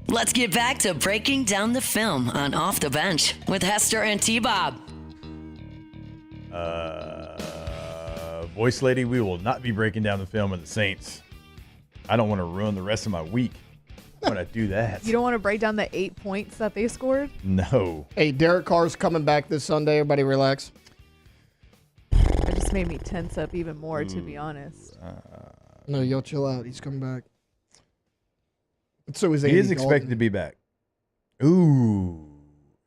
Let's get back to breaking down the film on Off the Bench with Hester and T-Bob. Voice lady, we will not be breaking down the film of the Saints. I don't want to ruin the rest of my week when I do that. You don't want to break down the 8 points that they scored? No. Hey, Derek Carr's coming back this Sunday. Everybody relax. It just made me tense up even more, to be honest. No, y'all chill out. He's coming back. So is he is expected to be back. Ooh.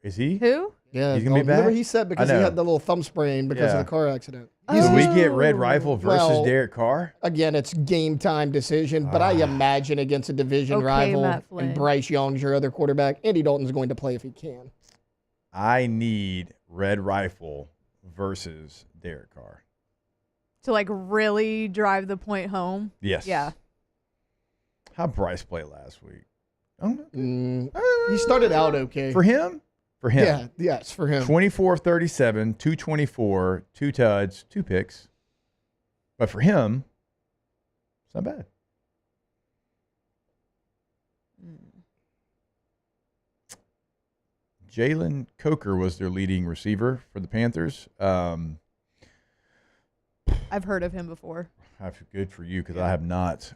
Is he? Who? Yeah. He's going to be back? Remember he said because he had the little thumb sprain because of the car accident. Do we get Red Rifle versus Derek Carr? Again, it's game time decision, but I imagine against a division rival and Bryce Young's your other quarterback, Andy Dalton's going to play if he can. I need Red Rifle versus Derek Carr. To, like, really drive the point home? Yes. Yeah. How'd Bryce play last week? He started out okay. For him? For him. Yeah, yes, for him. 24 of 37, 224, 2 tuds, 2 picks. But for him, it's not bad. Jalen Coker was their leading receiver for the Panthers. I've heard of him before. Good for you, because I have not.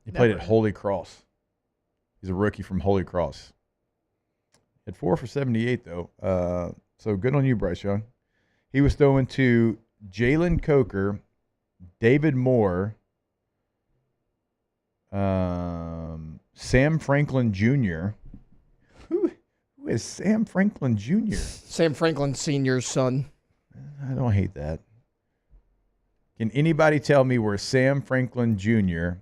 He played at Holy Cross. He's a rookie from Holy Cross. Had 4 for 78, though. So good on you, Bryce Young. He was throwing to Jalen Coker, David Moore, Sam Franklin Jr. Who is Sam Franklin Jr.? Sam Franklin Sr.'s son. I don't hate that. Can anybody tell me where Sam Franklin Jr.,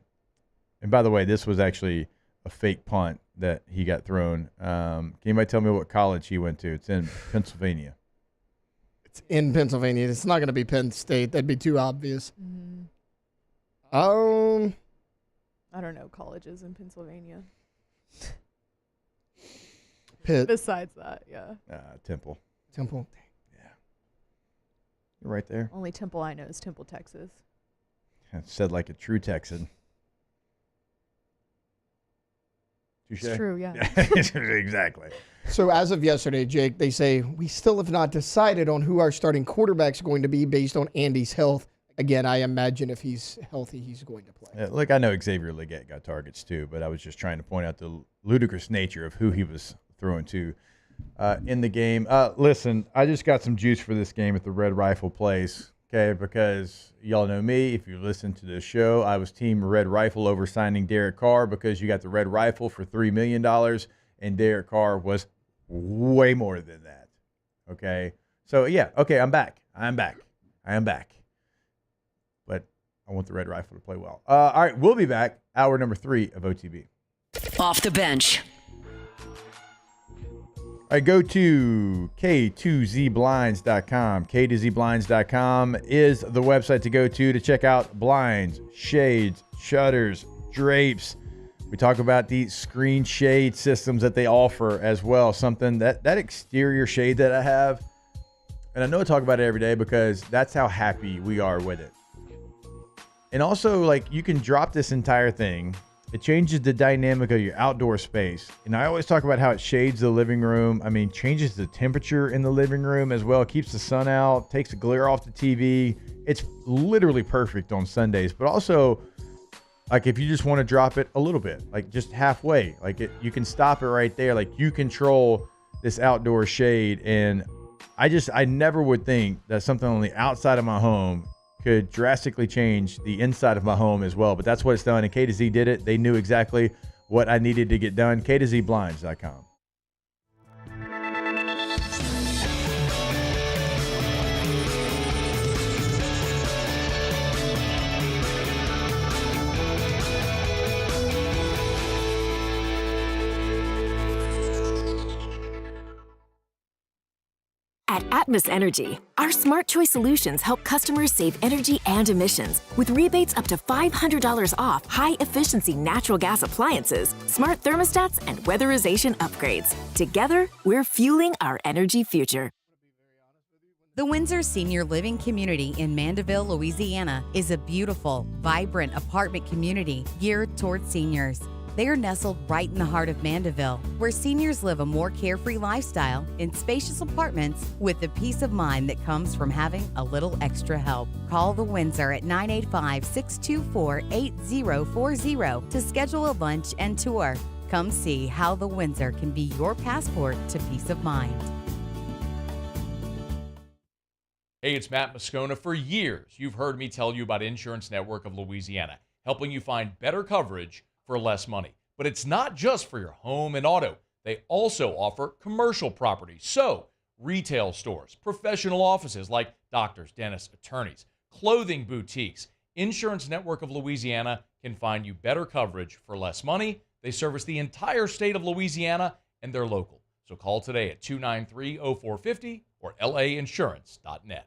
and by the way, this was actually a fake punt that he got thrown. Can anybody tell me what college he went to? It's in Pennsylvania. It's in Pennsylvania. It's not going to be Penn State. That'd be too obvious. I don't know colleges in Pennsylvania. Pitt. Besides that, yeah. Temple. Temple. You're right there. Only Temple I know is Temple, Texas. Said like a true Texan. Touché? It's true, yeah. Exactly. So as of yesterday, Jake, they say we still have not decided on who our starting quarterback's going to be based on Andy's health. Again, I imagine if he's healthy, he's going to play. Look, I know Xavier Legette got targets too, but I was just trying to point out the ludicrous nature of who he was throwing to in the game. Listen, I just got some juice for this game at the Red Rifle place, okay, because y'all know me. If you listen to the show, I was Team Red Rifle over signing Derek Carr because you got the Red Rifle for $3 million, and Derek Carr was way more than that, okay? So, yeah, okay, I'm back. I am back. But I want the Red Rifle to play well. All right, we'll be back. Hour number 3 of OTB. Off the bench. All right, go to K2ZBlinds.com. K2ZBlinds.com is the website to go to check out blinds, shades, shutters, drapes. We talk about the screen shade systems that they offer as well. Something that exterior shade that I have, and I know I talk about it every day because that's how happy we are with it. And also, like, you can drop this entire thing. It changes the dynamic of your outdoor space. And I always talk about how it shades the living room. I mean, changes the temperature in the living room as well. Keeps the sun out, takes the glare off the TV. It's literally perfect on Sundays. But also, like, if you just want to drop it a little bit, like just halfway, like you can stop it right there. Like, you control this outdoor shade. And I never would think that something on the outside of my home could drastically change the inside of my home as well. But that's what it's done. And K2Z did it. They knew exactly what I needed to get done. K2ZBlinds.com. At Atmos Energy, our Smart Choice solutions help customers save energy and emissions with rebates up to $500 off high-efficiency natural gas appliances, smart thermostats, and weatherization upgrades. Together, we're fueling our energy future. The Windsor Senior Living Community in Mandeville, Louisiana is a beautiful, vibrant apartment community geared towards seniors. They are nestled right in the heart of Mandeville, where seniors live a more carefree lifestyle in spacious apartments with the peace of mind that comes from having a little extra help. Call the Windsor at 985-624-8040 to schedule a lunch and tour. Come see how the Windsor can be your passport to peace of mind. Hey, it's Matt Moscona. For years, you've heard me tell you about Insurance Network of Louisiana, helping you find better coverage for less money. But it's not just for your home and auto. They also offer commercial properties. So, retail stores, professional offices like doctors, dentists, attorneys, clothing boutiques. Insurance Network of Louisiana can find you better coverage for less money. They service the entire state of Louisiana, and they're local. So call today at 293-0450 or lainsurance.net.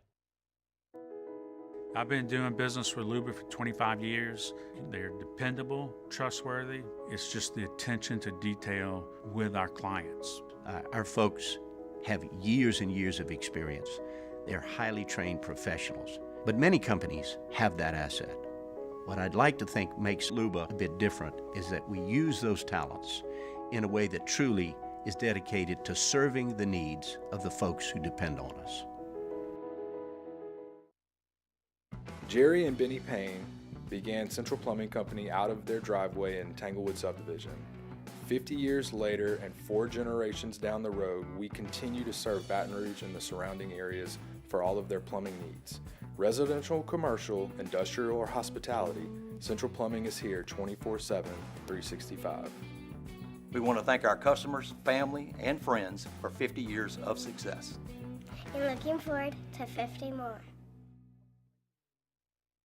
I've been doing business with Luba for 25 years. They're dependable, trustworthy. It's just the attention to detail with our clients. Our folks have years and years of experience. They're highly trained professionals, but many companies have that asset. What I'd like to think makes Luba a bit different is that we use those talents in a way that truly is dedicated to serving the needs of the folks who depend on us. Jerry and Benny Payne began Central Plumbing Company out of their driveway in Tanglewood subdivision. 50 years later and 4 generations down the road, we continue to serve Baton Rouge and the surrounding areas for all of their plumbing needs. Residential, commercial, industrial, or hospitality, Central Plumbing is here 24/7, 365. We want to thank our customers, family, and friends for 50 years of success. And looking forward to 50 more.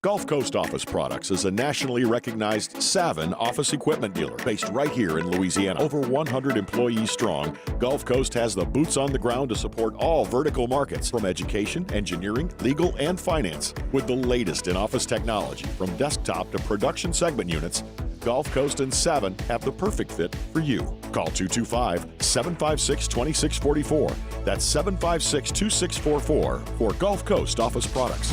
Gulf Coast Office Products is a nationally recognized Savin office equipment dealer based right here in Louisiana. Over 100 employees strong, Gulf Coast has the boots on the ground to support all vertical markets from education, engineering, legal, and finance. With the latest in office technology from desktop to production segment units, Gulf Coast and Savin have the perfect fit for you. Call 225-756-2644. That's 756-2644 for Gulf Coast Office Products.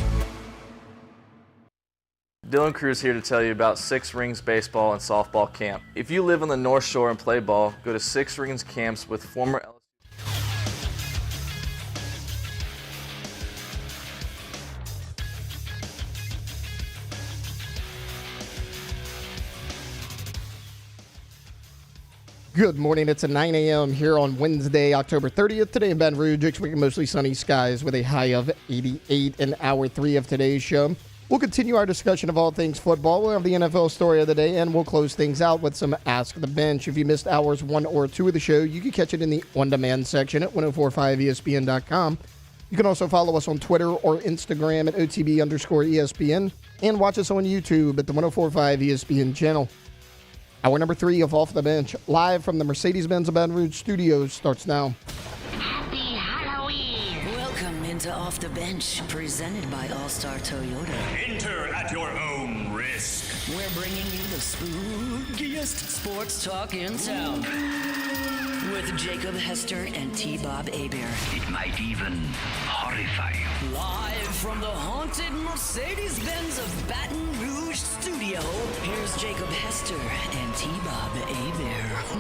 Dylan Cruz here to tell you about Six Rings Baseball and Softball Camp. If you live on the North Shore and play ball, go to Six Rings Camps with former LSU. Good morning. It's a 9 a.m. here on Wednesday, October 30th. Today in Baton Rouge, expecting mostly sunny skies with a high of 88 in hour 3 of today's show. We'll continue our discussion of all things football. We'll have the NFL story of the day, and we'll close things out with some Ask the Bench. If you missed hours 1 or 2 of the show, you can catch it in the on-demand section at 1045ESPN.com. You can also follow us on Twitter or Instagram at OTB_ESPN, and watch us on YouTube at the 1045 ESPN channel. Hour number 3 of Off the Bench, live from the Mercedes-Benz of Baton Rouge studios, starts now. Welcome into Off the Bench, presented by All-Star Toyota. Enter at your own risk. We're bringing you the spookiest sports talk in town. With Jacob Hester and T-Bob Hebert. It might even horrify you. Live from the haunted Mercedes-Benz of Baton Rouge studio, here's Jacob Hester and T-Bob Hebert.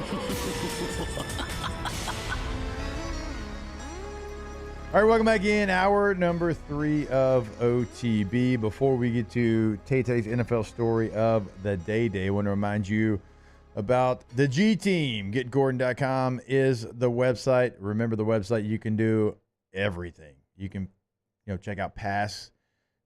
All right, welcome back in. Hour number 3 of OTB. Before we get to Tay-Tay's NFL story of the day, I want to remind you about the G Team. GetGordon.com is the website. Remember the website, you can do everything. You can check out past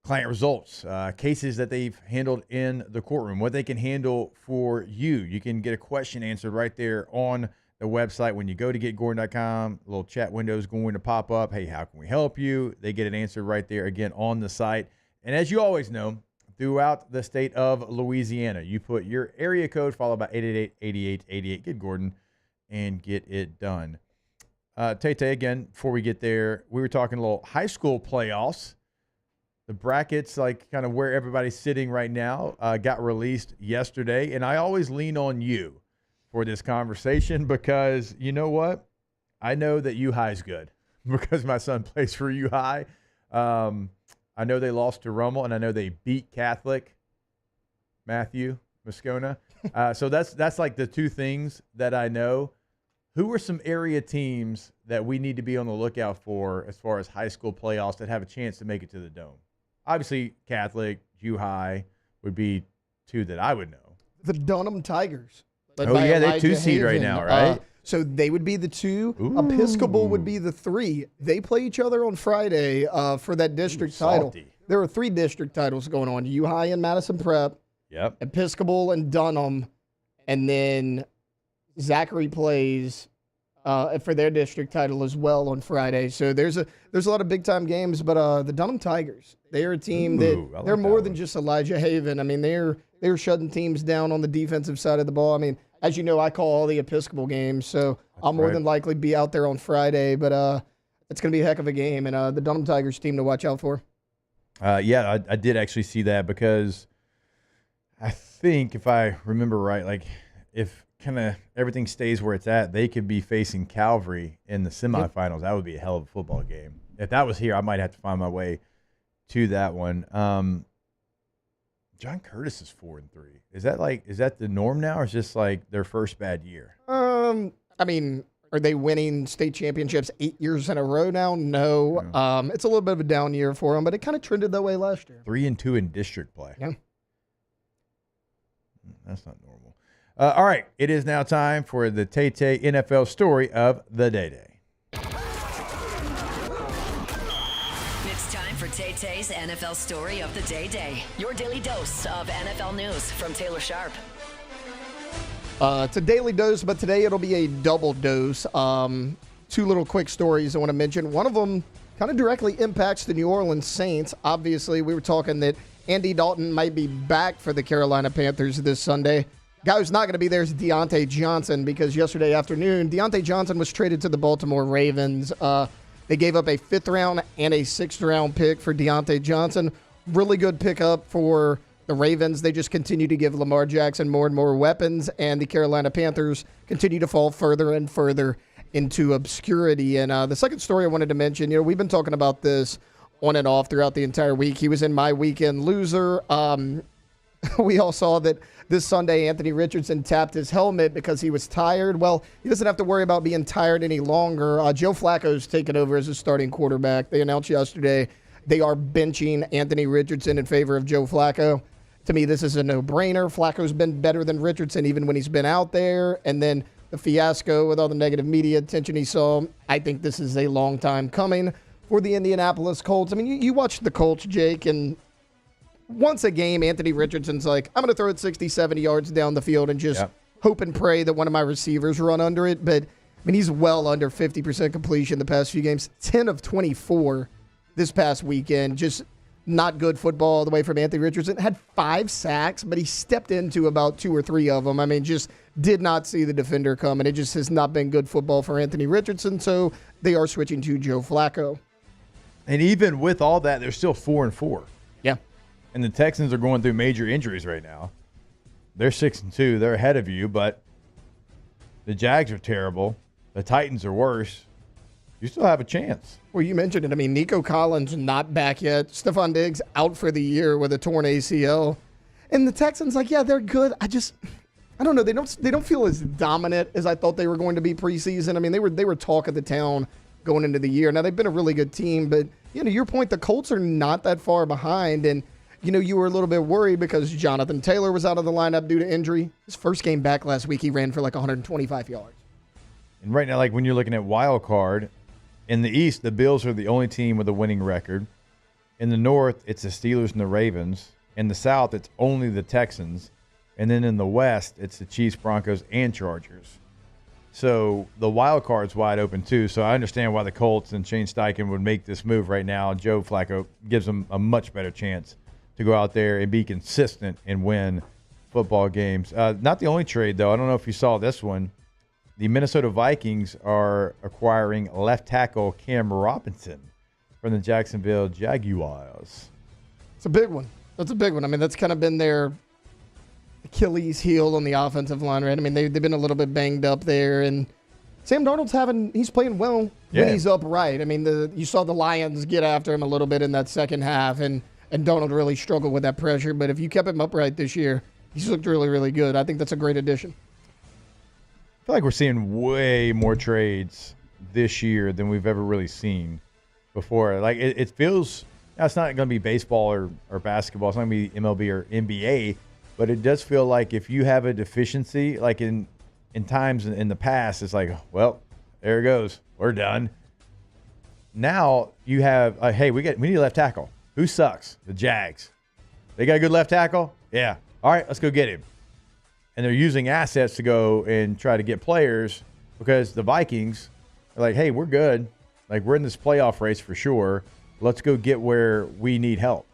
client results, cases that they've handled in the courtroom, what they can handle for you. You can get a question answered right there on the website. When you go to GetGordon.com, a little chat window is going to pop up. Hey, how can we help you? They get an answer right there, again, on the site. And as you always know, throughout the state of Louisiana, you put your area code followed by 888-8888. Get Gordon and get it done. Tay-Tay, again, before we get there, we were talking a little high school playoffs. The brackets, like kind of where everybody's sitting right now, got released yesterday. And I always lean on you for this conversation because you know what? I know that U-High's good because my son plays for U-High. I know they lost to Rummel, and I know they beat Catholic, Matthew Moscona. So that's like the two things that I know. Who are some area teams that we need to be on the lookout for as far as high school playoffs that have a chance to make it to the Dome? Obviously, Catholic, U-High would be two that I would know. The Dunham Tigers. Oh, yeah, they're 2 seed right now, right? So they would be the 2. Ooh. Episcopal would be the 3. They play each other on Friday for that district title. There are 3 district titles going on. U-High and Madison Prep. Yep. Episcopal and Dunham. And then Zachary plays for their district title as well on Friday. So there's a lot of big-time games. But the Dunham Tigers, they're a team they're more than just Elijah Haven. I mean, they're shutting teams down on the defensive side of the ball. I mean, as you know, I call all the Episcopal games, so I'll more than likely be out there on Friday. But it's going to be a heck of a game, and the Dunham Tigers team to watch out for. Yeah, I did actually see that because I think if I remember right, like if kind of everything stays where it's at, they could be facing Calvary in the semifinals. Yep. That would be a hell of a football game. If that was here, I might have to find my way to that one. John Curtis is 4-3. Is that the norm now, or is just like their first bad year? I mean, are they winning state championships 8 years in a row now? No. Yeah. It's a little bit of a down year for them, but it kind of trended that way last year. 3-2 in district play. Yeah. That's not normal. All right, it is now time for the Tay-Tay NFL story of the day. It's time for Tay-Tay's NFL story of the day. Your daily dose of NFL news from Taylor Sharp. It's a daily dose, but today it'll be a double dose. Two little quick stories I want to mention. One of them kind of directly impacts the New Orleans Saints. Obviously, we were talking that Andy Dalton might be back for the Carolina Panthers this Sunday. Guy who's not going to be there is Deontay Johnson, because yesterday afternoon, Deontay Johnson was traded to the Baltimore Ravens. They gave up a 5th-round and a 6th-round pick for Deontay Johnson. Really good pickup for the Ravens. They just continue to give Lamar Jackson more and more weapons, and the Carolina Panthers continue to fall further and further into obscurity. And the second story I wanted to mention, we've been talking about this on and off throughout the entire week. He was in my weekend loser. We all saw that this Sunday Anthony Richardson tapped his helmet because he was tired. Well, he doesn't have to worry about being tired any longer. Joe Flacco's taken over as a starting quarterback. They announced yesterday they are benching Anthony Richardson in favor of Joe Flacco. To me, this is a no-brainer. Flacco's been better than Richardson even when he's been out there. And then the fiasco with all the negative media attention he saw, I think this is a long time coming for the Indianapolis Colts. I mean, you watch the Colts, Jake, and once a game, Anthony Richardson's like, I'm going to throw it 60, 70 yards down the field and just hope and pray that one of my receivers run under it. But, I mean, he's well under 50% completion the past few games. 10 of 24 this past weekend. Just not good football all the way from Anthony Richardson. Had 5 sacks, but he stepped into about 2 or 3 of them. I mean, just did not see the defender come, and it just has not been good football for Anthony Richardson. So they are switching to Joe Flacco. And even with all that, they're still 4-4. Yeah. And the Texans are going through major injuries right now. They're 6-2. They're ahead of you, but the Jags are terrible. The Titans are worse. You still have a chance. Well, you mentioned it. I mean, Nico Collins not back yet. Stephon Diggs out for the year with a torn ACL. And the Texans, they're good. I don't know. They don't feel as dominant as I thought they were going to be preseason. I mean, they were talk of the town going into the year. Now, they've been a really good team, but, to your point, the Colts are not that far behind. And, you were a little bit worried because Jonathan Taylor was out of the lineup due to injury. His first game back last week, he ran for 125 yards. And right now, when you're looking at wild card, in the East, the Bills are the only team with a winning record. In the North, it's the Steelers and the Ravens. In the South, it's only the Texans. And then in the West, it's the Chiefs, Broncos, and Chargers. So the wild card's wide open too. So I understand why the Colts and Shane Steichen would make this move right now. Joe Flacco gives them a much better chance to go out there and be consistent and win football games. Not the only trade, though. I don't know if you saw this one. The Minnesota Vikings are acquiring left tackle Cam Robinson from the Jacksonville Jaguars. It's a big one. That's a big one. I mean, that's kind of been their Achilles heel on the offensive line, right? I mean, they've been a little bit banged up there, and Sam Darnold's he's playing well when he's upright. I mean, you saw the Lions get after him a little bit in that second half, and Darnold really struggled with that pressure. But if you kept him upright this year, he's looked really, really good. I think that's a great addition. I feel like we're seeing way more trades this year than we've ever really seen before. It feels it's not going to be baseball or basketball. It's not going to be MLB or NBA. But it does feel like if you have a deficiency, like in times in the past, it's like, well, there it goes. We're done. Now you have, hey, we need a left tackle. Who sucks? The Jags. They got a good left tackle? Yeah. All right, let's go get him. And they're using assets to go and try to get players because the Vikings are like, hey, we're good. We're in this playoff race for sure. Let's go get where we need help.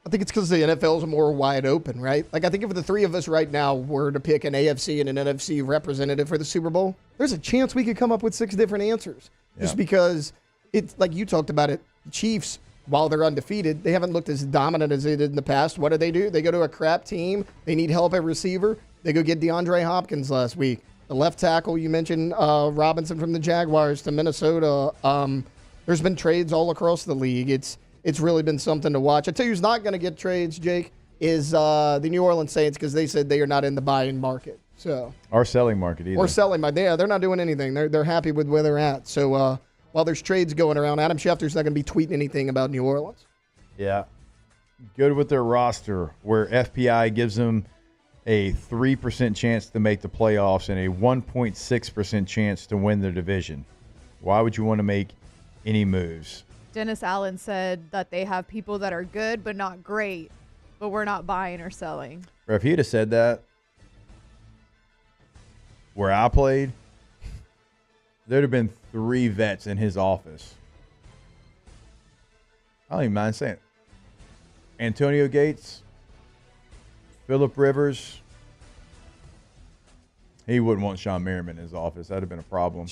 I think it's because the NFL is more wide open, right? I think if the three of us right now were to pick an AFC and an NFC representative for the Super Bowl, there's a chance we could come up with 6 different answers. Yeah. Just because it's like you talked about it. The Chiefs, while they're undefeated, they haven't looked as dominant as they did in the past. What do? They go to a crap team. They need help at receiver. They go get DeAndre Hopkins last week. The left tackle, you mentioned Robinson from the Jaguars to Minnesota. There's been trades all across the league. It's really been something to watch. I tell you who's not going to get trades, Jake, is the New Orleans Saints, because they said they are not in the buying market. So or selling market either. Or selling market. Yeah, they're not doing anything. They're happy with where they're at. So while there's trades going around, Adam Schefter's not going to be tweeting anything about New Orleans. Yeah. Good with their roster, where FPI gives them a 3% chance to make the playoffs and a 1.6% chance to win their division. Why would you want to make any moves? Dennis Allen said that they have people that are good but not great, but we're not buying or selling. Or if he'd have said that where I played, there'd have been 3 vets in his office. I don't even mind saying it. Antonio Gates, Phillip Rivers. He wouldn't want Sean Merriman in his office. That'd have been a problem.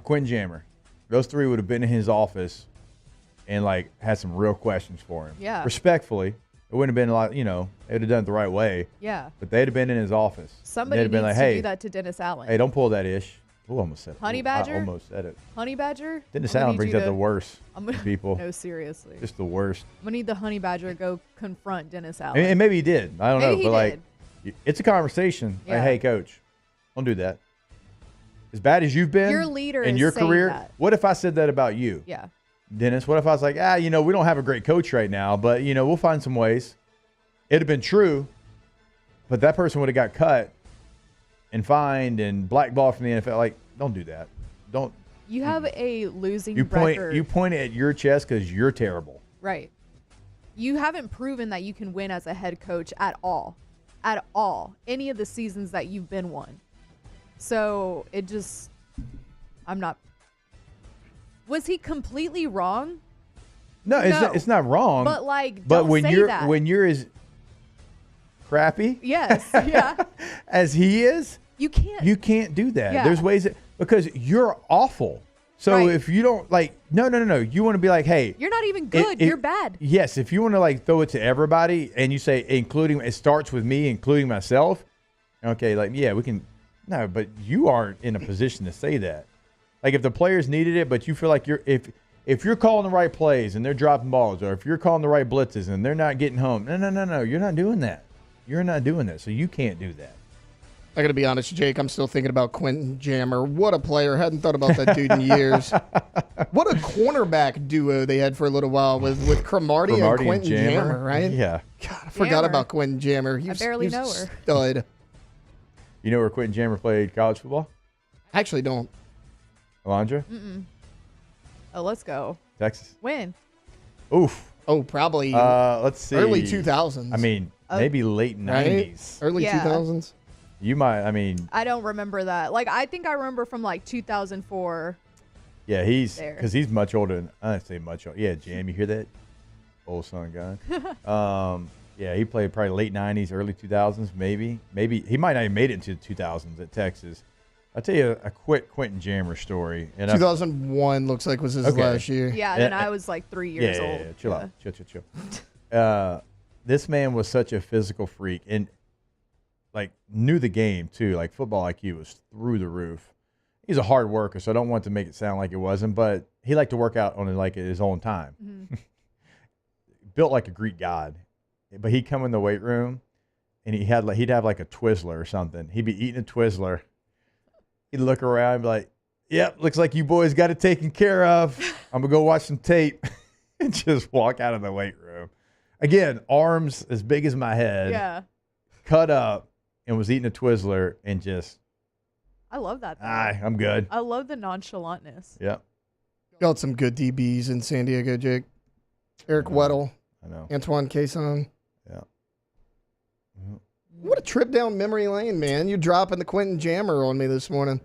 Quentin Jammer. Those 3 would have been in his office and, like, had some real questions for him. Yeah. Respectfully. It wouldn't have been a lot, you know, they would have done it the right way. Yeah. But they'd have been in his office. Somebody needs to do that to Dennis Allen. Hey, don't pull that ish. Oh, almost said it. Honey Badger? I almost said it. Honey Badger? Dennis Allen brings out the worst people. No, seriously. Just the worst. I'm going to need the Honey Badger to go confront Dennis Allen. And maybe he did. I don't know. Maybe But, he like, it's a conversation. Yeah. Like, hey, coach, don't do that. As bad as you've been Your leader in is your saying career, that. what if I said that about you? Yeah. Dennis, what if I was like, you know, we don't have a great coach right now, but, you know, we'll find some ways. It'd have been true, but that person would have got cut and fined and blackballed from the NFL. Like, don't do that. Don't. You have a losing record. You record. point at your chest because you're terrible. Right. You haven't proven that you can win as a head coach at all. At all. Any of the seasons that you've been one. So it just, I'm not. Was he completely wrong? No, it's not wrong. But like, but don't when say you're that. when you're as crappy, yes, yeah, as he is, you can't do that. Yeah. There's ways because you're awful. So Right. if you don't like, no, you want to be like, hey, you're not even good. You're bad. Yes, if you want to like throw it to everybody and you say including, it starts with me, including myself. Okay, like yeah, we can. No, but you aren't in a position to say that. Like if the players needed it, but you feel like if you're calling the right plays and they're dropping balls, or if you're calling the right blitzes and they're not getting home, no, you're not doing that. You're not doing that, so you can't do that. I got to be honest, Jake, I'm still thinking about Quentin Jammer. What a player. Hadn't thought about that dude in years. What a cornerback duo they had for a little while with Cromartie and Quentin Jammer, right? Yeah. God, I forgot about Quentin Jammer. I barely know her. Stud. You know where Quentin Jammer played college football? I actually don't. Alondra? Mm-mm. Oh, let's go. Texas? When? Oof. Oh, probably. Let's see. Early 2000s. I mean, maybe late 90s. Right? Early 2000s. You might, I mean. I don't remember that. Like, I think I remember from like 2004. Yeah, there. because he's much older than, I don't say much older. Yeah, Jam, you hear that? Old son guy. Yeah, he played probably late 90s, early 2000s, maybe. Maybe he might not have made it into the 2000s at Texas. I'll tell you a quick Quentin Jammer story. And 2001 looks like was his last year. Yeah, and I was like 3 years old. Yeah, chill out. Chill. This man was such a physical freak and like knew the game too. Like football IQ was through the roof. He's a hard worker, so I don't want to make it sound like it wasn't, but he liked to work out on it like at his own time. Mm-hmm. Built like a Greek god. But he'd come in the weight room and he'd have like a Twizzler or something. He'd be eating a Twizzler. He'd look around and be like, yep, looks like you boys got it taken care of. I'm going to go watch some tape and just walk out of the weight room. Again, arms as big as my head. Yeah. Cut up and was eating a Twizzler and just. I love that. I'm good. I love the nonchalantness. Yep. Got some good DBs in San Diego, Jake. Eric Weddle. I know. Antoine Cason. Yeah. What a trip down memory lane, man. You dropping the Quentin Jammer on me this morning.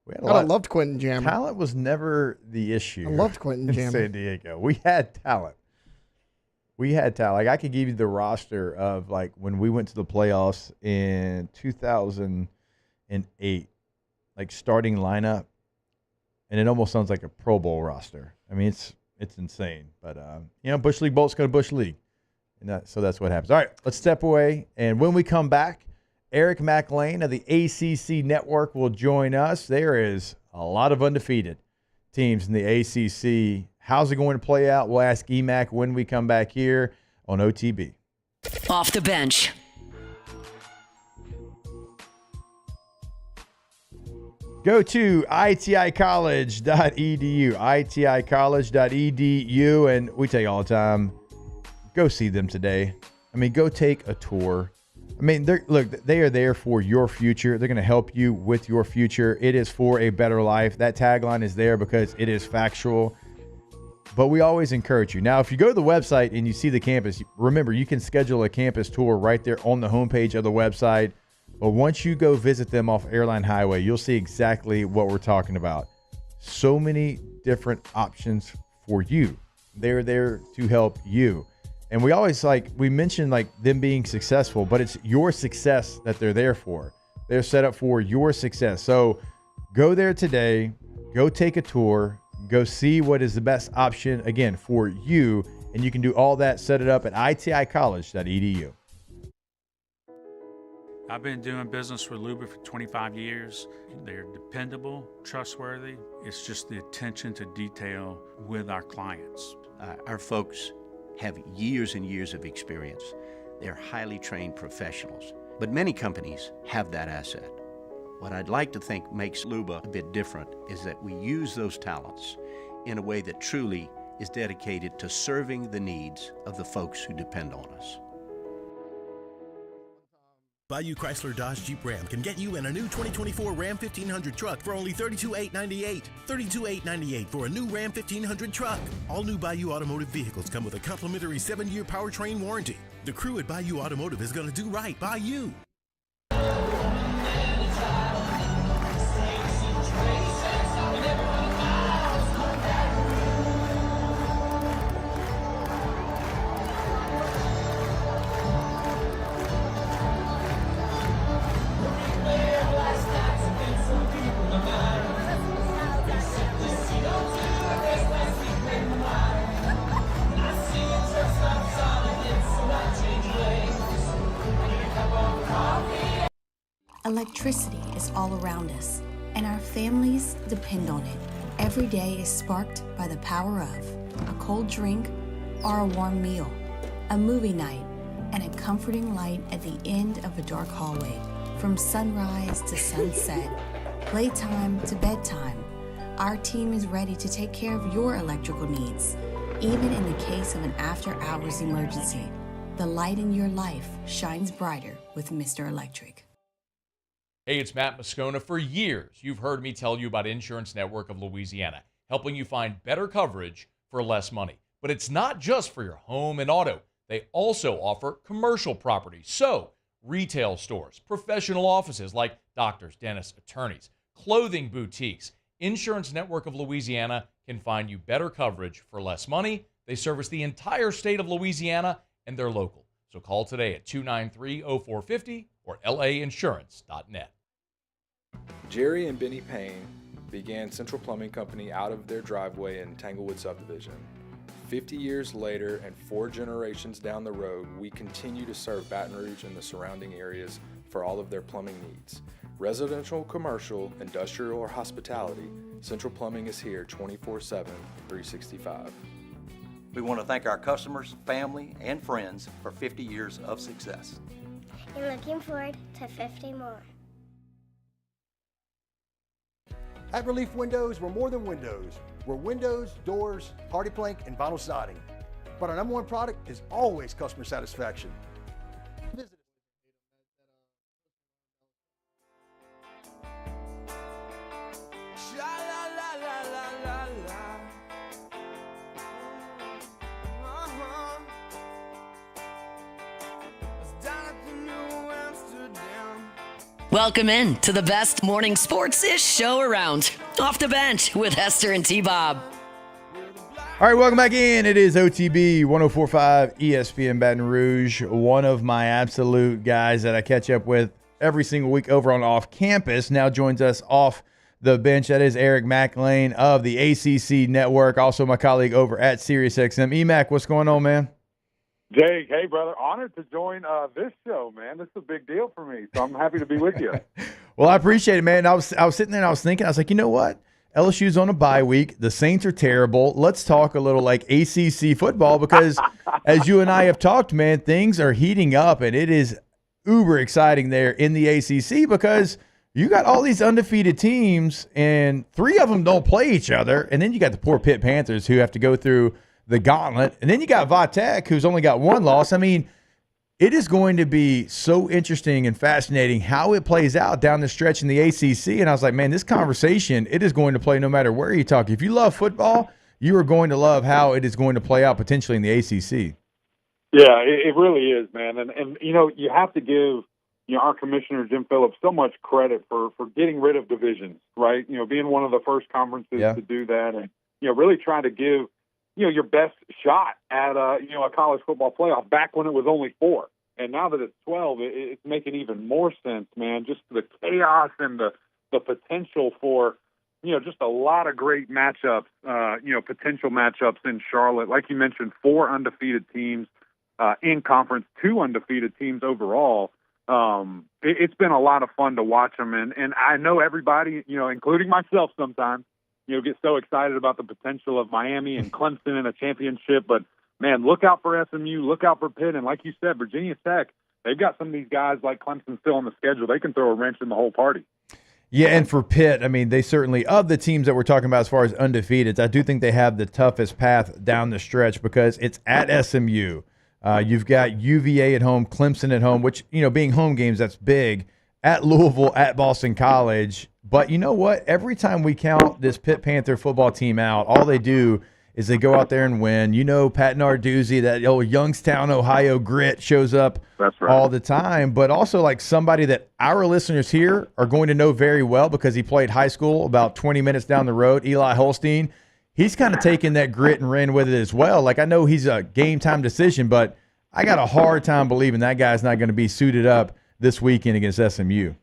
Yeah. I loved Quentin Jammer. Talent was never the issue. I loved Quentin in Jammer. San Diego. We had talent. Like I could give you the roster of like when we went to the playoffs in 2008, like starting lineup. and it almost sounds like a Pro Bowl roster. I mean, it's insane. But, Bush League Bolts go to Bush League. And so that's what happens. All right, let's step away. And when we come back, Eric McLean of the ACC Network will join us. There is a lot of undefeated teams in the ACC. How's it going to play out? We'll ask EMAC when we come back here on OTB. Off the bench. Go to iticollege.edu, iticollege.edu, and we tell you all the time, go see them today. I mean, go take a tour. I mean, they are there for your future. They're going to help you with your future. It is for a better life. That tagline is there because it is factual. But we always encourage you. Now, if you go to the website and you see the campus, remember, you can schedule a campus tour right there on the homepage of the website. But once you go visit them off Airline Highway, you'll see exactly what we're talking about. So many different options for you. They're there to help you. And we always we mention them being successful, but it's your success that they're there for. They're set up for your success. So go there today, go take a tour, go see what is the best option, again, for you. And you can do all that, set it up at iticollege.edu. I've been doing business with Luber for 25 years. They're dependable, trustworthy. It's just the attention to detail with our clients. Our folks have years and years of experience. They're highly trained professionals, but many companies have that asset. What I'd like to think makes Luba a bit different is that we use those talents in a way that truly is dedicated to serving the needs of the folks who depend on us. Bayou Chrysler Dodge Jeep Ram can get you in a new 2024 Ram 1500 truck for only $32,898. $32,898 for a new Ram 1500 truck. All new Bayou Automotive vehicles come with a complimentary 7-year powertrain warranty. The crew at Bayou Automotive is going to do right by you. Electricity is all around us, and our families depend on it. Every day is sparked by the power of a cold drink or a warm meal, a movie night, and a comforting light at the end of a dark hallway. From sunrise to sunset, playtime to bedtime, our team is ready to take care of your electrical needs. Even in the case of an after-hours emergency, the light in your life shines brighter with Mr. Electric. Hey, it's Matt Moscona. For years, you've heard me tell you about Insurance Network of Louisiana, helping you find better coverage for less money. But it's not just for your home and auto. They also offer commercial property. So, retail stores, professional offices like doctors, dentists, attorneys, clothing boutiques. Insurance Network of Louisiana can find you better coverage for less money. They service the entire state of Louisiana, and they're local. So call today at 293-0450 or lainsurance.net. Jerry and Benny Payne began Central Plumbing Company out of their driveway in Tanglewood Subdivision. 50 years later and 4 generations down the road, we continue to serve Baton Rouge and the surrounding areas for all of their plumbing needs. Residential, commercial, industrial, or hospitality, Central Plumbing is here 24/7, 365. We want to thank our customers, family, and friends for 50 years of success. And looking forward to 50 more. At Relief Windows, we're more than windows. We're windows, doors, hardy plank, and vinyl siding. But our number one product is always customer satisfaction. Visit Welcome in to the best morning sports-ish show around. Off the Bench with Hester and T-Bob. All right, welcome back in. It is OTB 104.5 ESPN Baton Rouge. One of my absolute guys that I catch up with every single week over on Off Campus now joins us off the bench. That is Eric McLean of the ACC Network, also my colleague over at SiriusXM. EMAC, what's going on, man? Jake, hey, brother. Honored to join this show, man. This is a big deal for me, so I'm happy to be with you. Well, I appreciate it, man. I was sitting there and I was thinking, I was like, you know what? LSU's on a bye week. The Saints are terrible. Let's talk a little like ACC football because as you and I have talked, man, things are heating up and it is uber exciting there in the ACC because you got all these undefeated teams and 3 of them don't play each other. And then you got the poor Pitt Panthers who have to go through the gauntlet. And then you got Vatek who's only got 1 loss. I mean, it is going to be so interesting and fascinating how it plays out down the stretch in the ACC. And I was like, man, this conversation, it is going to play no matter where you talk. If you love football, you are going to love how it is going to play out potentially in the ACC. Yeah, it really is, man. And you know, you have to give our commissioner, Jim Phillips, so much credit for getting rid of divisions, right? You know, being one of the first conferences to do that and, really trying to give your best shot at a college football playoff back when it was only 4. And now that it's 12, it's making even more sense, man. Just the chaos and the potential for, just a lot of great matchups, potential matchups in Charlotte. Like you mentioned, 4 undefeated teams in conference, 2 undefeated teams overall. It's been a lot of fun to watch them. And I know everybody, including myself sometimes, get so excited about the potential of Miami and Clemson in a championship. But, man, look out for SMU, look out for Pitt. And like you said, Virginia Tech, they've got some of these guys like Clemson still on the schedule. They can throw a wrench in the whole party. Yeah, and for Pitt, I mean, they certainly, of the teams that we're talking about as far as undefeated, I do think they have the toughest path down the stretch because it's at SMU. You've got UVA at home, Clemson at home, which, being home games, that's big. At Louisville, at Boston College. But you know what? Every time we count this Pitt Panther football team out, all they do is they go out there and win. Pat Narduzzi, that old Youngstown, Ohio grit shows up all the time. But also like somebody that our listeners here are going to know very well because he played high school about 20 minutes down the road, Eli Holstein. He's kind of taken that grit and ran with it as well. Like I know he's a game-time decision, but I got a hard time believing that guy's not going to be suited up this weekend against SMU.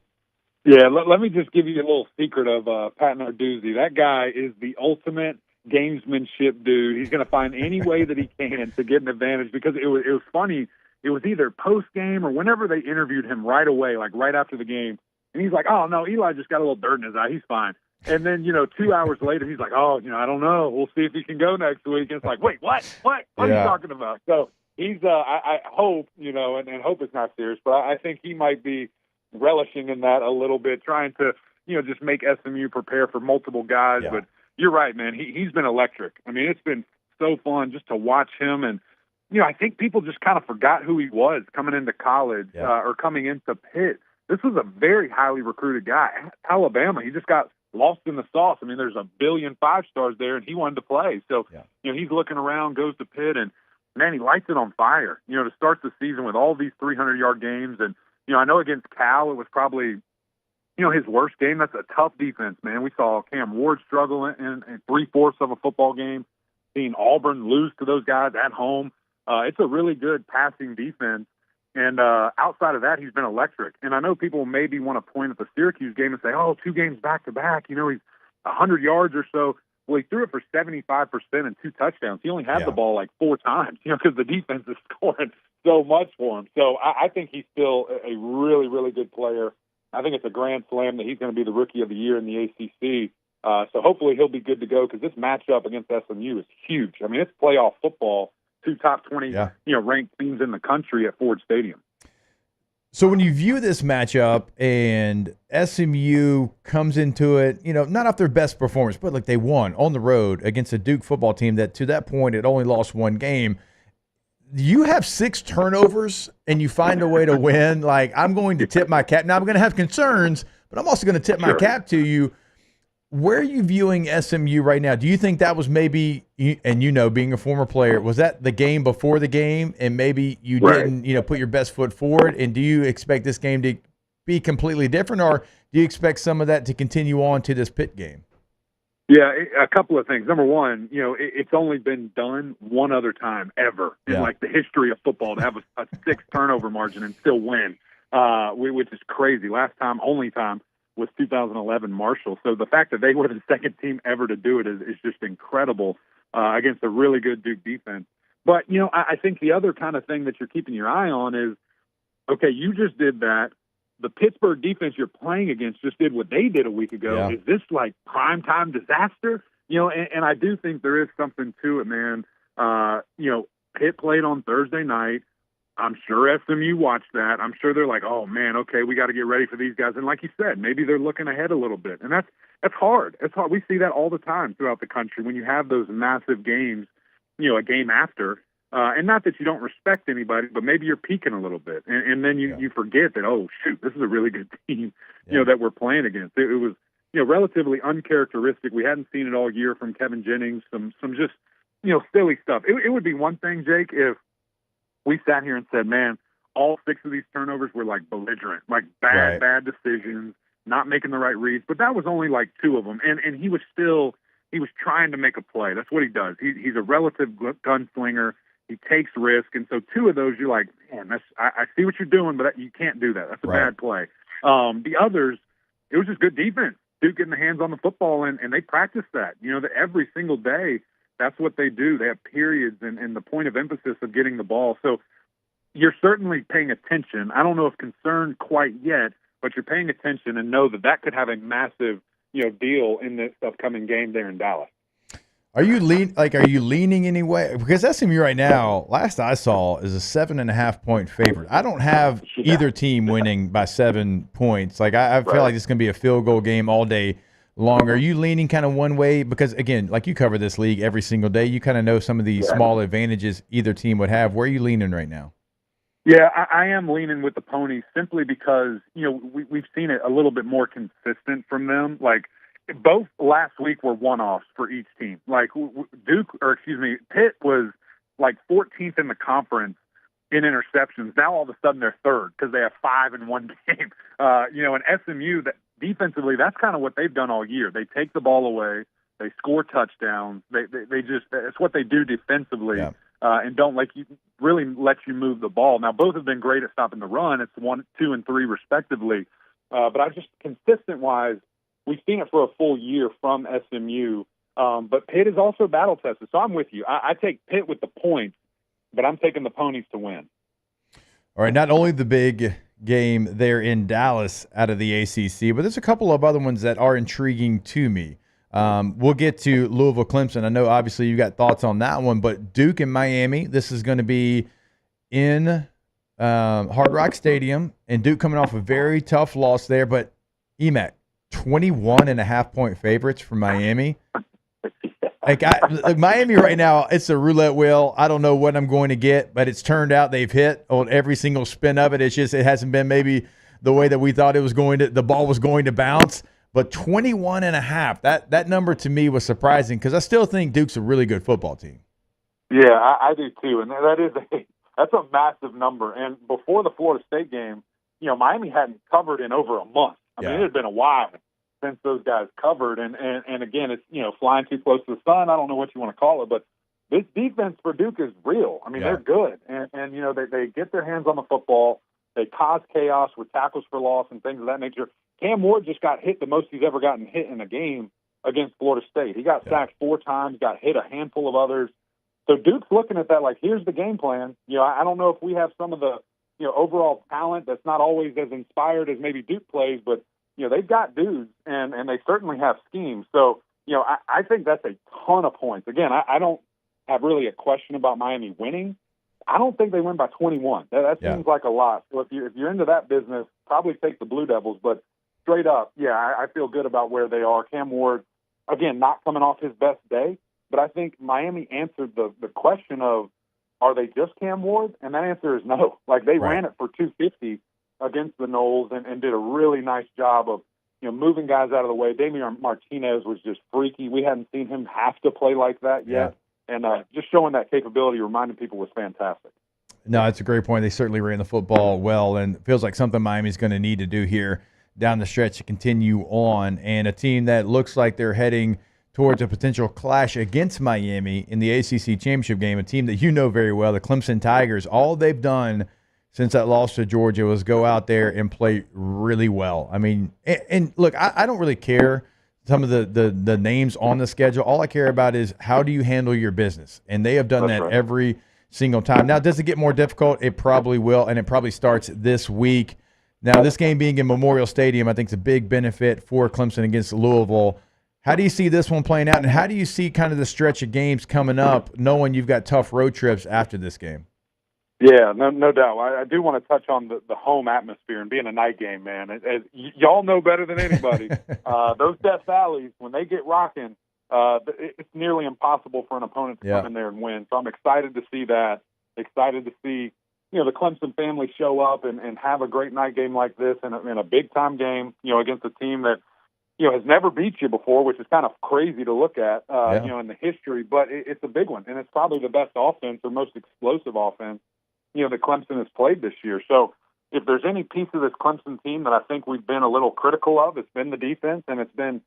Yeah, let me just give you a little secret of Pat Narduzzi. That guy is the ultimate gamesmanship dude. He's going to find any way that he can to get an advantage because it was funny. It was either post-game or whenever they interviewed him right away, like right after the game. And he's like, oh, no, Eli just got a little dirt in his eye. He's fine. And then, 2 hours later, he's like, oh, I don't know. We'll see if he can go next week. And it's like, wait, what? What are you talking about? So he's, I hope, and hope it's not serious, but I think he might be relishing in that a little bit, trying to, just make SMU prepare for multiple guys. Yeah. But you're right, man. He's been electric. I mean, it's been so fun just to watch him. And, I think people just kind of forgot who he was coming into college or coming into Pitt. This was a very highly recruited guy. Alabama, he just got lost in the sauce. I mean, there's a billion 5-stars there, and he wanted to play. So, he's looking around, goes to Pitt, and, man, he lights it on fire, to start the season with all these 300-yard games. And, I know against Cal it was probably, his worst game. That's a tough defense, man. We saw Cam Ward struggle in 3/4 of a football game, seeing Auburn lose to those guys at home. It's a really good passing defense. And outside of that, he's been electric. And I know people maybe want to point at the Syracuse game and say, oh, 2 games back-to-back, he's 100 yards or so. Well, he threw it for 75% and 2 touchdowns. He only had the ball like 4 times, because the defense is scoring so much for him. So I think he's still a really, really good player. I think it's a grand slam that he's going to be the rookie of the year in the ACC. So hopefully he'll be good to go because this matchup against SMU is huge. I mean, it's playoff football, 2 top 20 ranked teams in the country at Ford Stadium. So when you view this matchup and SMU comes into it, not off their best performance, but like they won on the road against a Duke football team that to that point had only lost 1 game. You have 6 turnovers and you find a way to win. Like, I'm going to tip my cap. Now I'm going to have concerns, but I'm also going to tip my cap to you. Where are you viewing SMU right now? Do you think that was maybe, and being a former player, was that the game before the game and maybe you didn't, put your best foot forward? And do you expect this game to be completely different, or do you expect some of that to continue on to this Pitt game? Yeah, a couple of things. Number one, it's only been done one other time ever in like the history of football to have a 6 turnover margin and still win, which is crazy. Last time, only time, was 2011 Marshall. So the fact that they were the second team ever to do it is just incredible against a really good Duke defense. But, I think the other kind of thing that you're keeping your eye on is, okay, you just did that. The Pittsburgh defense you're playing against just did what they did a week ago. Yeah. Is this like primetime disaster? And I do think there is something to it, man. Pitt played on Thursday night. I'm sure SMU watched that. I'm sure they're like, oh, man, okay, we got to get ready for these guys. And like you said, maybe they're looking ahead a little bit. And that's hard. It's hard. We see that all the time throughout the country when you have those massive games, a game after. And not that you don't respect anybody, but maybe you're peaking a little bit. And then you forget that, oh, shoot, this is a really good team, that we're playing against. It was, relatively uncharacteristic. We hadn't seen it all year from Kevin Jennings, some just, silly stuff. It would be one thing, Jake, if we sat here and said, man, all 6 of these turnovers were like belligerent, like bad decisions, not making the right reads. But that was only like 2 of them. And he was trying to make a play. That's what he does. He's a relative gunslinger. He takes risk. And so 2 of those, you're like, man, I see what you're doing, but you can't do that. That's a bad play. The others, it was just good defense. Duke getting the hands on the football, and they practice that. That every single day, that's what they do. They have periods and the point of emphasis of getting the ball. So you're certainly paying attention. I don't know if concerned quite yet, but you're paying attention and know that could have a massive, deal in this upcoming game there in Dallas. Are you leaning anyway? Because SMU right now, last I saw, is a 7.5-point favorite. I don't have either team winning by 7 points. I feel like it's going to be a field goal game all day long. Are you leaning kind of one way? Because, again, like you cover this league every single day, you kind of know some of the small advantages either team would have. Where are you leaning right now? Yeah, I am leaning with the Ponies simply because, we've seen it a little bit more consistent from them. Like, both last week were one-offs for each team. Like Pitt was like 14th in the conference in interceptions. Now all of a sudden they're third because they have 5 in one game. And SMU, that defensively, that's kind of what they've done all year. They take the ball away, they score touchdowns. They just it's what they do defensively, and don't really let you move the ball. Now both have been great at stopping the run. It's 1, 2, and 3 respectively. But I just consistent-wise. We've seen it for a full year from SMU, but Pitt is also battle-tested. So I'm with you. I take Pitt with the points, but I'm taking the Ponies to win. All right, not only the big game there in Dallas out of the ACC, but there's a couple of other ones that are intriguing to me. We'll get to Louisville, Clemson. I know obviously you got thoughts on that one, but Duke and Miami, this is going to be in Hard Rock Stadium, and Duke coming off a very tough loss there, but EMAC, 21.5-point favorites for Miami. Miami right now, it's a roulette wheel. I don't know what I'm going to get, but it's turned out they've hit on every single spin of it. It's just it hasn't been maybe the way that we thought the ball was going to bounce. But 21.5, that number to me was surprising because I still think Duke's a really good football team. Yeah, I do too, and that's a massive number. And before the Florida State game, Miami hadn't covered in over a month. I mean, it had been a while since those guys covered, and again, it's flying too close to the sun. I don't know what you want to call it, but this defense for Duke is real. I mean, they're good, and they get their hands on the football. They cause chaos with tackles for loss and things of that nature. Cam Ward just got hit the most he's ever gotten hit in a game against Florida State. He got sacked 4 times, got hit a handful of others. So Duke's looking at that like, here's the game plan. I don't know if we have some of the overall talent that's not always as inspired as maybe Duke plays, but they've got dudes and they certainly have schemes. So I think that's a ton of points. Again, I don't have really a question about Miami winning. I don't think they win by 21. That seems like a lot. So if you're into that business, probably take the Blue Devils. But straight up, I feel good about where they are. Cam Ward, again, not coming off his best day, but I think Miami answered the question of, are they just Cam Ward? And that answer is no. Like, they ran it for 250 against the Noles and did a really nice job of moving guys out of the way. Damian Martinez was just freaky. We hadn't seen him have to play like that yet. And just showing that capability, reminding people, was fantastic. No, it's a great point. They certainly ran the football well, and it feels like something Miami's going to need to do here down the stretch to continue on. And a team that looks like they're heading towards a potential clash against Miami in the ACC championship game, a team that you know very well, the Clemson Tigers. All they've done since that loss to Georgia was go out there and play really well. I mean, and look, I don't really care some of the names on the schedule. All I care about is how do you handle your business, and they have done that every single time. Now, does it get more difficult? It probably will, and it probably starts this week. Now, this game being in Memorial Stadium, I think is a big benefit for Clemson against Louisville. How do you see this one playing out, and how do you see kind of the stretch of games coming up, knowing you've got tough road trips after this game? Yeah, no doubt. I do want to touch on the home atmosphere and being a night game, man. As y'all know better than anybody, those Death Valleys, when they get rocking, it's nearly impossible for an opponent to come in there and win. So I'm excited to see that. Excited to see, the Clemson family show up and have a great night game like this in a big-time game, against a team that, has never beat you before, which is kind of crazy to look at, in the history. But it's a big one, and it's probably the best offense or most explosive offense, that Clemson has played this year. So if there's any piece of this Clemson team that I think we've been a little critical of, it's been the defense, and it's been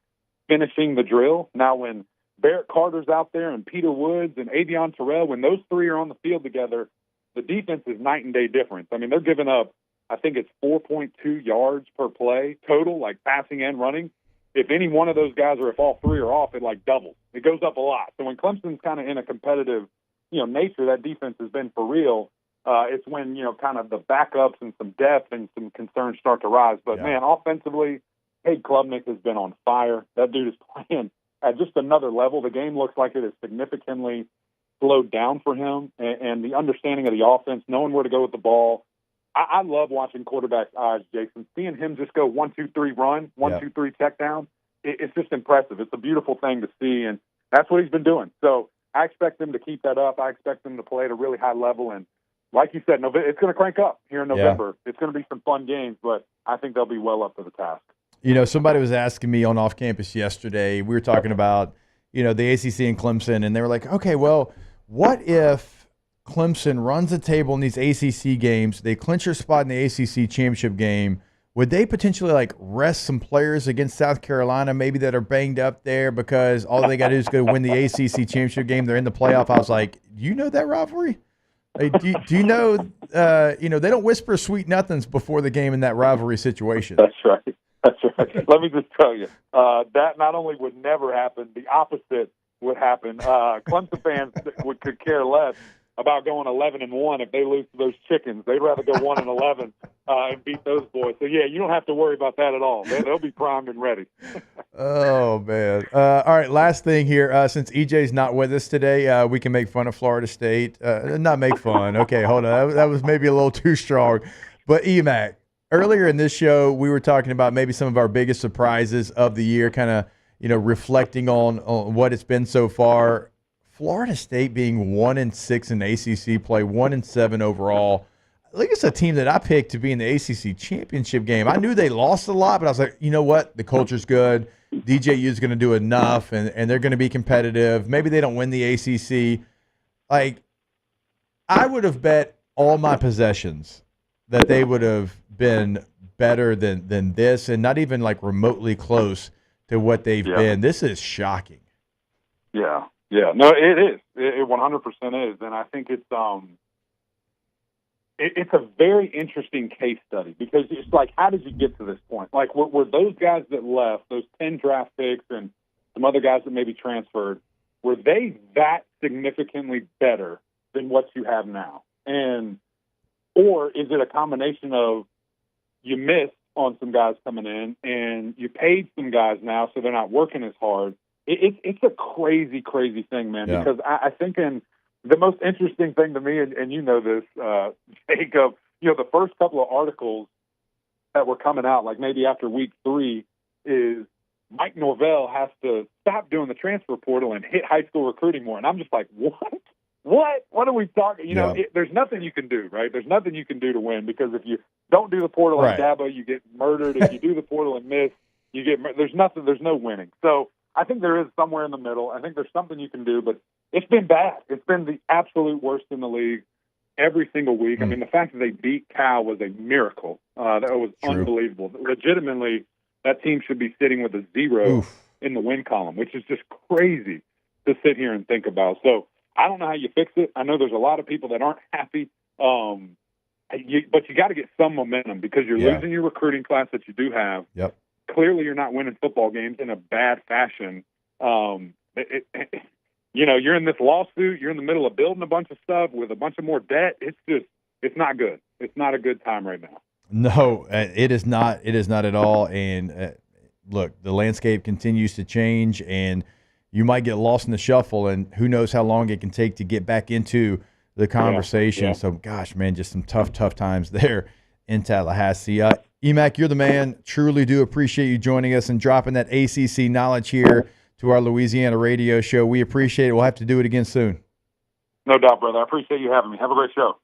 finishing the drill. Now, when Barrett Carter's out there and Peter Woods and Avion Terrell, when those three are on the field together, the defense is night and day difference. I mean, they're giving up, I think it's 4.2 yards per play total, like passing and running. If any one of those guys or if all three are off, it doubles. It goes up a lot. So when Clemson's kind of in a competitive, nature, that defense has been for real. It's when, kind of the backups and some depth and some concerns start to rise. But, man, offensively, Cade Klubnik has been on fire. That dude is playing at just another level. The game looks like it is significantly slowed down for him. And the understanding of the offense, knowing where to go with the ball. I love watching quarterbacks' eyes, Jason. Seeing him just go 1-2-3 run, 1-2-3 check down, it's just impressive. It's a beautiful thing to see, and that's what he's been doing. So I expect him to keep that up. I expect him to play at a really high level, and like you said, it's going to crank up here in November. Yeah. It's going to be some fun games, but I think they'll be well up to the task. Somebody was asking me on off campus yesterday. We were talking about, the ACC and Clemson, and they were like, okay, well, what if Clemson runs the table in these ACC games, they clinch their spot in the ACC championship game? Would they potentially rest some players against South Carolina, maybe that are banged up there because all they got to do is go win the ACC championship game? They're in the playoff. I was like, do you know that rivalry? Hey, do you know, they don't whisper sweet nothings before the game in that rivalry situation. That's right. Let me just tell you, that not only would never happen, the opposite would happen. Clemson fans could care less about going 11-1 if they lose to those chickens. They'd rather go 1-11 and beat those boys. So, yeah, you don't have to worry about that at all. They'll be primed and ready. Oh, man. All right, last thing here. Since EJ's not with us today, we can make fun of Florida State. Not make fun. Okay, hold on. That was maybe a little too strong. But, EMAC, earlier in this show, we were talking about maybe some of our biggest surprises of the year, kind of, reflecting on what it's been so far. Florida State being 1-6 in ACC play, 1-7 overall. I think it's a team that I picked to be in the ACC championship game. I knew they lost a lot, but I was like, you know what? The culture's good. DJU is going to do enough, and they're going to be competitive. Maybe they don't win the ACC. I would have bet all my possessions that they would have been better than this, and not even remotely close to what they've been. This is shocking. Yeah. Yeah, no, it is. It 100% is, and I think it's a very interesting case study because it's how did you get to this point? Were those guys that left, those 10 draft picks and some other guys that maybe transferred, were they that significantly better than what you have now? Or is it a combination of you missed on some guys coming in and you paid some guys now so they're not working as hard? It's a crazy, crazy thing, man, because I think the most interesting thing to me, and you know this, Jacob, the first couple of articles that were coming out, maybe after week 3, is Mike Norvell has to stop doing the transfer portal and hit high school recruiting more. And I'm just like, what? What are we talking? There's nothing you can do, right? There's nothing you can do to win because if you don't do the portal in Dabo, you get murdered. If you do the portal and miss, you get there's no winning. So I think there is somewhere in the middle. I think there's something you can do, but it's been bad. It's been the absolute worst in the league every single week. I mean, the fact that they beat Cal was a miracle. That was unbelievable. Legitimately, that team should be sitting with a 0 in the win column, which is just crazy to sit here and think about. So I don't know how you fix it. I know there's a lot of people that aren't happy. but you got to get some momentum because you're losing your recruiting class that you do have. Yep. Clearly, you're not winning football games in a bad fashion. You're in this lawsuit. You're in the middle of building a bunch of stuff with a bunch of more debt. It's not good. It's not a good time right now. No, it is not. It is not at all. And look, the landscape continues to change, and you might get lost in the shuffle, and who knows how long it can take to get back into the conversation. Yeah. So, gosh, man, just some tough times there in Tallahassee. Emac, you're the man. Truly do appreciate you joining us and dropping that ACC knowledge here to our Louisiana radio show. We appreciate it. We'll have to do it again soon. No doubt, brother. I appreciate you having me. Have a great show.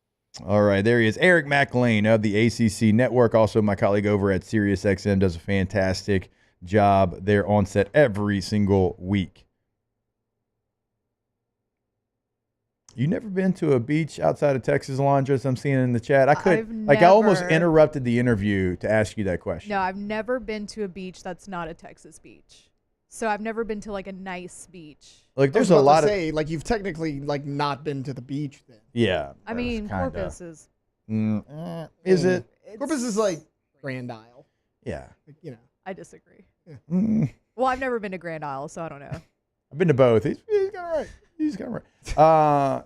All right, there he is, Eric McLean of the ACC Network. Also, my colleague over at SiriusXM does a fantastic job there on set every single week. You never been to a beach outside of Texas, Alondra, as I'm seeing in the chat? I almost interrupted the interview to ask you that question. No, I've never been to a beach that's not a Texas beach. So I've never been to like a nice beach. Like there's a lot of like you've technically like not been to the beach then. Yeah. I mean, Corpus is. Is it? Corpus is like Grand Isle. Yeah. Like, I disagree. Yeah. Well, I've never been to Grand Isle, so I don't know. I've been to both. He's got it right. He's got it right.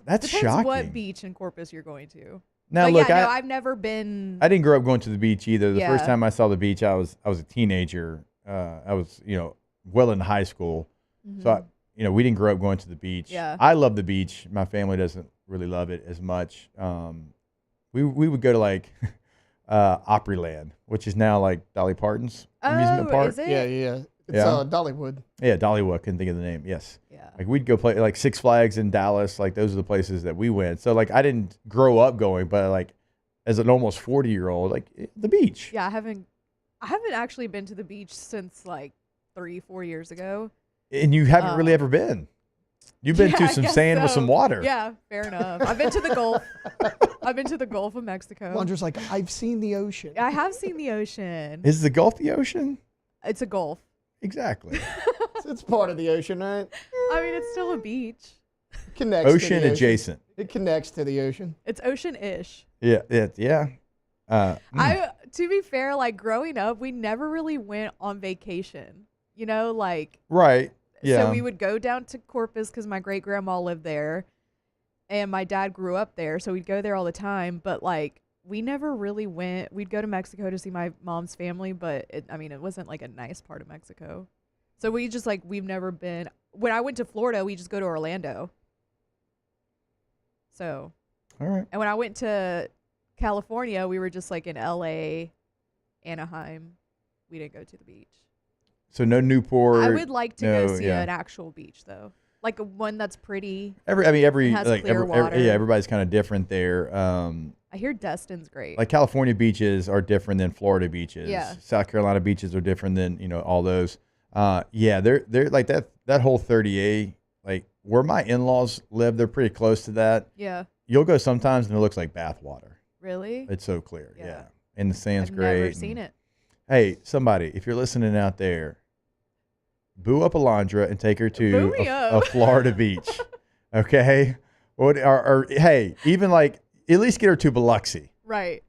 That's Depends shocking. what beach in Corpus you're going to. Now but look, I've never been. I didn't grow up going to the beach either. The Yeah. first time I saw the beach, I was a teenager. I was well in high school, so we didn't grow up going to the beach. Yeah. I love the beach. My family doesn't really love it as much. We would go to like Opryland, which is now like Dolly Parton's amusement park. Is it? Yeah. It's Dollywood. Yeah, Dollywood. Couldn't think of the name. Yes. Yeah. Like we'd go play like Six Flags in Dallas. Like those are the places that we went. So like I didn't grow up going, but like as an almost 40-year-old, like the beach. Yeah, I haven't actually been to the beach since like 3-4 years ago. And you haven't really ever been. You've been to some sand with some water. Yeah, fair enough. I've been to the Gulf. I've been to the Gulf of Mexico. Londra's like, I've seen the ocean. I have seen the ocean. Is the Gulf the ocean? It's a Gulf. Exactly. It's part of the ocean, right? I mean, it's still a beach. It connects Ocean to the adjacent. It connects to the ocean. It's ocean-ish. Yeah. To be fair, like growing up, we never really went on vacation. Like Right. Yeah. So we would go down to Corpus because my great grandma lived there, and my dad grew up there, so we'd go there all the time. But like, we never really went. We'd go to Mexico to see my mom's family, but it wasn't like a nice part of Mexico. So we just we've never been. When I went to Florida, we just go to Orlando. So. All right. And when I went to California, we were just like in LA, Anaheim. We didn't go to the beach. So no Newport. I would like to go see an actual beach though, like one that's pretty. Everybody's kind of different there. I hear Destin's great. Like California beaches are different than Florida beaches. Yeah. South Carolina beaches are different than all those. They're like that whole 30A, like where my in-laws live, they're pretty close to that. Yeah. You'll go sometimes and it looks like bathwater. Really? It's so clear. Yeah. And the sand's I've great. never seen it. Hey, somebody, if you're listening out there, boo up Alondra and take her to a Florida beach. Okay? Or hey, even like at least get her to Biloxi. Right.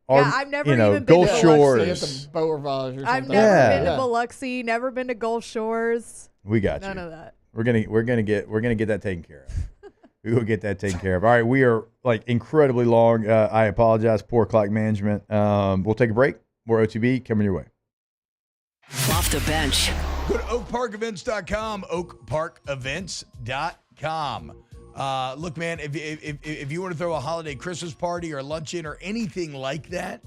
Or, I've never even been Gulf to Shores. Beau Rivage or something. I've never been to Biloxi, never been to Gulf Shores. We got None you. of that. We're gonna get that taken care of. We will get that taken care of. All right, we are like incredibly long. I apologize, poor clock management. We'll take a break. More OTB coming your way. Off the bench. Go to oakparkevents.com, oakparkevents.com. Look, man, if you want to throw a holiday Christmas party or luncheon or anything like that,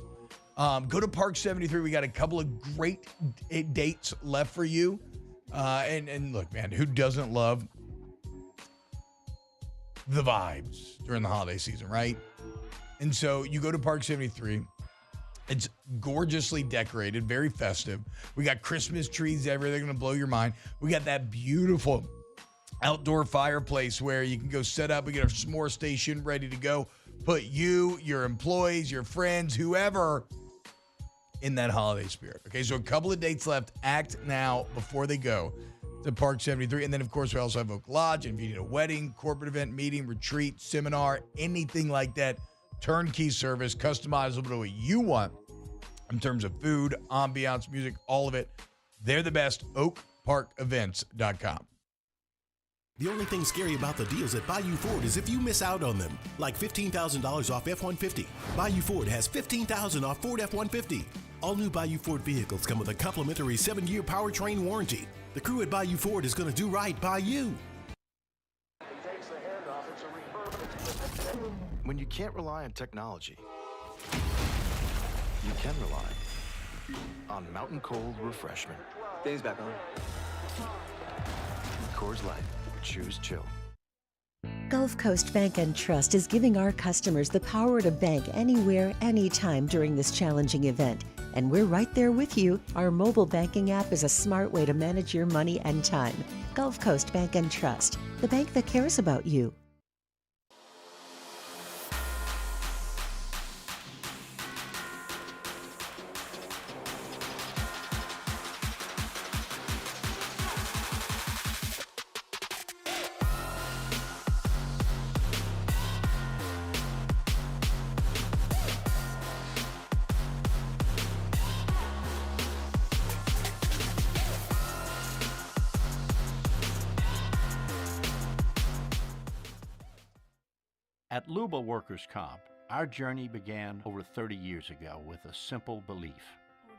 go to Park 73. We got a couple of great dates left for you. And look, man, who doesn't love the vibes during the holiday season, right? And so you go to Park 73. It's gorgeously decorated, very festive. We got Christmas trees everywhere. They're going to blow your mind. We got that beautiful outdoor fireplace where you can go set up. We get a s'more station ready to go. Put you, your employees, your friends, whoever in that holiday spirit. Okay, so a couple of dates left. Act now before they go to Park 73. And then, of course, we also have Oak Lodge. And if you need a wedding, corporate event, meeting, retreat, seminar, anything like that, turnkey service, customizable to what you want in terms of food, ambiance, music, all of it. They're the best. OakParkEvents.com. The only thing scary about the deals at Bayou Ford is if you miss out on them, like $15,000 off F-150. Bayou Ford has $15,000 off Ford F-150. All new Bayou Ford vehicles come with a complimentary 7-year powertrain warranty. The crew at Bayou Ford is going to do right by you. When you can't rely on technology, you can rely on Mountain Cold Refreshment. Dave's back on. Coors Light. Choose chill. Gulf Coast Bank and Trust is giving our customers the power to bank anywhere, anytime during this challenging event. And we're right there with you. Our mobile banking app is a smart way to manage your money and time. Gulf Coast Bank and Trust, the bank that cares about you. At Luba Workers' Comp, our journey began over 30 years ago with a simple belief: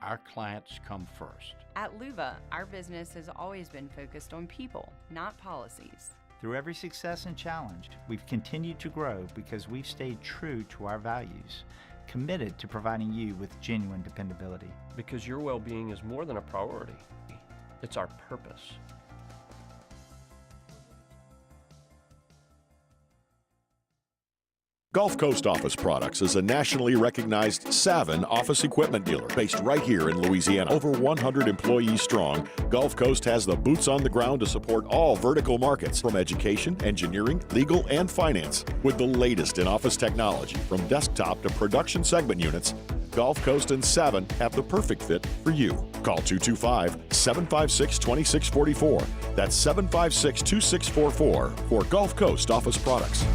our clients come first. At Luba, our business has always been focused on people, not policies. Through every success and challenge, we've continued to grow because we've stayed true to our values, committed to providing you with genuine dependability. Because your well-being is more than a priority. It's our purpose. Gulf Coast Office Products is a nationally recognized Savin office equipment dealer based right here in Louisiana. Over 100 employees strong, Gulf Coast has the boots on the ground to support all vertical markets, from education, engineering, legal, and finance. With the latest in office technology, from desktop to production segment units, Gulf Coast and Savin have the perfect fit for you. Call 225-756-2644. That's 756-2644 for Gulf Coast Office Products.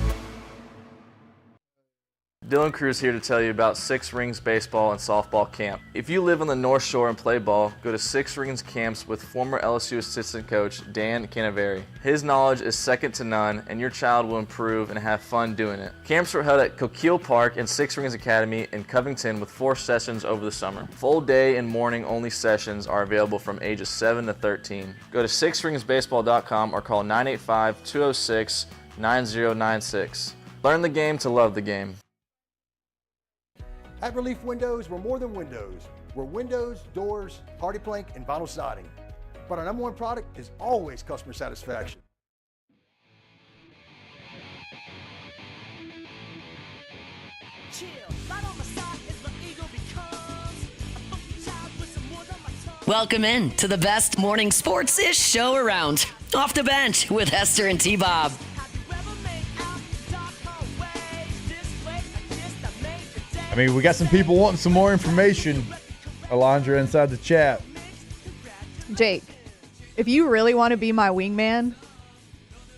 Dylan Cruz here to tell you about Six Rings Baseball and Softball Camp. If you live on the North Shore and play ball, go to Six Rings Camps with former LSU assistant coach Dan Canaveri. His knowledge is second to none, and your child will improve and have fun doing it. Camps are held at Coquille Park and Six Rings Academy in Covington with 4 sessions over the summer. Full day and morning only sessions are available from ages 7 to 13. Go to sixringsbaseball.com or call 985-206-9096. Learn the game to love the game. At Relief Windows, we're more than windows. We're windows, doors, hardy plank, and vinyl siding. But our number one product is always customer satisfaction. Welcome in to the best morning sports-ish show around. Off the Bench with Hester and T-Bob. I mean, we got some people wanting some more information. Alondra inside the chat. Jake, if you really want to be my wingman,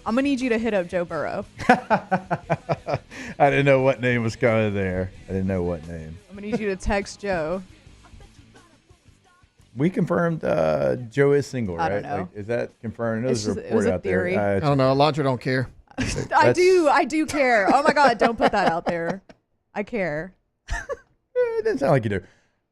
I'm going to need you to hit up Joe Burrow. I didn't know what name was coming there. I didn't know what name. I'm going to need you to text Joe. We confirmed Joe is single, right? I don't know. Like, is that confirmed? It's just, it was a theory. There. I don't know. Alondra don't care. I do care. Oh, my God. Don't put that out there. I care. It doesn't sound like you do.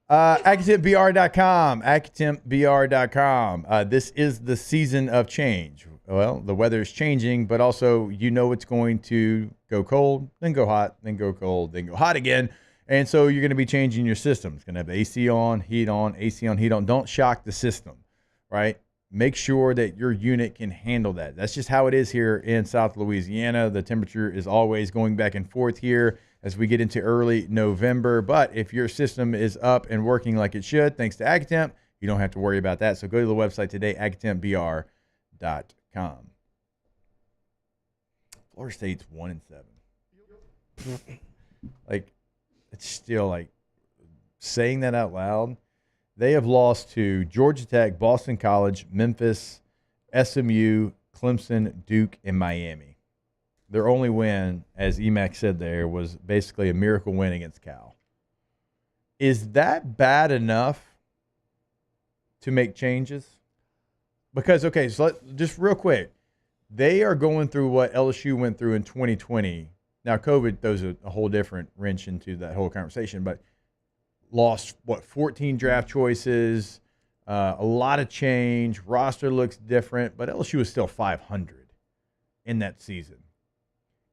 AccuTempBR.com. AccuTempBR.com. This is the season of change. Well, the weather is changing, but also you know it's going to go cold, then go hot, then go cold, then go hot again. And so you're going to be changing your system. It's going to have AC on, heat on, AC on, heat on. Don't shock the system, right? Make sure that your unit can handle that. That's just how it is here in South Louisiana. The temperature is always going back and forth here as we get into early November. But if your system is up and working like it should, thanks to AccuTemp, you don't have to worry about that. So go to the website today, AccuTempBR.com. Florida State's 1-7. Like, it's still like saying that out loud. They have lost to Georgia Tech, Boston College, Memphis, SMU, Clemson, Duke, and Miami. their only win, as Emac said there, was basically a miracle win against Cal. Is that bad enough to make changes? Because, okay, so just real quick, they are going through what LSU went through in 2020. Now, COVID throws a whole different wrench into that whole conversation, but lost, 14 draft choices, a lot of change, roster looks different, but LSU is still 500 in that season.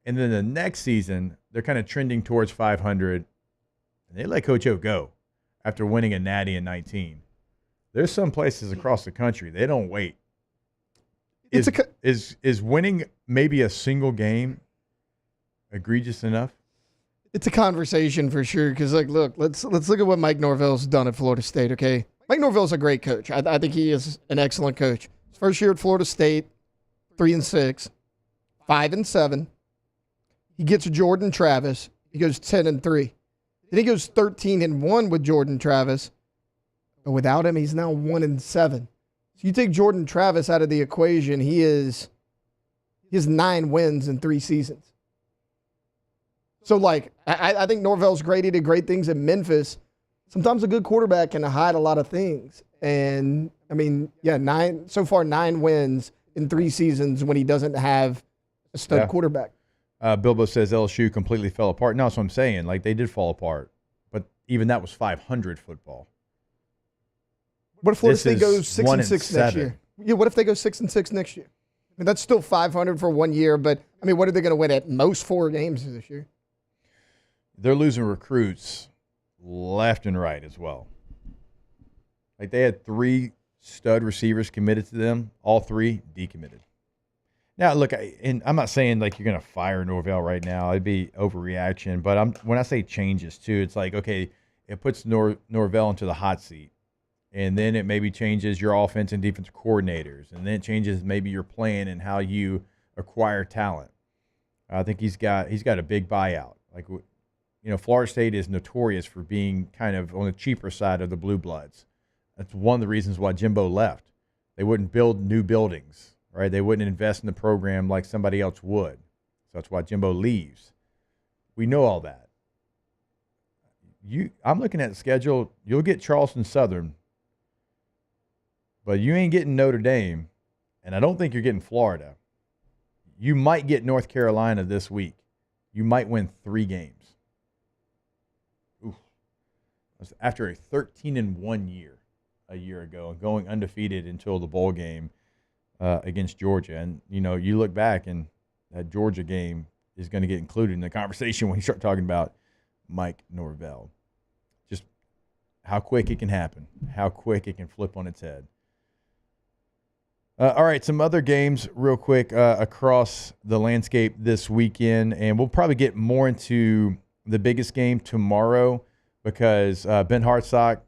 And then the next season, they're kind of trending towards 500, and they let Coach O go after winning a natty in 19. There's some places across the country, they don't wait. Is winning maybe a single game egregious enough? It's a conversation for sure. Because look, let's look at what Mike Norvell's done at Florida State. Okay, Mike Norvell's a great coach. I think he is an excellent coach. His first year at Florida State, 3-6, 5-7. He gets Jordan Travis. He goes 10-3. Then he goes 13-1 with Jordan Travis. But without him, he's now 1-7. So you take Jordan Travis out of the equation, he has 9 wins in 3 seasons. So, I think Norvell's great. He did great things in Memphis. Sometimes a good quarterback can hide a lot of things. And, 9 wins in 3 seasons when he doesn't have a stud quarterback. Bilbo says LSU completely fell apart. No, that's what I'm saying. They did fall apart. But even that was 500 football. What if Florida State goes 6-6 next year? Yeah, what if they go 6-6 next year? That's still 500 for 1 year, but what are they going to win at most 4 games this year? They're losing recruits left and right as well. They had 3 stud receivers committed to them, all 3 decommitted. Now, look, and I'm not saying you're going to fire Norvell right now. It'd be overreaction, but when I say changes too, it's okay, it puts Norvell into the hot seat. And then it maybe changes your offense and defensive coordinators. And then it changes maybe your plan and how you acquire talent. I think he's got a big buyout. Florida State is notorious for being kind of on the cheaper side of the blue bloods. That's one of the reasons why Jimbo left. They wouldn't build new buildings, right? They wouldn't invest in the program like somebody else would. So that's why Jimbo leaves. We know all that. I'm looking at the schedule. You'll get Charleston Southern, but you ain't getting Notre Dame, and I don't think you're getting Florida. You might get North Carolina this week. You might win 3 games. Oof. That's after a 13-1 year a year ago and going undefeated until the bowl game against Georgia. And, you look back, and that Georgia game is going to get included in the conversation when you start talking about Mike Norvell. Just how quick it can happen, how quick it can flip on its head. All right, some other games real quick across the landscape this weekend, and we'll probably get more into the biggest game tomorrow because Ben Hartsock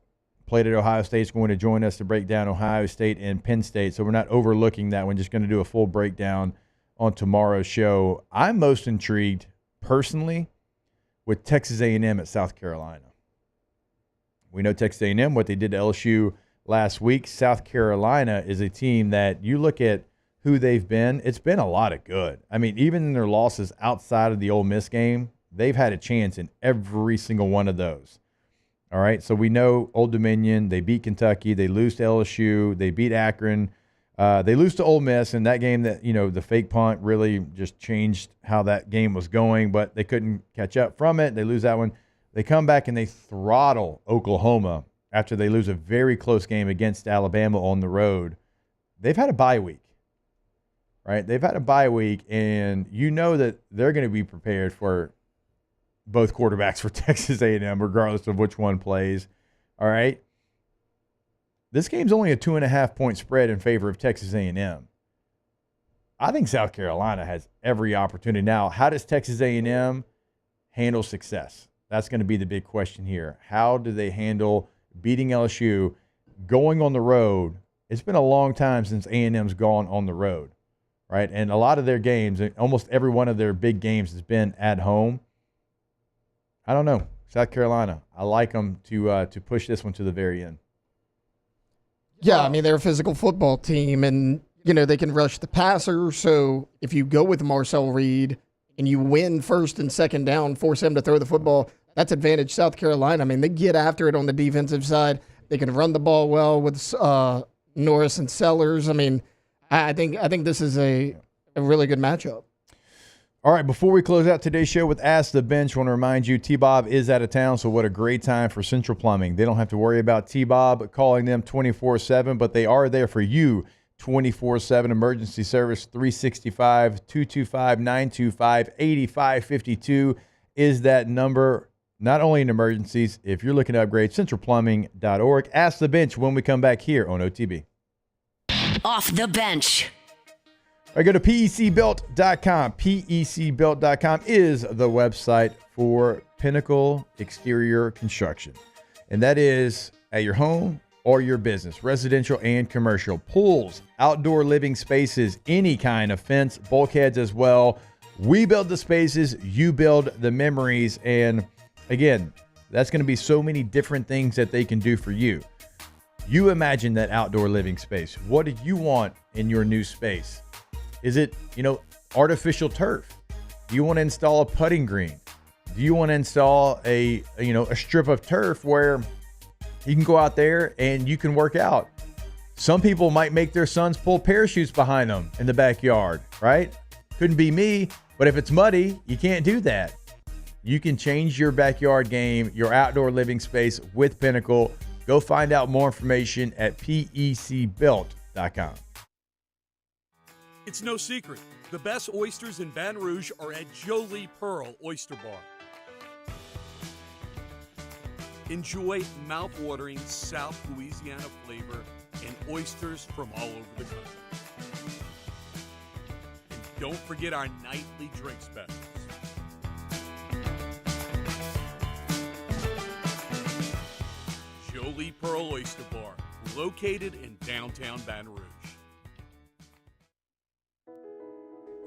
played at Ohio State. Is going to join us to break down Ohio State and Penn State, so we're not overlooking that one, just going to do a full breakdown on tomorrow's show. I'm most intrigued, personally, with Texas A&M at South Carolina. We know Texas A&M, what they did to LSU last week. South Carolina is a team that you look at who they've been, it's been a lot of good. Even in their losses outside of the Ole Miss game, they've had a chance in every single one of those. All right, so we know Old Dominion, they beat Kentucky, they lose to LSU, they beat Akron, they lose to Ole Miss in that game that, the fake punt really just changed how that game was going, but they couldn't catch up from it. They lose that one. They come back and they throttle Oklahoma after they lose a very close game against Alabama on the road. They've had a bye week, right? They've had a bye week, and that they're going to be prepared for both quarterbacks for Texas A&M, regardless of which one plays, all right? This game's only a 2.5-point spread in favor of Texas A&M. I think South Carolina has every opportunity. Now, how does Texas A&M handle success? That's going to be the big question here. How do they handle beating LSU, going on the road? It's been a long time since A&M's gone on the road, right? And a lot of their games, almost every one of their big games has been at home. I don't know. South Carolina, I like them to push this one to the very end. Yeah, they're a physical football team, and, they can rush the passer. So if you go with Marcel Reed and you win first and second down, force them to throw the football, that's advantage South Carolina. I mean, they get after it on the defensive side. They can run the ball well with Norris and Sellers. I mean, I think this is a really good matchup. All right, before we close out today's show with Ask the Bench, I want to remind you T-Bob is out of town, so what a great time for Central Plumbing. They don't have to worry about T-Bob calling them 24/7, but they are there for you 24/7. Emergency service 365 225 925 8552 is that number. Not only in emergencies, if you're looking to upgrade, centralplumbing.org. Ask the Bench when we come back here on OTB. Off the bench. All right, go to PECbuilt.com. PECbuilt.com is the website for Pinnacle Exterior Construction. And that is at your home or your business, residential and commercial. Pools, outdoor living spaces, any kind of fence, bulkheads as well. We build the spaces, you build the memories. And again, that's going to be so many different things that they can do for you. You imagine that outdoor living space. What do you want in your new space? Is it, artificial turf? Do you want to install a putting green? Do you want to install a strip of turf where you can go out there and you can work out? Some people might make their sons pull parachutes behind them in the backyard, right? Couldn't be me, but if it's muddy, you can't do that. You can change your backyard game, your outdoor living space with Pinnacle. Go find out more information at PECbuilt.com. It's no secret. The best oysters in Baton Rouge are at Jolie Pearl Oyster Bar. Enjoy mouth-watering South Louisiana flavor and oysters from all over the country. And don't forget our nightly drink specials. Jolie Pearl Oyster Bar, located in downtown Baton Rouge.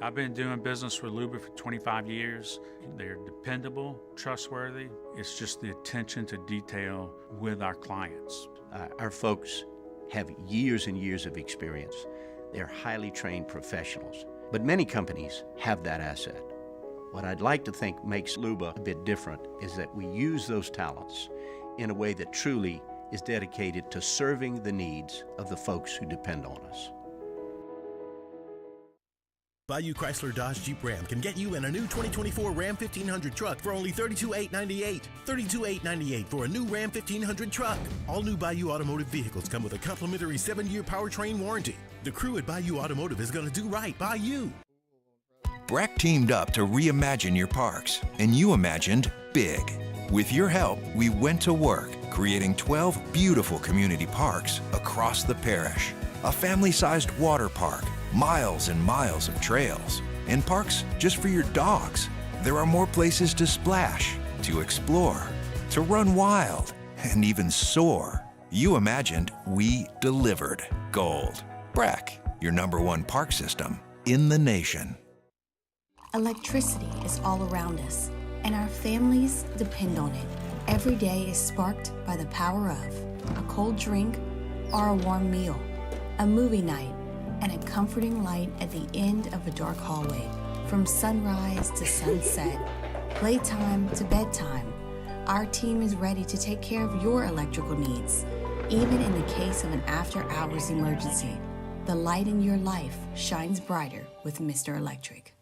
I've been doing business with Luba for 25 years. They're dependable, trustworthy. It's just the attention to detail with our clients. Our folks have years and years of experience. They're highly trained professionals, but many companies have that asset. What I'd like to think makes Luba a bit different is that we use those talents in a way that truly is dedicated to serving the needs of the folks who depend on us. Bayou Chrysler Dodge Jeep Ram can get you in a new 2024 Ram 1500 truck for only $32,898. $32,898 for a new Ram 1500 truck. All new Bayou Automotive vehicles come with a complimentary 7-year powertrain warranty. The crew at Bayou Automotive is going to do right by you. Breck teamed up to reimagine your parks, and you imagined big. With your help, we went to work, creating 12 beautiful community parks across the parish. A family-sized water park, miles and miles of trails, and parks just for your dogs. There are more places to splash, to explore, to run wild, and even soar. You imagined, we delivered. Gold. Breck, your #1 park system in the nation. Electricity is all around us, and our families depend on it. Every day is sparked by the power of a cold drink or a warm meal, a movie night, and a comforting light at the end of a dark hallway. From sunrise to sunset, playtime to bedtime, our team is ready to take care of your electrical needs. Even in the case of an after-hours emergency, the light in your life shines brighter with Mr. Electric.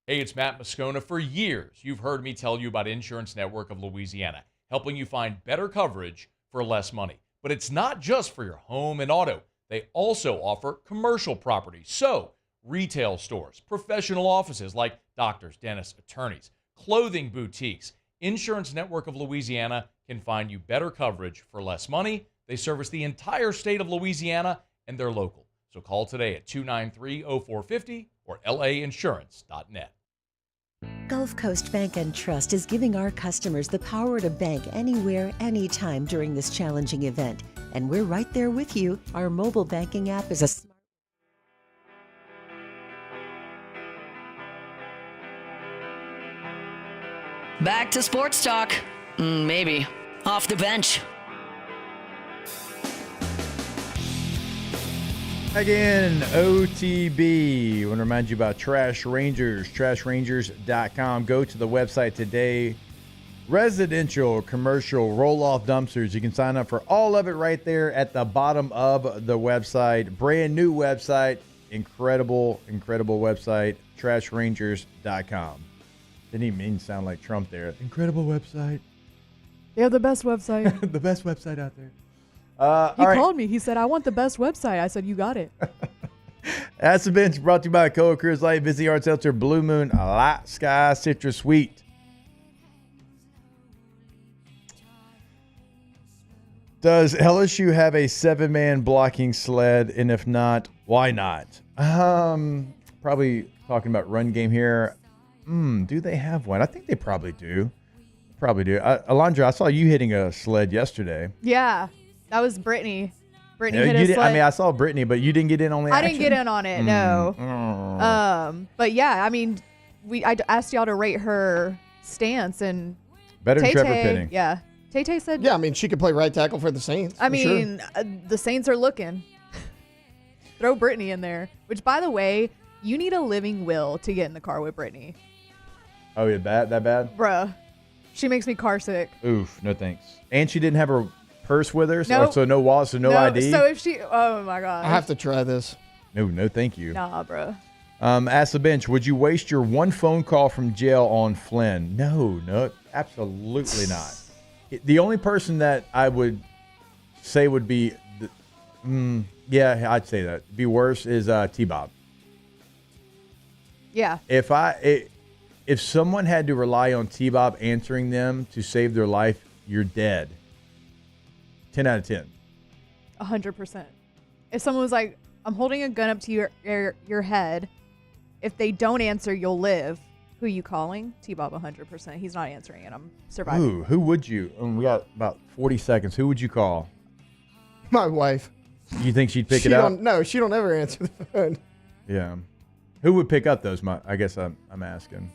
Hey, it's Matt Moscona. For years, you've heard me tell you about Insurance Network of Louisiana, helping you find better coverage for less money. But it's not just for your home and auto. They also offer commercial properties. So, retail stores, professional offices like doctors, dentists, attorneys, clothing boutiques. Insurance Network of Louisiana can find you better coverage for less money. They service the entire state of Louisiana, and they're local. So call today at 293-0450 or lainsurance.net. Gulf Coast Bank and Trust is giving our customers the power to bank anywhere, anytime during this challenging event. And we're right there with you. Our mobile banking app is a smart... Back to sports talk. Maybe. Off the bench. Again, OTB. I want to remind you about Trash Rangers, trashrangers.com. Go to the website today. Residential, commercial, roll-off dumpsters. You can sign up for all of it right there at the bottom of the website. Brand new website. Incredible, incredible website. Trashrangers.com. Didn't even sound like Trump there. Incredible website. They have the best website. The best website out there. He called me. He said, I want the best website. I said, you got it. That's the bench brought to you by Coa Coors Light, Vizzy Hard Seltzer, Blue Moon, Light Sky, Citrus Sweet. Does LSU have a 7-man blocking sled? And if not, why not? Probably talking about run game here. Do they have one? I think they probably do. Alondra, I saw you hitting a sled yesterday. Yeah. That was Brittany. Brittany hit a sled. I mean, I saw Brittany, but you didn't get in on the action? I didn't get in on it, no. But yeah, I mean, I asked y'all to rate her stance, and better than Trevor Penning. Yeah. Tay said. Yeah, I mean, she could play right tackle for the Saints. I mean, the Saints are looking. Throw Brittany in there. Which, by the way, you need a living will to get in the car with Brittany. Oh, yeah, that bad? Bruh. She makes me car sick. Oof, no thanks. And she didn't have her purse with her, nope. So no wallet, so no ID. So if she, oh my God. I have to try this. No, thank you. Nah, bro. Ask the bench, would you waste your one phone call from jail on Flynn? No, absolutely not. The only person that I would say would be, yeah, I'd say that. Be worse is T-Bob. Yeah. If someone had to rely on T-Bob answering them to save their life, you're dead. 10 out of 10. 100%. If someone was like, I'm holding a gun up to your head. If they don't answer, you'll live. Who are you calling? T-Bob 100%. He's not answering it. I'm surviving. Who would you? We got about 40 seconds. Who would you call? My wife. You think she'd pick it up? No, she don't ever answer the phone. Yeah. Who would pick up those? I guess I'm asking.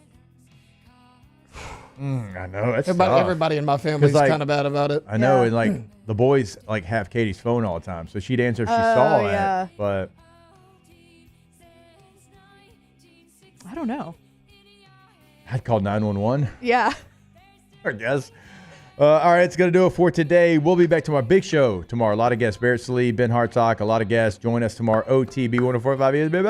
I know. That's everybody in my family's kind of bad about it. I know. Yeah. And the boys have Katie's phone all the time. So she'd answer if she saw it. But I don't know. I'd call 911. Yeah. I guess. All right, it's going to do it for today. We'll be back to our big show tomorrow. A lot of guests. Barrett Slee, Ben Hartsock, a lot of guests. Join us tomorrow. OTB 104.5 years. Baby.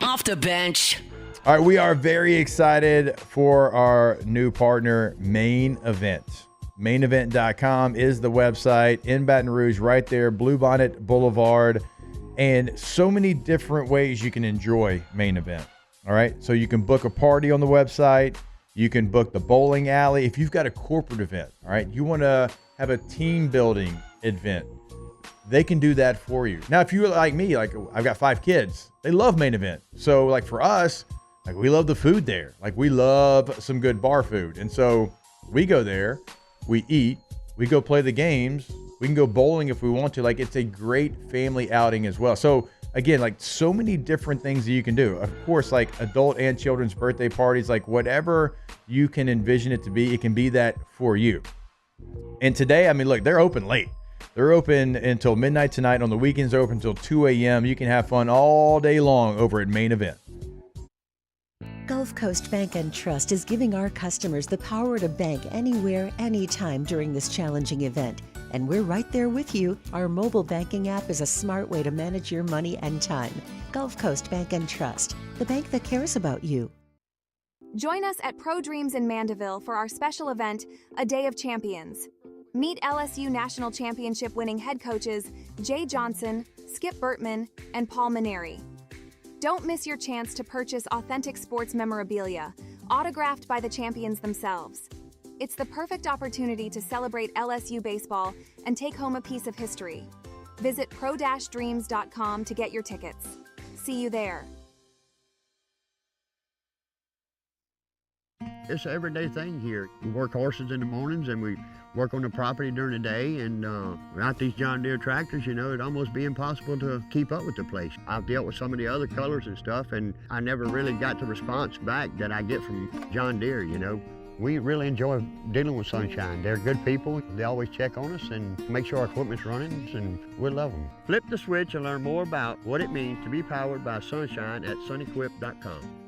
Off the bench. All right, we are very excited for our new partner, Main Event. Mainevent.com is the website in Baton Rouge, right there, Bluebonnet Boulevard, and so many different ways you can enjoy Main Event. All right, so you can book a party on the website. You can book the bowling alley. If you've got a corporate event, all right, you want to have a team building event, they can do that for you. Now, if you're like me, I've got 5 kids, they love Main Event. So for us, we love the food there. We love some good bar food. And so we go there, we eat, we go play the games, we can go bowling if we want to. It's a great family outing as well. So again, so many different things that you can do. Of course, adult and children's birthday parties, whatever you can envision it to be, it can be that for you. And today, look, they're open late. They're open until midnight tonight. On the weekends, they're open until 2 a.m. You can have fun all day long over at Main Event. Gulf Coast Bank and Trust is giving our customers the power to bank anywhere, anytime during this challenging event. And we're right there with you. Our mobile banking app is a smart way to manage your money and time. Gulf Coast Bank and Trust, the bank that cares about you. Join us at Pro Dreams in Mandeville for our special event, A Day of Champions. Meet LSU National Championship winning head coaches Jay Johnson, Skip Bertman, and Paul Maneri. Don't miss your chance to purchase authentic sports memorabilia, autographed by the champions themselves. It's the perfect opportunity to celebrate LSU baseball and take home a piece of history. Visit pro-dreams.com to get your tickets. See you there. It's an everyday thing here. We work horses in the mornings and we work on the property during the day, and without these John Deere tractors, it'd almost be impossible to keep up with the place. I've dealt with some of the other colors and stuff, and I never really got the response back that I get from John Deere, We really enjoy dealing with Sunshine. They're good people. They always check on us and make sure our equipment's running, and we love them. Flip the switch and learn more about what it means to be powered by Sunshine at sunequip.com.